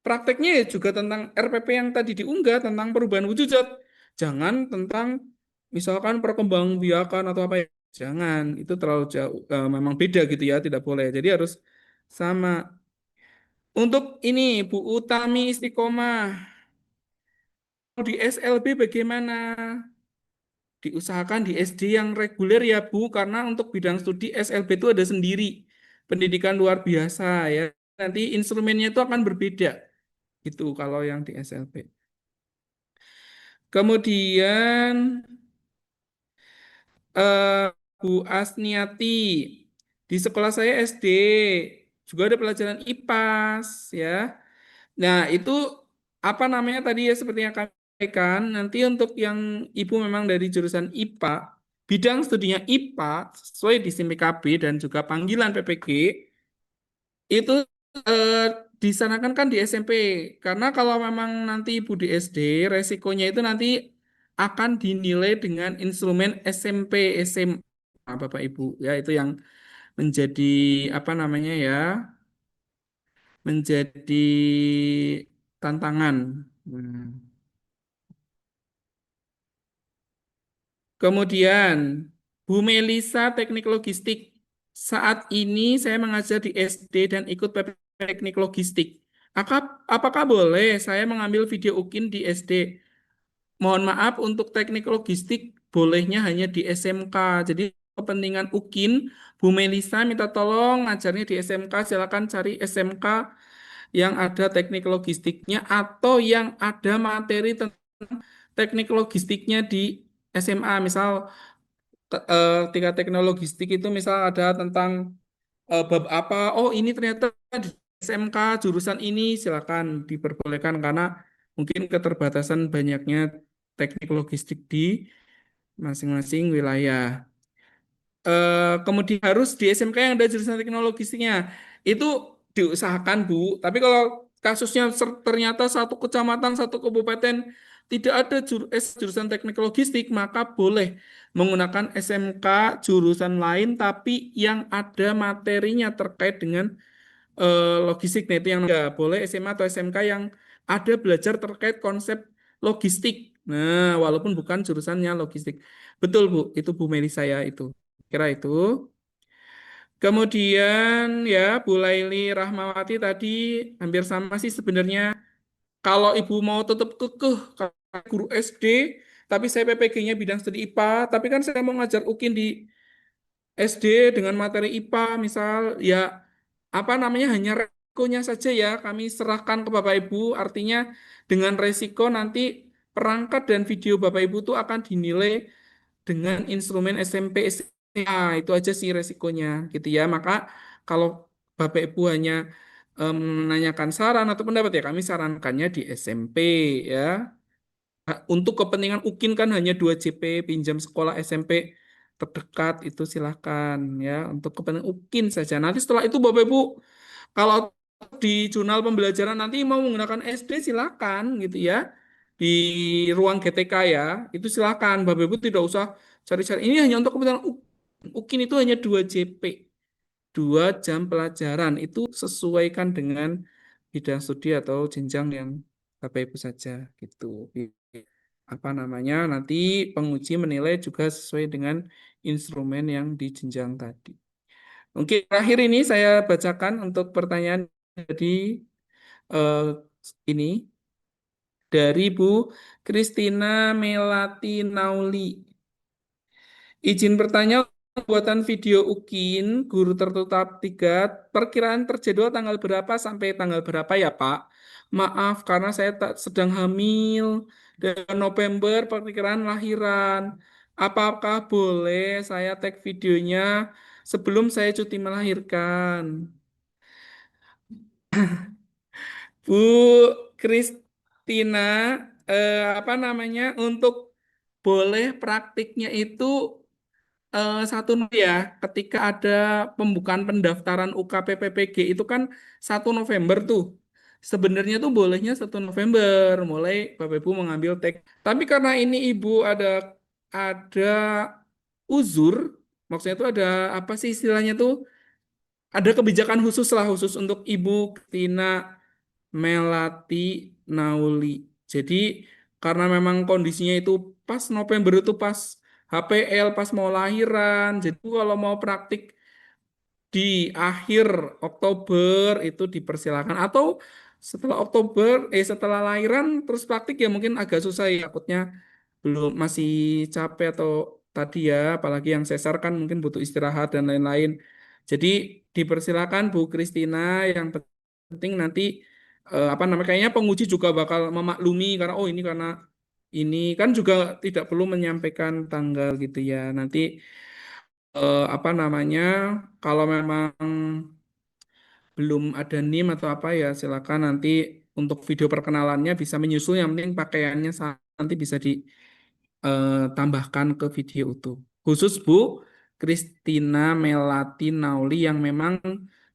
prakteknya ya juga tentang RPP yang tadi diunggah tentang perubahan wujud zat. Jangan tentang misalkan perkembangbiakan atau apa ya. Jangan, itu terlalu jauh. Memang beda gitu ya, tidak boleh. Jadi harus sama. Untuk ini Bu Utami Istiqomah di SLB bagaimana? Diusahakan di SD yang reguler ya Bu, karena untuk bidang studi SLB itu ada sendiri. Pendidikan luar biasa ya. Nanti instrumennya itu akan berbeda. Itu kalau yang di SLB. Kemudian Bu Asniati, di sekolah saya SD juga ada pelajaran IPAS ya. Nah, itu apa namanya tadi ya seperti yang kami sampaikan, nanti untuk yang Ibu memang dari jurusan IPA, bidang studinya IPA sesuai di SIM PKB dan juga panggilan PPG itu eh, disanakan kan di SMP. Karena kalau memang nanti Ibu di SD, resikonya itu nanti akan dinilai dengan instrumen SMP, SMA, Bapak Ibu. Ya, itu yang menjadi apa namanya ya, menjadi tantangan. Hmm. Kemudian, Bu Melisa Teknik Logistik. Saat ini saya mengajar di SD dan ikut PPK Teknik Logistik. Apakah boleh saya mengambil video UKIN di SD? Mohon maaf untuk teknik logistik bolehnya hanya di SMK. Jadi kepentingan UKIN, Bu Melisa minta tolong ngajarnya di SMK. Silakan cari SMK yang ada teknik logistiknya atau yang ada materi tentang teknik logistiknya di SMA. Misal tingkat teknologi logistik itu misal ada tentang bab apa, oh ini ternyata di SMK jurusan ini, silakan diperbolehkan karena mungkin keterbatasan banyaknya teknik logistik di masing-masing wilayah. Kemudian harus di SMK yang ada jurusan teknologi logistiknya. Itu diusahakan, Bu. Tapi kalau kasusnya ternyata satu kecamatan, satu kabupaten tidak ada jurusan teknik logistik, maka boleh menggunakan SMK jurusan lain tapi yang ada materinya terkait dengan logistik. Nah, itu yang nggak boleh SMA atau SMK yang ada belajar terkait konsep logistik. Nah, walaupun bukan jurusannya logistik. Betul, Bu. Itu Bu Meli saya itu. Kira itu. Kemudian ya Bu Laili Rahmawati tadi hampir sama sih sebenarnya. Kalau Ibu mau tetap kekeh guru SD, tapi saya PPG-nya bidang studi IPA, tapi kan saya mau ngajar UKIN di SD dengan materi IPA, misal ya apa namanya hanya resikonya saja ya kami serahkan ke Bapak Ibu. Artinya dengan resiko nanti perangkat dan video Bapak Ibu itu akan dinilai dengan instrumen SMP SMA. Itu aja sih resikonya gitu ya. Maka kalau Bapak Ibu hanya menanyakan saran atau pendapat ya kami sarankannya di SMP ya. Untuk kepentingan UKIN kan hanya 2 JP pinjam sekolah SMP terdekat itu silahkan ya untuk kepentingan UKIN saja. Nanti setelah itu Bapak Ibu kalau di jurnal pembelajaran nanti mau menggunakan SD silakan gitu ya di ruang GTK ya itu silakan Bapak Ibu tidak usah cari-cari ini hanya untuk kepentingan UKIN itu hanya 2 JP 2 jam pelajaran itu sesuaikan dengan bidang studi atau jenjang yang Bapak Ibu saja gitu apa namanya nanti penguji menilai juga sesuai dengan instrumen yang di jenjang tadi. Oke, terakhir ini saya bacakan untuk pertanyaan jadi ini dari Bu Kristina Melati Nauli. Izin bertanya pembuatan video UKIN guru tertutup 3 perkiraan terjadwal tanggal berapa sampai tanggal berapa ya Pak? Maaf karena saya tak sedang hamil dan November perkiraan lahiran. Apakah boleh saya tag videonya sebelum saya cuti melahirkan? Bu Kristina, apa namanya untuk boleh praktiknya itu 1 ya, ketika ada pembukaan pendaftaran UKPPPG itu kan 1 November tuh. Sebenarnya tuh bolehnya 1 November mulai Bapak Ibu mengambil tag. Tapi karena ini Ibu ada uzur, maksudnya itu ada apa sih istilahnya tuh? Ada kebijakan khusus lah khusus untuk Ibu Tina Melati Nauli. Jadi karena memang kondisinya itu pas November itu pas HPL, pas mau lahiran. Jadi kalau mau praktik di akhir Oktober itu dipersilakan atau setelah lahiran terus praktik ya mungkin agak susah ya takutnya belum masih capek atau tadi ya apalagi yang sesar kan mungkin butuh istirahat dan lain-lain. Jadi dipersilakan Bu Kristina yang penting nanti apa namanya kayaknya penguji juga bakal memaklumi karena oh ini karena ini kan juga tidak perlu menyampaikan tanggal gitu ya. Nanti apa namanya kalau memang belum ada NIM atau apa ya silakan nanti untuk video perkenalannya bisa menyusul, yang penting pakaiannya nanti bisa ditambahkan ke video utuh. Khusus Bu Christina Melati Nauli yang memang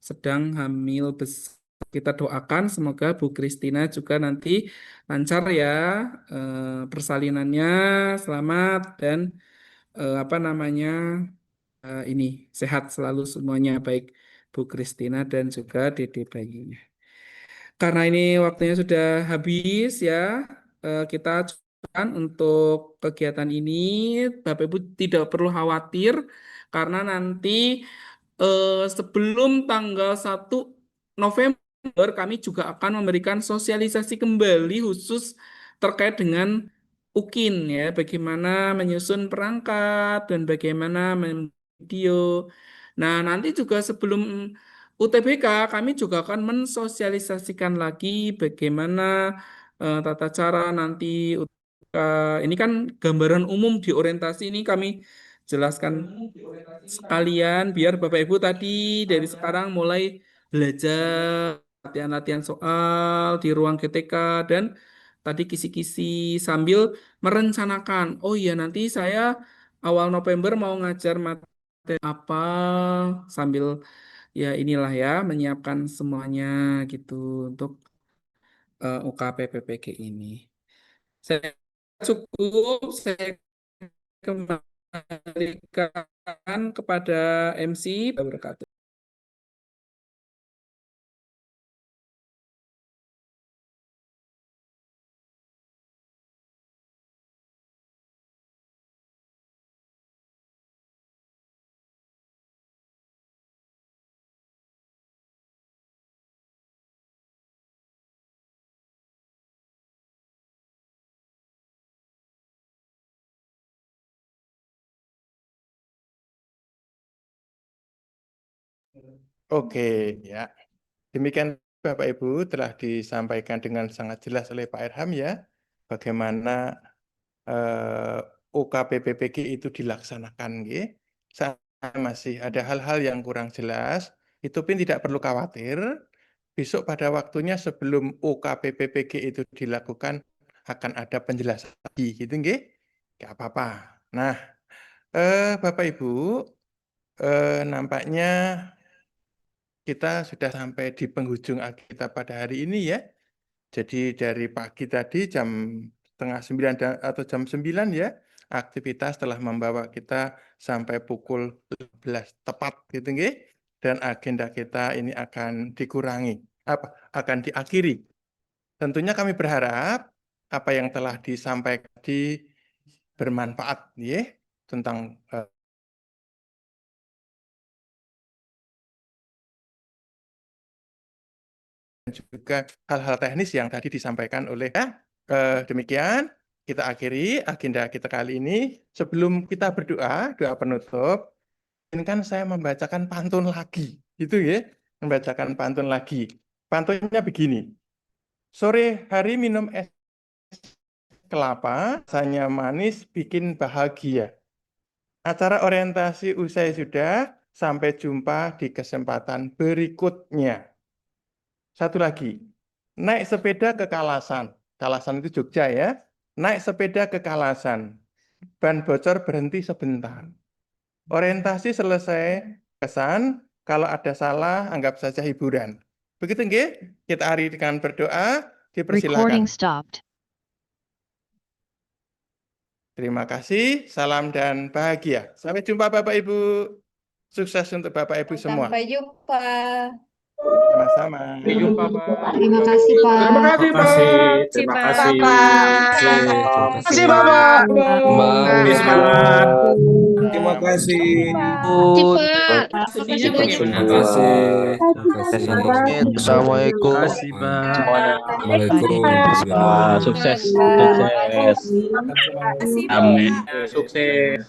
sedang hamil besar. Kita doakan semoga Bu Christina juga nanti lancar ya persalinannya, selamat dan apa namanya ini sehat selalu semuanya, baik Bu Christina dan juga Dede bayinya. Karena ini waktunya sudah habis ya, kita cukupkan untuk kegiatan ini. Bapak Ibu tidak perlu khawatir karena nanti sebelum tanggal 1 November kami juga akan memberikan sosialisasi kembali khusus terkait dengan UKIN ya, bagaimana menyusun perangkat dan bagaimana video. Nah, nanti juga sebelum UTBK kami juga akan mensosialisasikan lagi bagaimana tata cara nanti UTBK. Ini kan gambaran umum di orientasi ini kami jelaskan sekalian biar Bapak Ibu tadi dari sekarang mulai belajar latihan-latihan soal di ruang GTK dan tadi kisi-kisi sambil merencanakan. Oh iya, nanti saya awal November mau ngajar materi apa sambil ya inilah ya menyiapkan semuanya gitu untuk UKPPPG ini. Saya cukup, saya kembalikan kepada MC. Wabarakatuh. Oke, ya. Demikian Bapak Ibu telah disampaikan dengan sangat jelas oleh Pak Irham ya, bagaimana UKPPPG itu dilaksanakan. Saat masih ada hal-hal yang kurang jelas, itu pun tidak perlu khawatir. Besok pada waktunya sebelum UKPPPG itu dilakukan akan ada penjelasan lagi, gitu nggih? Nggak apa-apa. Nah, Bapak Ibu, nampaknya kita sudah sampai di penghujung kita pada hari ini ya. Jadi dari pagi tadi jam 8:30 atau jam 9 ya, aktivitas telah membawa kita sampai pukul 12 tepat gitu nggih. Dan agenda kita ini akan dikurangi, akan diakhiri. Tentunya kami berharap apa yang telah disampaikan bermanfaat ya tentang juga hal-hal teknis yang tadi disampaikan oleh demikian kita akhiri agenda kita kali ini. Sebelum kita berdoa, doa penutup, izinkan saya membacakan pantun lagi, gitu ya, membacakan pantun lagi. Pantunnya begini: sore hari minum es kelapa, rasanya manis bikin bahagia. Acara orientasi usai sudah, sampai jumpa di kesempatan berikutnya. Satu lagi, naik sepeda ke Kalasan. Kalasan itu Jogja ya. Naik sepeda ke Kalasan. Ban bocor berhenti sebentar. Orientasi selesai, kesan. Kalau ada salah, anggap saja hiburan. Begitu nggih? Kita akhiri dengan berdoa. Dipersilakan. Terima kasih. Salam dan bahagia. Sampai jumpa Bapak Ibu. Sukses untuk Bapak Ibu semua. Sampai jumpa. Sama-sama. Sampai jumpa, Pak. Terima kasih, Pak. Terima kasih, Pak. Terima kasih. Terima kasih, Bapak. Semangat. Terima kasih. Sedihnya Terima bagaimana? kasih. Assalamualaikum. Waalaikumsalam. Sukses. Amin. Sukses.